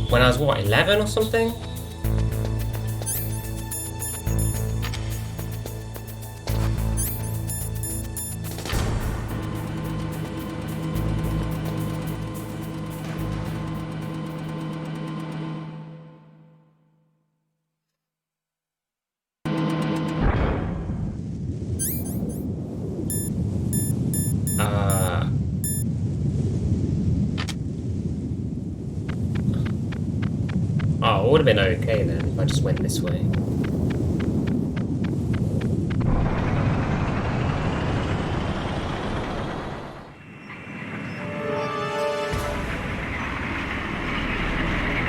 when I was, what, 11 or something? Oh, it would have been okay then if I just went this way.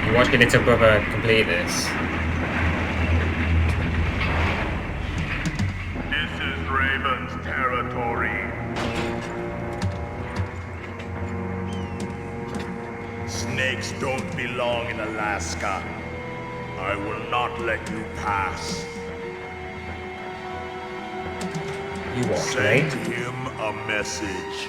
I'm watching little brother complete this. This is Raven's territory. Snakes don't belong in Alaska. I will not let you pass. You what, Send mate? him a message.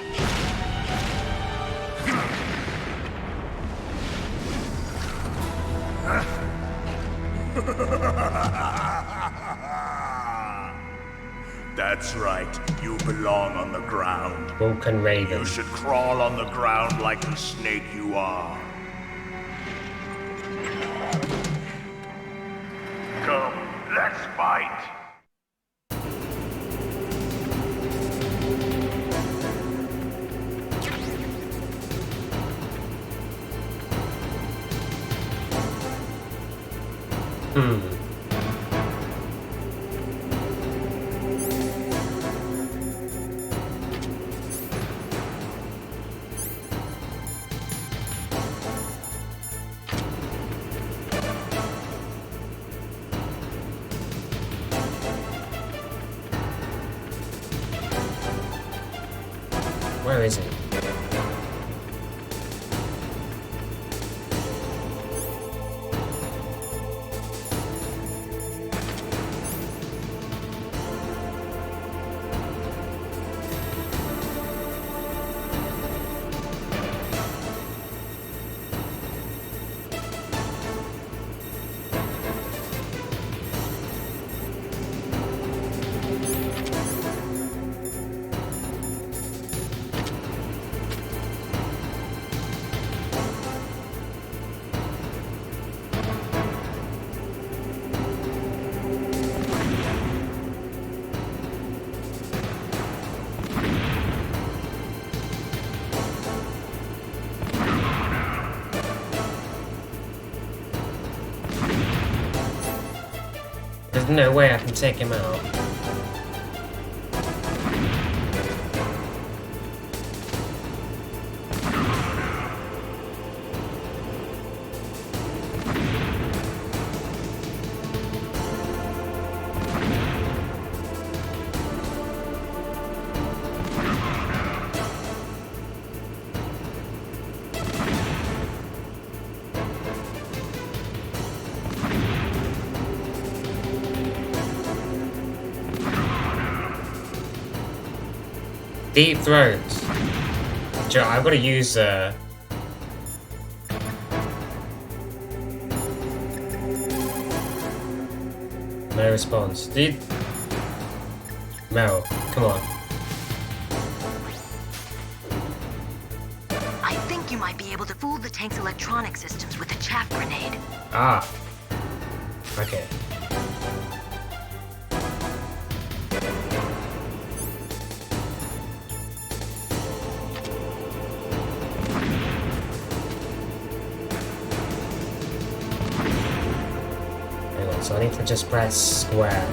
That's right. You belong on the ground. Vulcan Raven. You should crawl on the ground like the snake you are. Come, let's fight. Where is it? There's no way I can take him out. Deep Throat. Joe, I've got to use no response. Dude. Mel, come on. I think you might be able to fool the tank's electronic systems with a chaff grenade. Ah. Okay. So I need to just press square.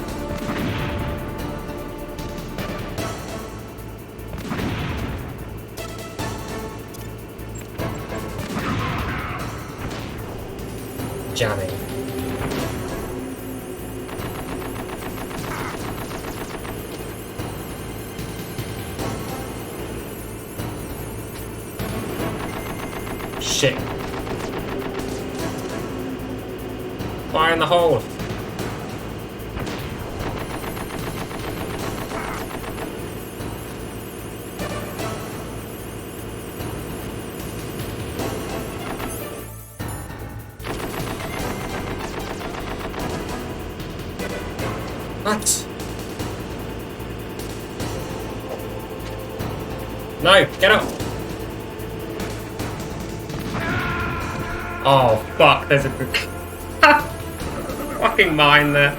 Jamming. Shit. Fire in the hole. What? No, get up! Oh, fuck, there's a fucking mine there.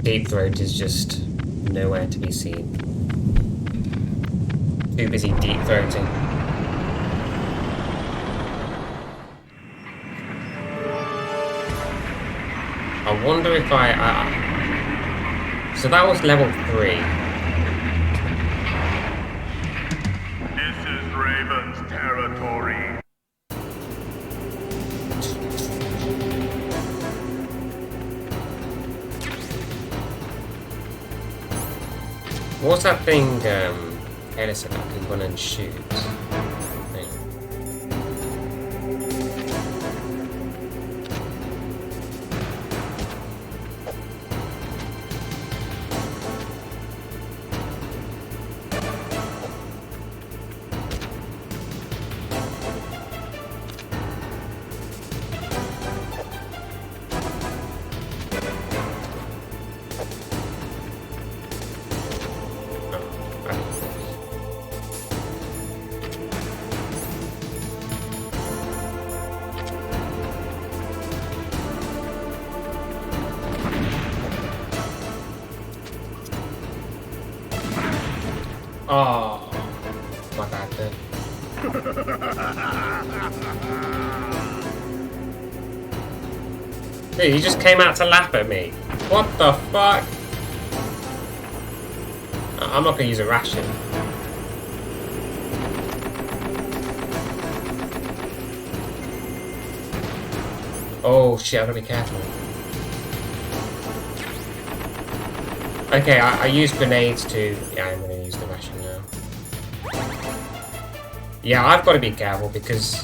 Deep Throat is just nowhere to be seen. Too busy deep throating. I wonder if so that was level 3. This is Raven's territory. What's that thing, Taylor said I can run and shoot? Oh, my bad then. Dude, he just came out to laugh at me. What the fuck? I'm not gonna use a ration. Oh shit, I gotta be careful. Okay, I use grenades to... Yeah, I'm gonna use the ration now. Yeah, I've got to be careful because...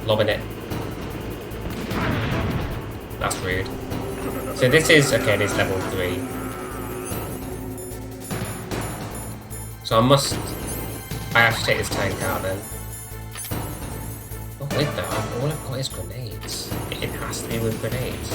Lobbing it. That's rude. So this is, okay, this is level 3. So I have to take this tank out then. Not with that, all I've got is grenades. It has to be with grenades.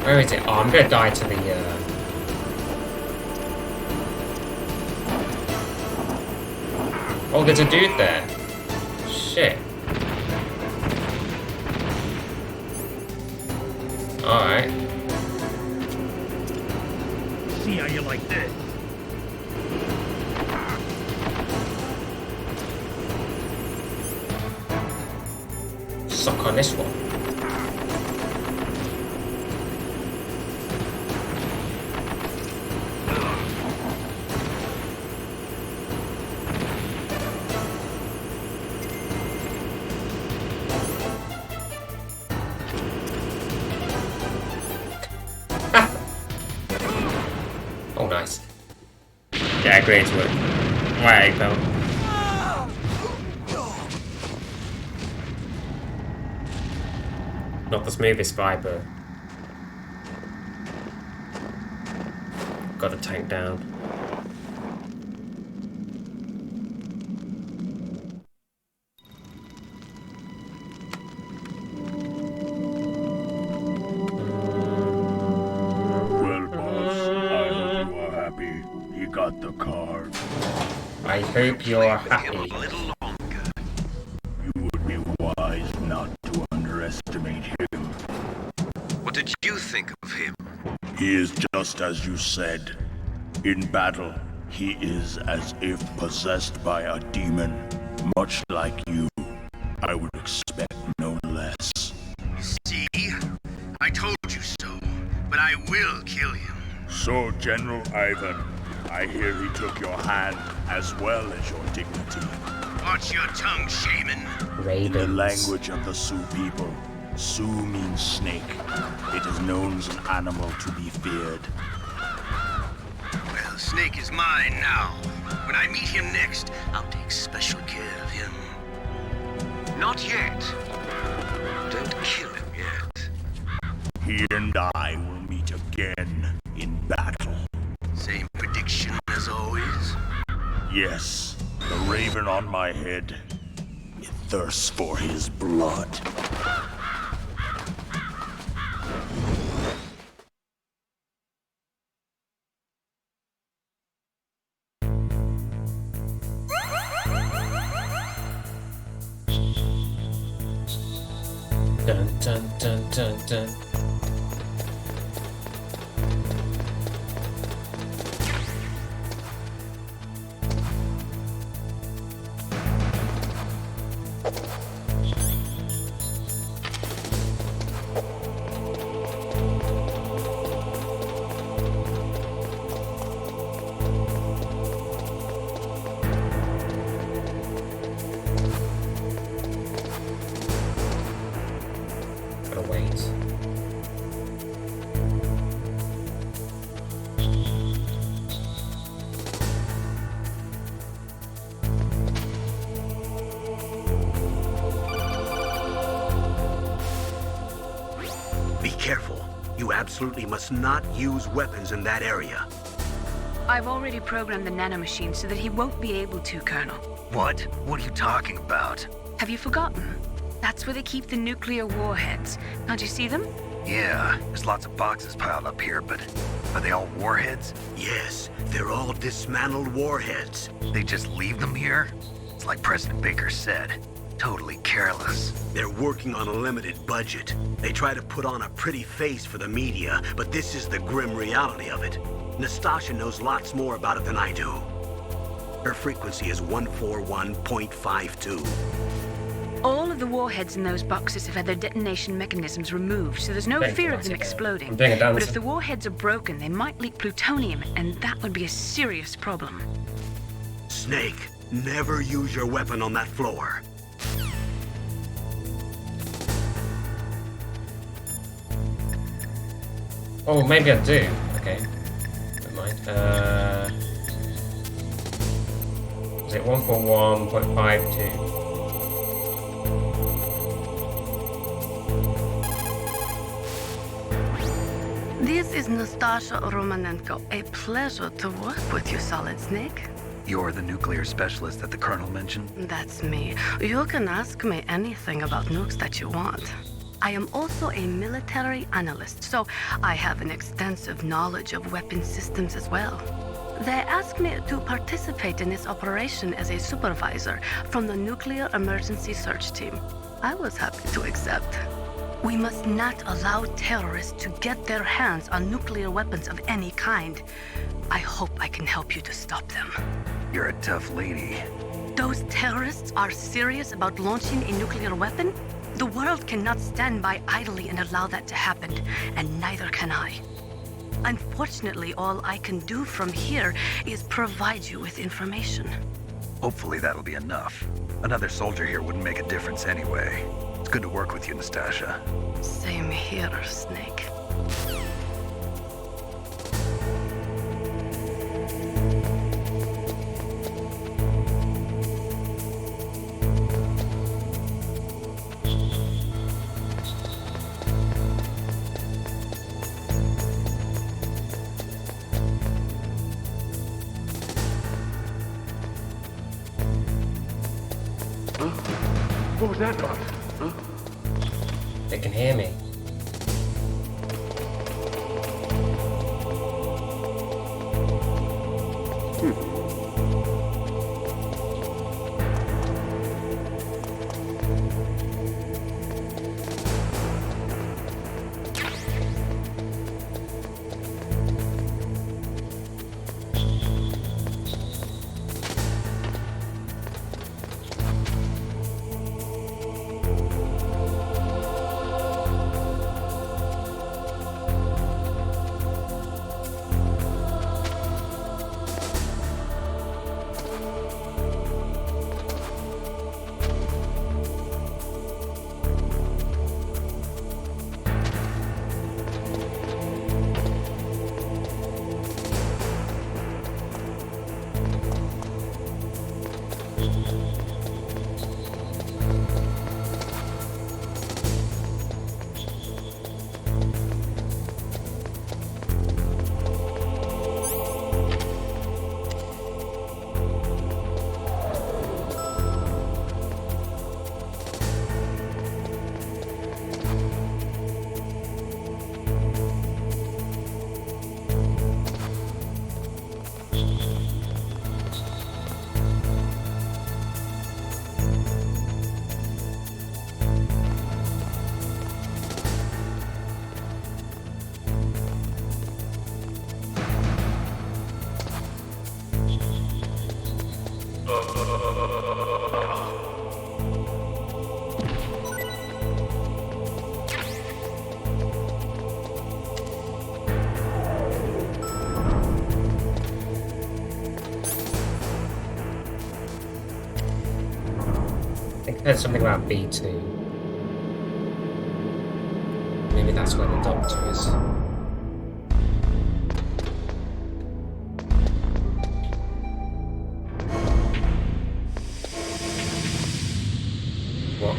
Where is it? Oh, I'm gonna die to the, Oh, there's a dude there. Shit. Alright. See how you like this? Suck on this one. Oh, nice. Yeah, grenades work. Right, though. Not the smoothest vibe, but got the tank down. I hope you're happy. You would be wise not to underestimate him. What did you think of him? He is just as you said. In battle, he is as if possessed by a demon, much like you. I would expect no less. See? I told you so, but I will kill him. So, General Ivan, I hear he took your hand as well as your dignity. Watch your tongue, shaman. In the language of the Sioux people, Sioux means snake. It is known as an animal to be feared. Well, Snake is mine now. When I meet him next, I'll take special care of him. Not yet. Don't kill him yet. He and I will meet again in battle. Same prediction as always? Yes, the raven on my head. It thirsts for his blood. Dun dun dun dun dun. Gotta wait. Be careful. You absolutely must not use weapons in that area. I've already programmed the nanomachine so that he won't be able to, Colonel. What? What are you talking about? Have you forgotten? That's where they keep the nuclear warheads. Can't you see them? Yeah, there's lots of boxes piled up here, but are they all warheads? Yes, they're all dismantled warheads. They just leave them here? It's like President Baker said. Totally careless. They're working on a limited budget. They try to put on a pretty face for the media, but this is the grim reality of it. Nastasha knows lots more about it than I do. Her frequency is 141.52. All of the warheads in those boxes have had their detonation mechanisms removed, so there's no Thank fear you, of them Isaac. exploding. I'm doing a dance. But if the warheads are broken, they might leak plutonium, and that would be a serious problem. Snake, never use your weapon on that floor. Oh, maybe I do. Okay. Never mind. Is it 141.52? This is Nastasha Romanenko. A pleasure to work with you, Solid Snake. You're the nuclear specialist that the Colonel mentioned? That's me. You can ask me anything about nukes that you want. I am also a military analyst, so I have an extensive knowledge of weapon systems as well. They asked me to participate in this operation as a supervisor from the Nuclear Emergency Search Team. I was happy to accept. We must not allow terrorists to get their hands on nuclear weapons of any kind. I hope I can help you to stop them. You're a tough lady. Those terrorists are serious about launching a nuclear weapon? The world cannot stand by idly and allow that to happen, and neither can I. Unfortunately, all I can do from here is provide you with information. Hopefully that'll be enough. Another soldier here wouldn't make a difference anyway. It's good to work with you, Nastasha. Same here, Snake. What was that noise? Huh? They can hear me. There's something about B2. Maybe that's where the doctor is. What?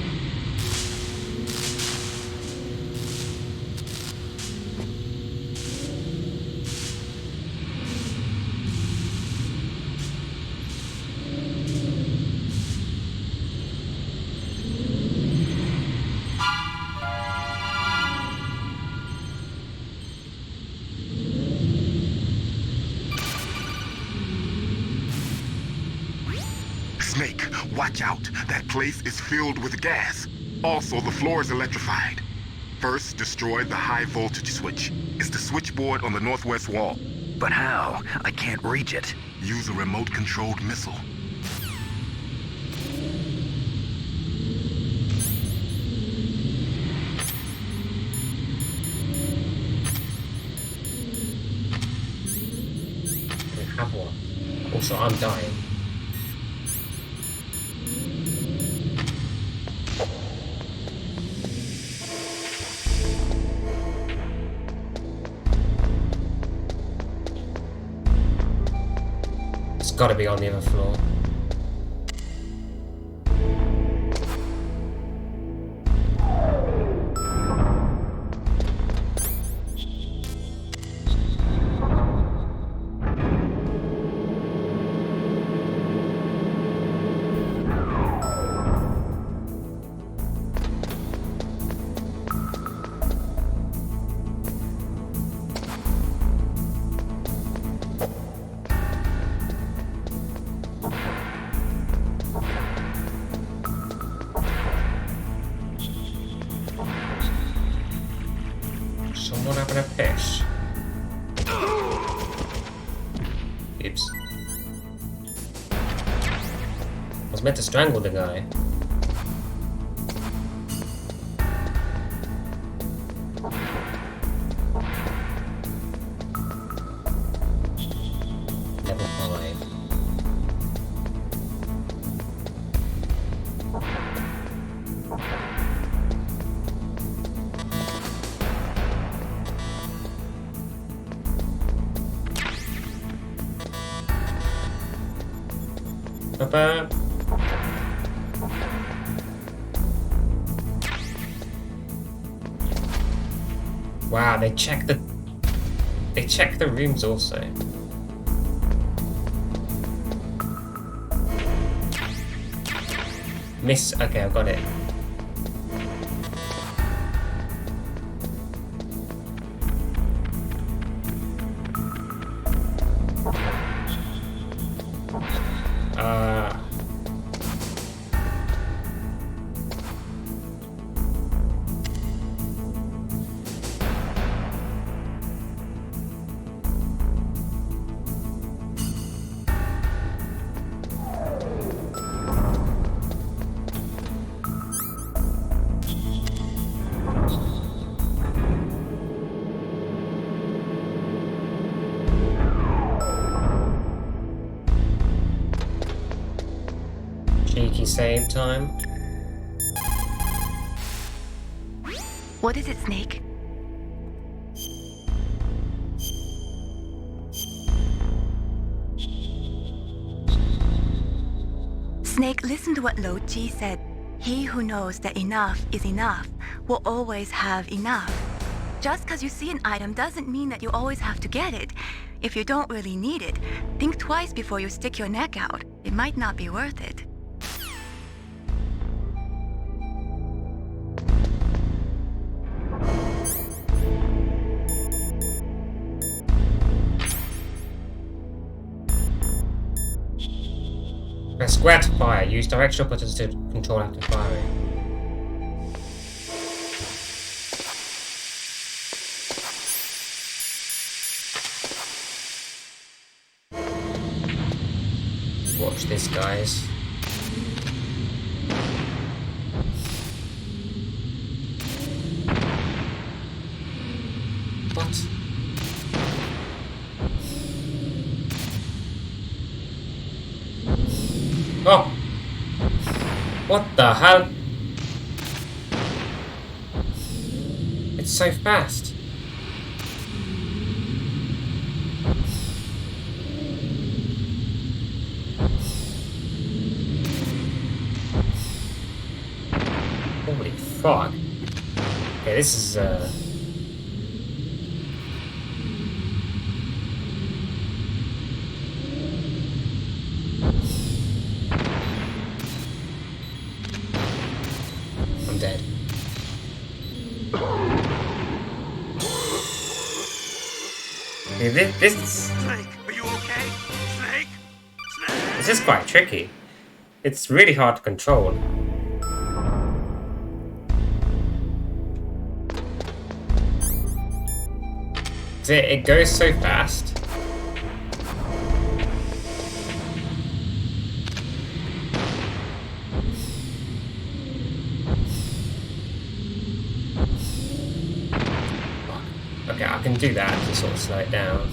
Snake, watch out. That place is filled with gas. Also, the floor is electrified. First, destroy the high voltage switch. It's the switchboard on the northwest wall. But how? I can't reach it. Use a remote-controlled missile. I have one. Also, I'm dying. It's gotta be on the other floor. Someone having a piss. Oops. I was meant to strangle the guy. Level 5. Ba-ba. Wow, they check the rooms also. Miss, okay, I've got it. Cheeky save time. What is it, Snake? Snake, listen to what Lo Ji said. He who knows that enough is enough will always have enough. Just because you see an item doesn't mean that you always have to get it. If you don't really need it, think twice before you stick your neck out. It might not be worth it. Press square to fire. Use directional buttons to control after firing. Watch this, guys. What? Oh! What the hell? It's so fast. Holy fuck. Okay, this is I'm dead. Okay, this Snake, are you okay? Snake? This is quite tricky. It's really hard to control. It goes so fast. Okay, I can do that to sort of slow it down.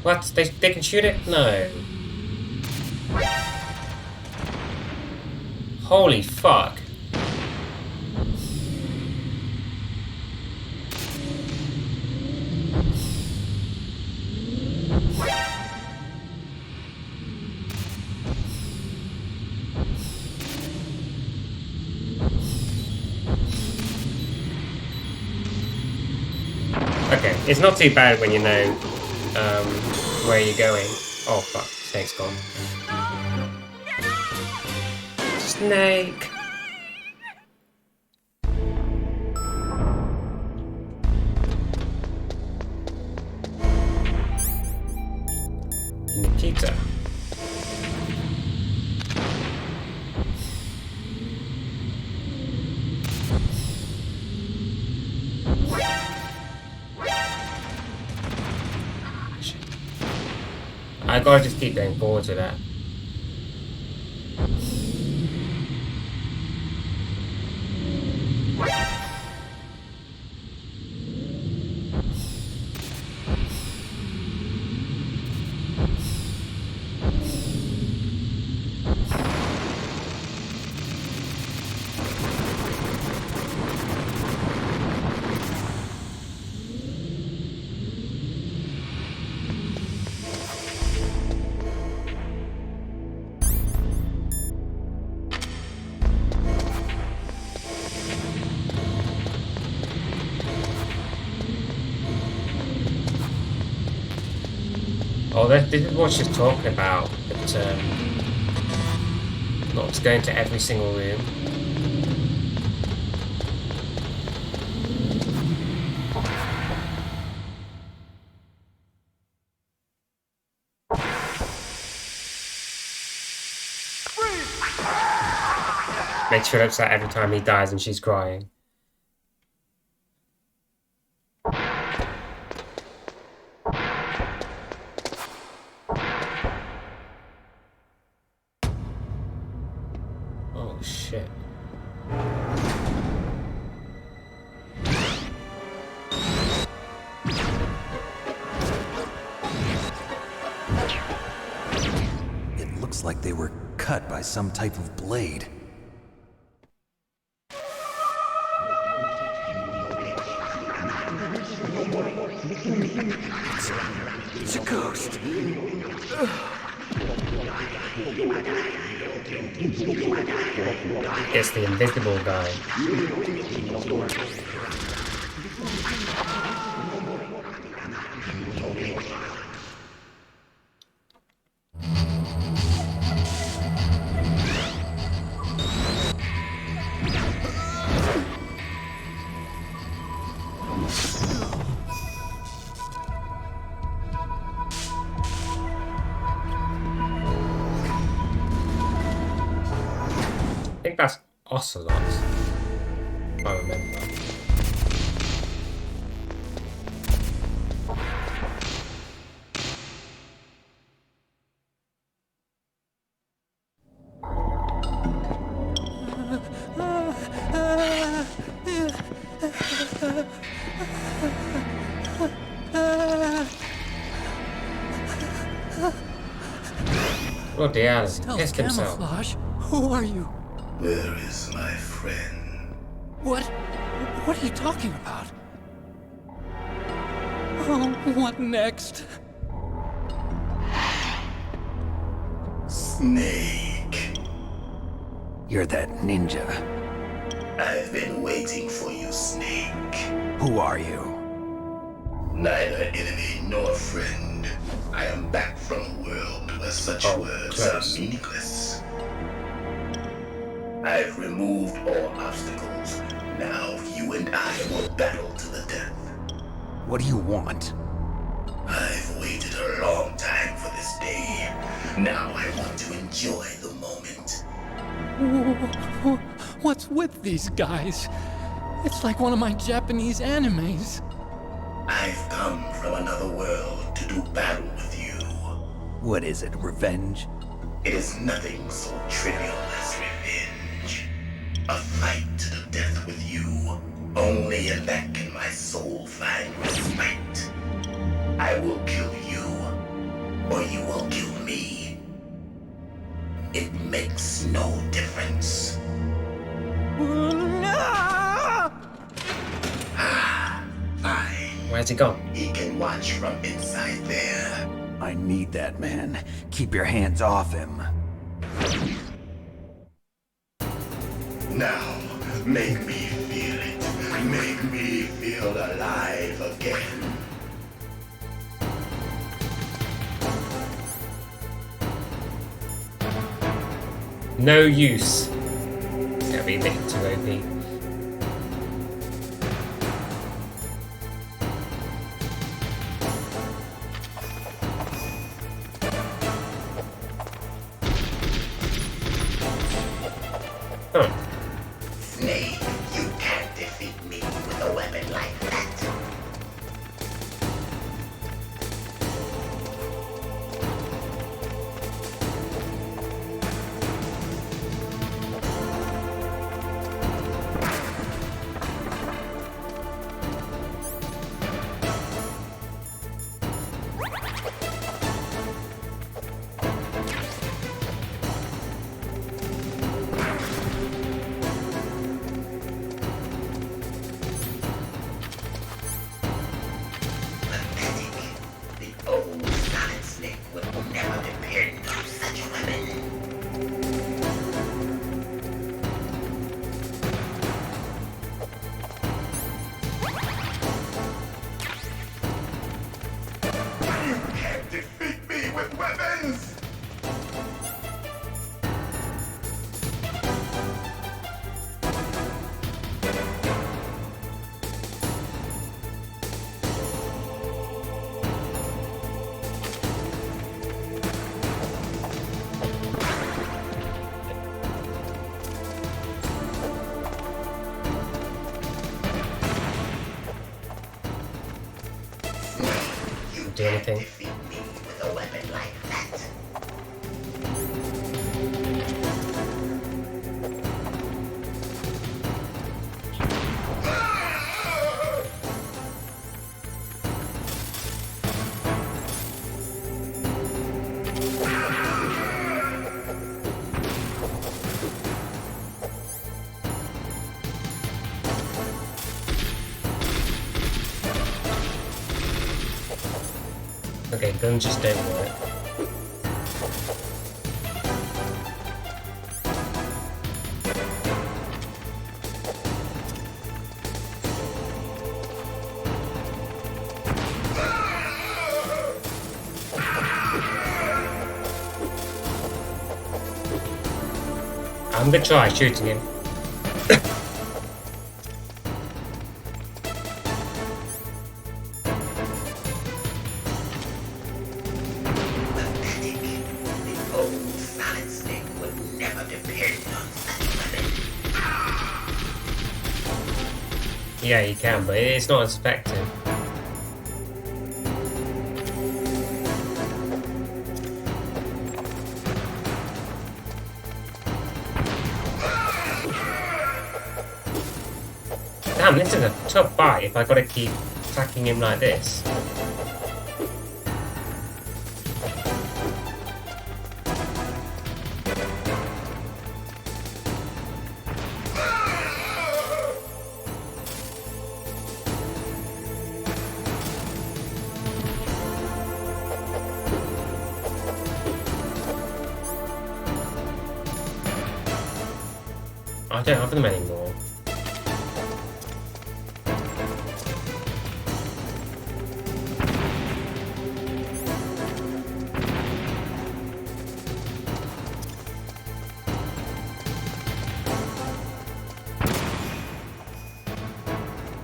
What? They can shoot it? No. Holy fuck. Okay, it's not too bad when you know where you're going. Oh fuck, Snake's gone. Snake! Nikita. I gotta just keep going forward with that. Oh, this is what she's talking about. That not to go into every single room. Makes her upset every time he dies and she's crying. Oh shit. It looks like they were cut by some type of blade. It's a ghost. It's the invisible guy. I think that's Ocelot, if I remember. Bloody hell, he Stealth pissed himself. camouflage? Who are you? Where is my friend? What are you talking about? Oh, what next? Snake. You're that ninja. I've been waiting for you, Snake. Who are you? Neither enemy nor friend. I am back from a world where such words close. are meaningless. I've removed all obstacles. Now you and I will battle to the death. What do you want? I've waited a long time for this day. Now I want to enjoy the moment. What's with these guys? It's like one of my Japanese animes. I've come from another world to do battle with you. What is it, revenge? It is nothing so trivial as revenge. A fight to the death with you. Only in that can my soul find respite. I will kill you, or you will kill me. It makes no difference. Fine. Where's he gone? He can watch from inside there. I need that man. Keep your hands off him. Now, make me feel it. Make me feel alive again. No use. It's gonna be a bit too OP. Huh. Snake, you can't defeat me with a weapon like that. Do anything. Defeat me with a weapon like that. Okay, guns just don't work. I'm gonna try shooting him. Yeah, you can, but it's not as effective. Damn, this is a tough fight if I gotta keep attacking him like this. I don't have them anymore.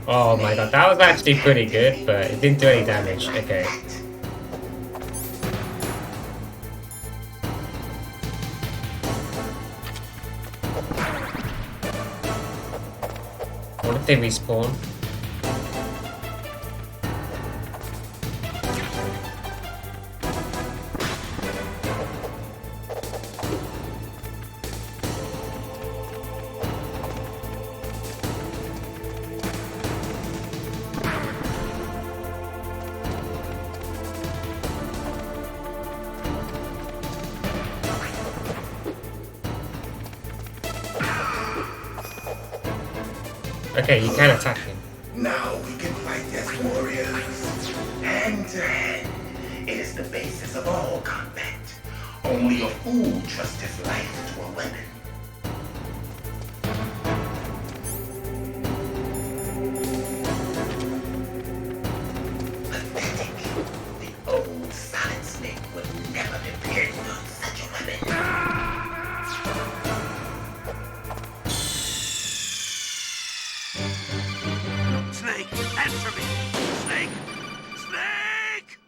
Oh my god, that was actually pretty good, but it didn't do any damage. Okay. What if they respawn? Okay, you can attack him. Now we can fight as warriors, hand to hand. It is the basis of all combat. Only a fool trusts his life to a weapon. Pathetic. The old Solid Snake would never depend on such a weapon. Snake, answer me! Snake! Snake!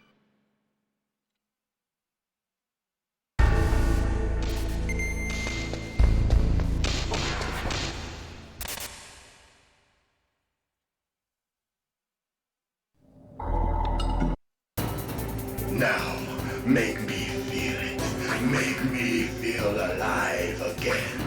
Now, make me feel it. Make me feel alive again.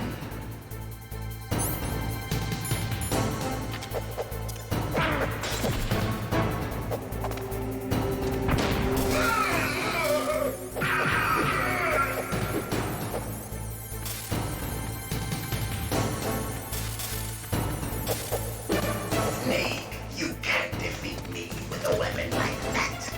Snake, you can't defeat me with a weapon like that.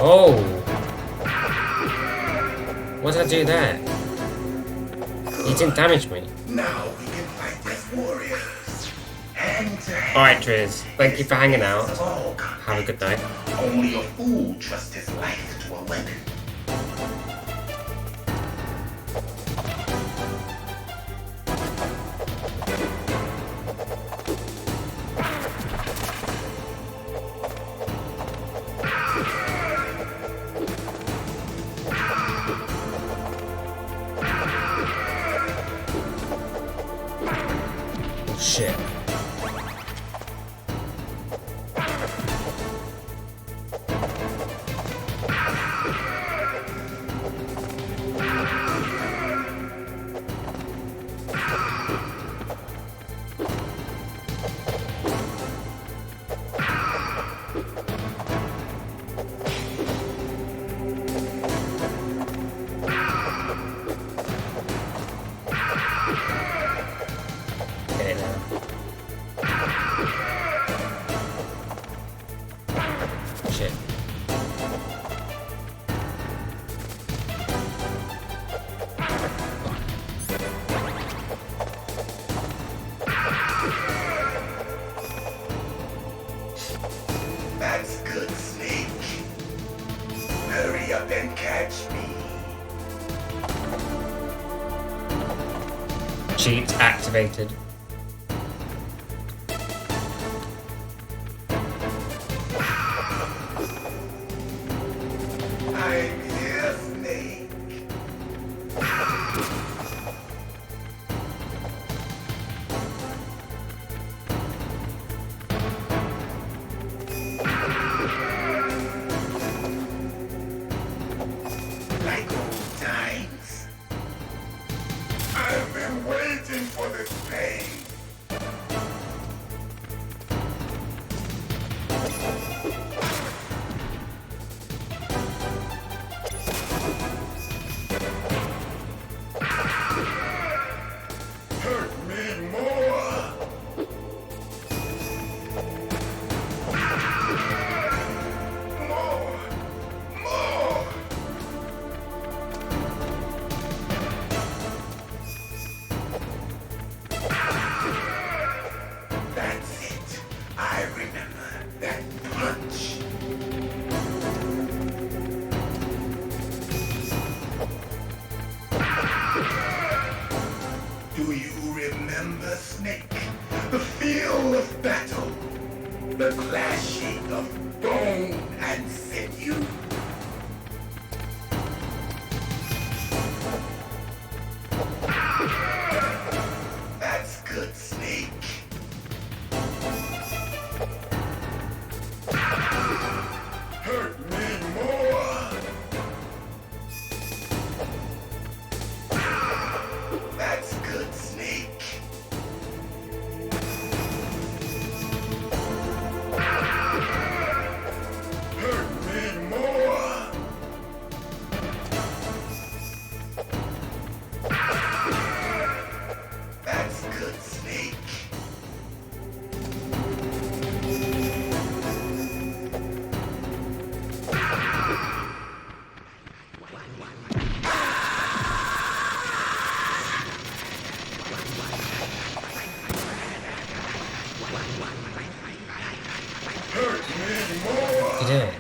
Oh! What did I do there? He didn't damage me. Now we can fight as warriors. Hand to hand. Alright, Triz. Thank you for hanging out. Have a good night. Only a fool trusts his life to a weapon. Shit. Okay, now. Shit. That's good, Snake. Hurry up and catch me. Cheat activated. I'm here, Snake. Do you remember, Snake? The feel of battle. The clashing of bone and sinew. That's good, Snake. Hurt me more. That's good, Snake. Hurt me more. That's good, Snake. Hurt me more. You do it.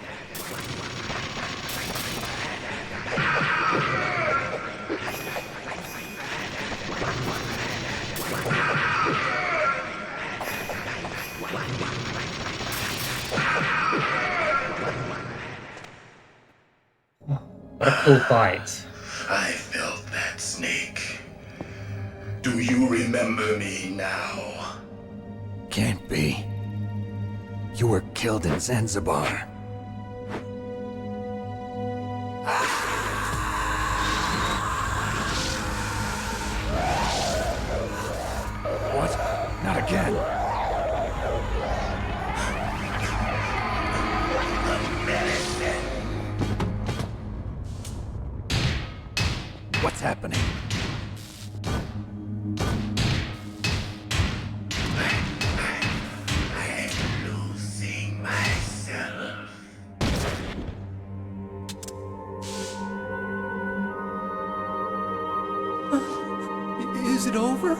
What a cool fight. I felt that, Snake. Do you remember me now? Can't be. You were killed in Zanzibar. What? Not again. What's happening? I'm losing myself. Is it over?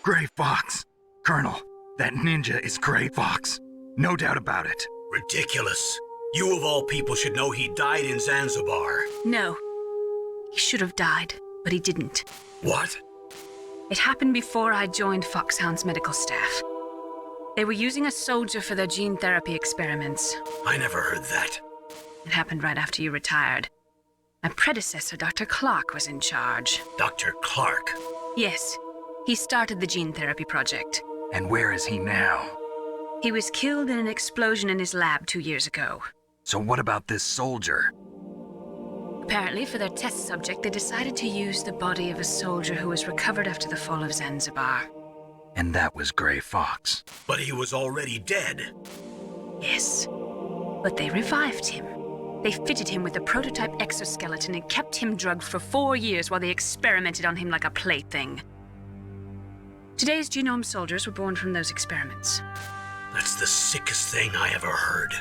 Gray Fox! Colonel, that ninja is Gray Fox. No doubt about it. Ridiculous. You of all people should know he died in Zanzibar. No. He should have died, but he didn't. What? It happened before I joined Foxhound's medical staff. They were using a soldier for their gene therapy experiments. I never heard that. It happened right after you retired. My predecessor, Dr. Clark, was in charge. Dr. Clark? Yes. He started the gene therapy project. And where is he now? He was killed in an explosion in his lab 2 years ago. So what about this soldier? Apparently, for their test subject, they decided to use the body of a soldier who was recovered after the fall of Zanzibar. And that was Gray Fox. But he was already dead. Yes. But they revived him. They fitted him with a prototype exoskeleton and kept him drugged for 4 years while they experimented on him like a plaything. Today's genome soldiers were born from those experiments. That's the sickest thing I ever heard.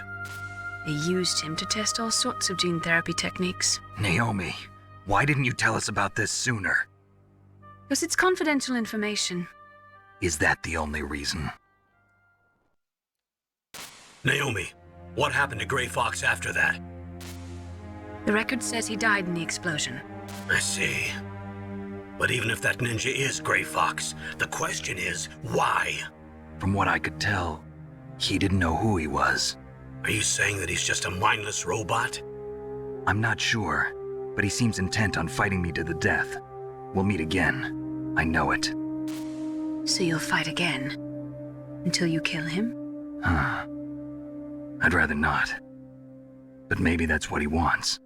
They used him to test all sorts of gene therapy techniques. Naomi, why didn't you tell us about this sooner? Because it's confidential information. Is that the only reason? Naomi, what happened to Gray Fox after that? The record says he died in the explosion. I see. But even if that ninja is Gray Fox, the question is, why? From what I could tell, he didn't know who he was. Are you saying that he's just a mindless robot? I'm not sure, but he seems intent on fighting me to the death. We'll meet again. I know it. So you'll fight again? Until you kill him? I'd rather not. But maybe that's what he wants.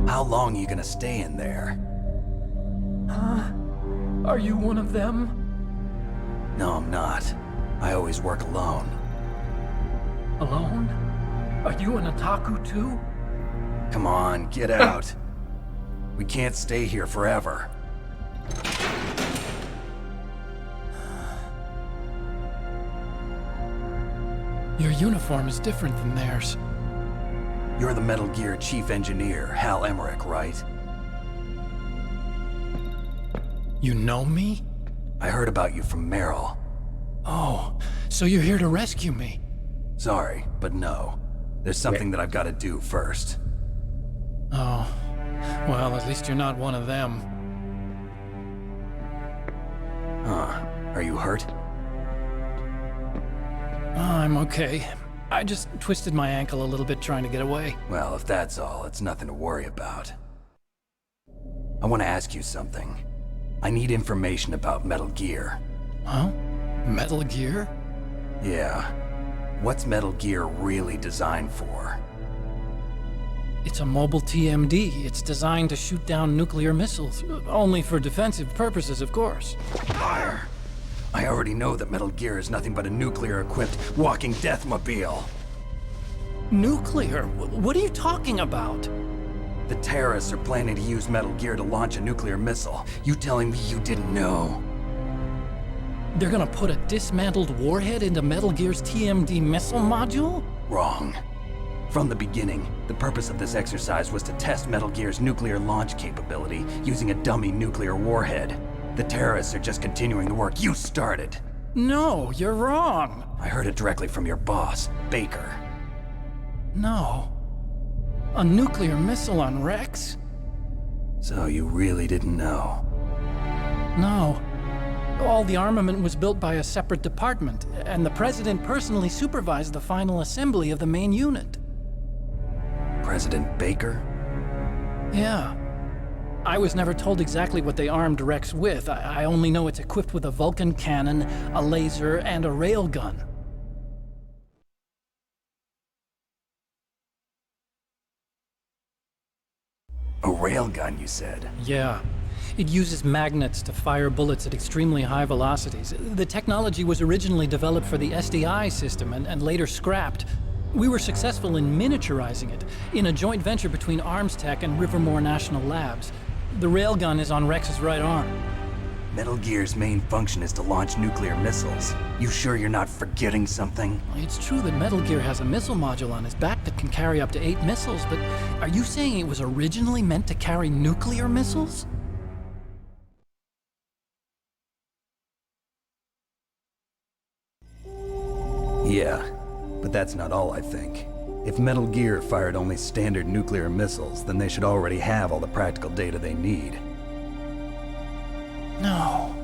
How long are you gonna stay in there? Huh? Are you one of them? No, I'm not. I always work alone. Alone? Are you an otaku too? Come on, get out. We can't stay here forever. Your uniform is different than theirs. You're the Metal Gear chief engineer, Hal Emmerich, right? You know me? I heard about you from Meryl. Oh, so you're here to rescue me? Sorry, but no. There's something that I've got to do first. Oh, well, at least you're not one of them. Huh. Are you hurt? I'm okay. I just twisted my ankle a little bit trying to get away. Well, if that's all, it's nothing to worry about. I want to ask you something. I need information about Metal Gear. Huh? Metal Gear? Yeah. What's Metal Gear really designed for? It's a mobile TMD. It's designed to shoot down nuclear missiles. Only for defensive purposes, of course. Liar. I already know that Metal Gear is nothing but a nuclear-equipped walking deathmobile. Nuclear? What are you talking about? The terrorists are planning to use Metal Gear to launch a nuclear missile. You telling me you didn't know? They're gonna put a dismantled warhead into Metal Gear's TMD missile module? Wrong. From the beginning, the purpose of this exercise was to test Metal Gear's nuclear launch capability using a dummy nuclear warhead. The terrorists are just continuing the work you started. No, you're wrong. I heard it directly from your boss, Baker. No. A nuclear missile on Rex? So you really didn't know? No. All the armament was built by a separate department, and the President personally supervised the final assembly of the main unit. President Baker? Yeah. I was never told exactly what they armed Rex with. I only know it's equipped with a Vulcan cannon, a laser, and a railgun. A railgun, you said? Yeah. It uses magnets to fire bullets at extremely high velocities. The technology was originally developed for the SDI system and later scrapped. We were successful in miniaturizing it in a joint venture between ArmsTech and Rivermore National Labs. The railgun is on Rex's right arm. Metal Gear's main function is to launch nuclear missiles. You sure you're not forgetting something? It's true that Metal Gear has a missile module on his back that can carry up to 8 missiles, but are you saying it was originally meant to carry nuclear missiles? Yeah, but that's not all I think. If Metal Gear fired only standard nuclear missiles, then they should already have all the practical data they need. No.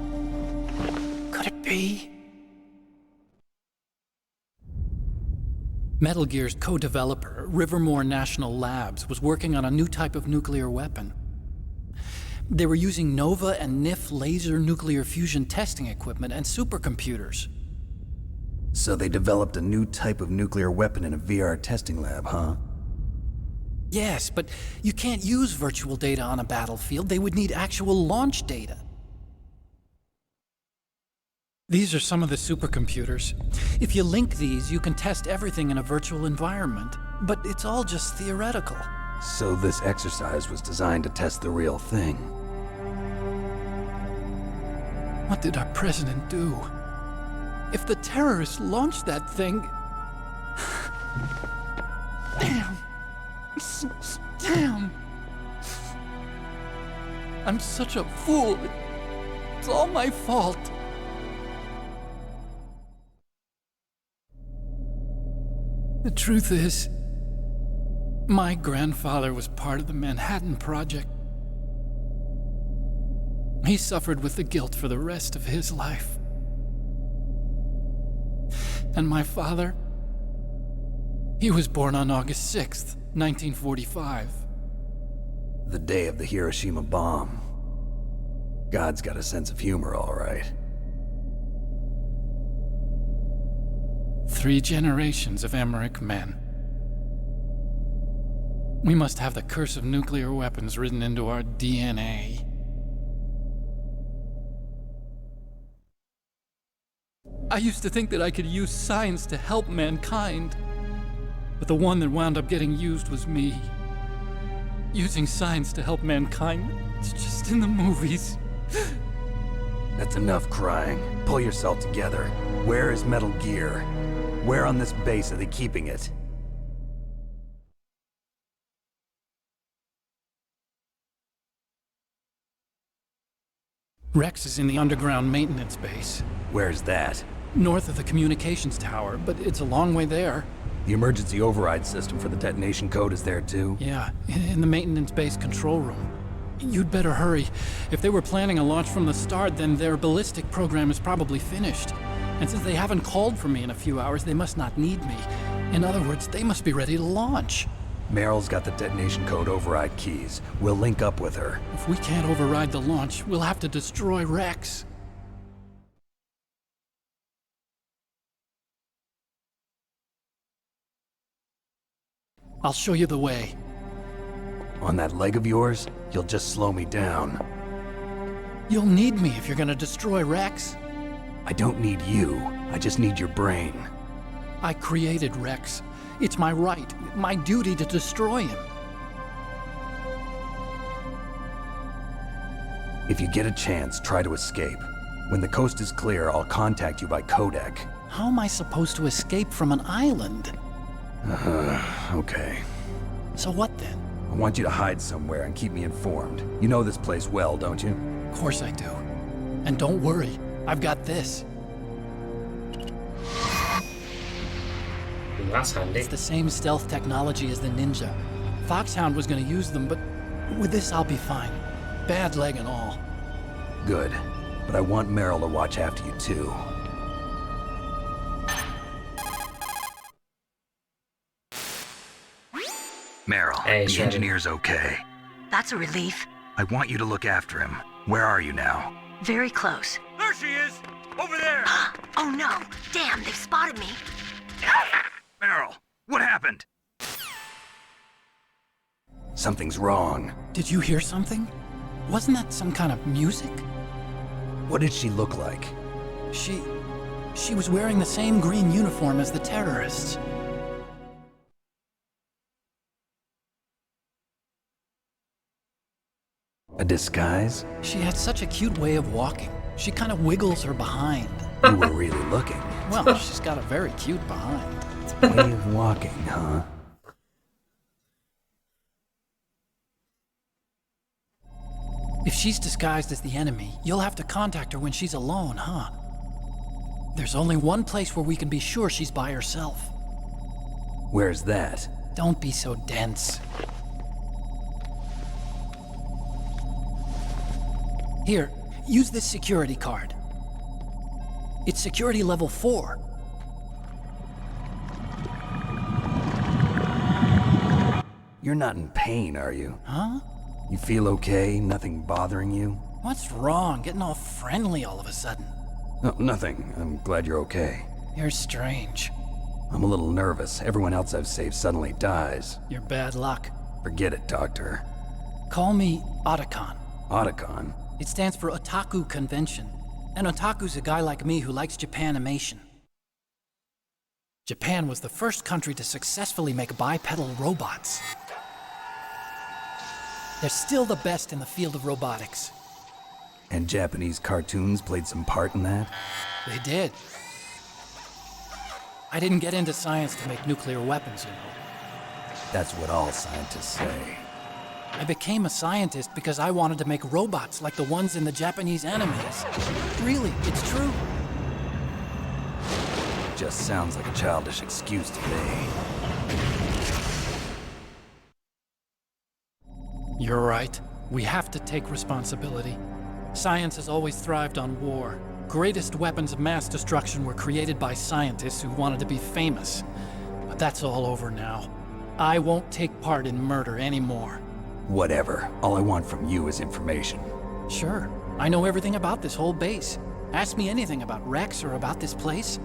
Could it be? Metal Gear's co-developer, Rivermore National Labs, was working on a new type of nuclear weapon. They were using NOVA and NIF laser nuclear fusion testing equipment and supercomputers. So they developed a new type of nuclear weapon in a VR testing lab, huh? Yes, but you can't use virtual data on a battlefield. They would need actual launch data. These are some of the supercomputers. If you link these, you can test everything in a virtual environment. But it's all just theoretical. So this exercise was designed to test the real thing. What did our president do? If the terrorists launched that thing... Damn! Damn! I'm such a fool. It's all my fault. The truth is, my grandfather was part of the Manhattan Project. He suffered with the guilt for the rest of his life. And my father, he was born on August 6th, 1945. The day of the Hiroshima bomb. God's got a sense of humor, all right. 3 generations of Emmerich men. We must have the curse of nuclear weapons written into our DNA. I used to think that I could use science to help mankind, but the one that wound up getting used was me. Using science to help mankind, it's just in the movies. That's enough crying. Pull yourself together. Where is Metal Gear? Where on this base are they keeping it? Rex is in the underground maintenance base. Where's that? North of the communications tower, but it's a long way there. The emergency override system for the detonation code is there too? Yeah, in the maintenance base control room. You'd better hurry. If they were planning a launch from the start, then their ballistic program is probably finished. And since they haven't called for me in a few hours, they must not need me. In other words, they must be ready to launch. Meryl's got the detonation code override keys. We'll link up with her. If we can't override the launch, we'll have to destroy Rex. I'll show you the way. On that leg of yours, you'll just slow me down. You'll need me if you're gonna destroy Rex. I don't need you. I just need your brain. I created Rex. It's my right, my duty to destroy him. If you get a chance, try to escape. When the coast is clear, I'll contact you by codec. How am I supposed to escape from an island? Okay. So what then? I want you to hide somewhere and keep me informed. You know this place well, don't you? Of course I do. And don't worry, I've got this. That's handy. It's the same stealth technology as the Ninja. Foxhound was gonna use them, but with this I'll be fine. Bad leg and all. Good. But I want Meryl to watch after you too. Meryl, the engineer's okay. That's a relief. I want you to look after him. Where are you now? Very close. There she is! Over there! Oh no! Damn, they've spotted me! Meryl, what happened? Something's wrong. Did you hear something? Wasn't that some kind of music? What did she look like? She was wearing the same green uniform as the terrorists. A disguise? She had such a cute way of walking. She kind of wiggles her behind. You were really looking. Well, she's got a very cute behind. Way of walking, huh? If she's disguised as the enemy, you'll have to contact her when she's alone, huh? There's only one place where we can be sure she's by herself. Where's that? Don't be so dense. Here, use this security card. It's security level 4. You're not in pain, are you? Huh? You feel okay? Nothing bothering you? What's wrong? Getting all friendly all of a sudden. No, nothing. I'm glad you're okay. You're strange. I'm a little nervous. Everyone else I've saved suddenly dies. You're bad luck. Forget it, Doctor. Call me Otacon. Otacon? It stands for Otaku Convention. And Otaku's a guy like me who likes Japanimation. Japan was the first country to successfully make bipedal robots. They're still the best in the field of robotics. And Japanese cartoons played some part in that? They did. I didn't get into science to make nuclear weapons, you know. That's what all scientists say. I became a scientist because I wanted to make robots like the ones in the Japanese animes. Really, it's true. Just sounds like a childish excuse to me. You're right. We have to take responsibility. Science has always thrived on war. Greatest weapons of mass destruction were created by scientists who wanted to be famous. But that's all over now. I won't take part in murder anymore. Whatever. All I want from you is information. Sure. I know everything about this whole base. Ask me anything about Rex or about this place.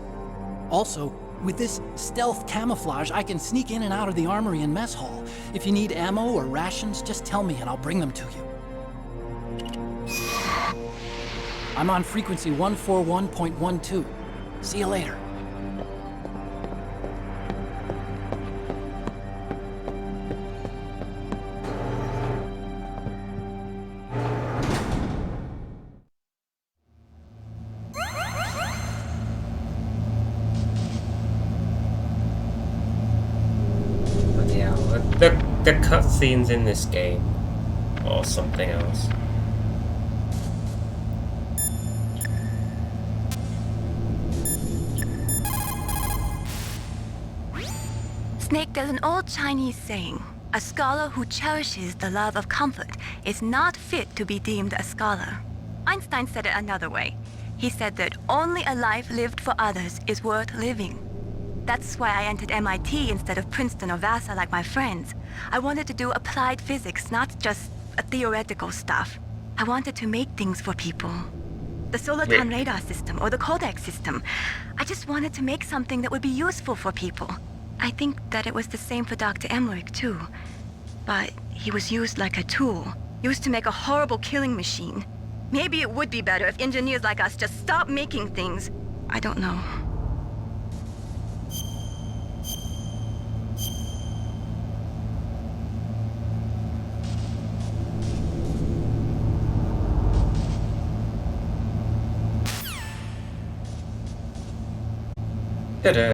Also, with this stealth camouflage, I can sneak in and out of the armory and mess hall. If you need ammo or rations, just tell me and I'll bring them to you. I'm on frequency 141.12. See you later. the cutscenes in this game or something else. Snake, there's an old Chinese saying, a scholar who cherishes the love of comfort is not fit to be deemed a scholar. Einstein said it another way. He said that only a life lived for others is worth living. That's why I entered MIT instead of Princeton or Vassar like my friends. I wanted to do applied physics, not just theoretical stuff. I wanted to make things for people. The Soliton radar system or the Kodak system. I just wanted to make something that would be useful for people. I think that it was the same for Dr. Emmerich, too. But he was used like a tool, used to make a horrible killing machine. Maybe it would be better if engineers like us just stopped making things. I don't know. Ta-da.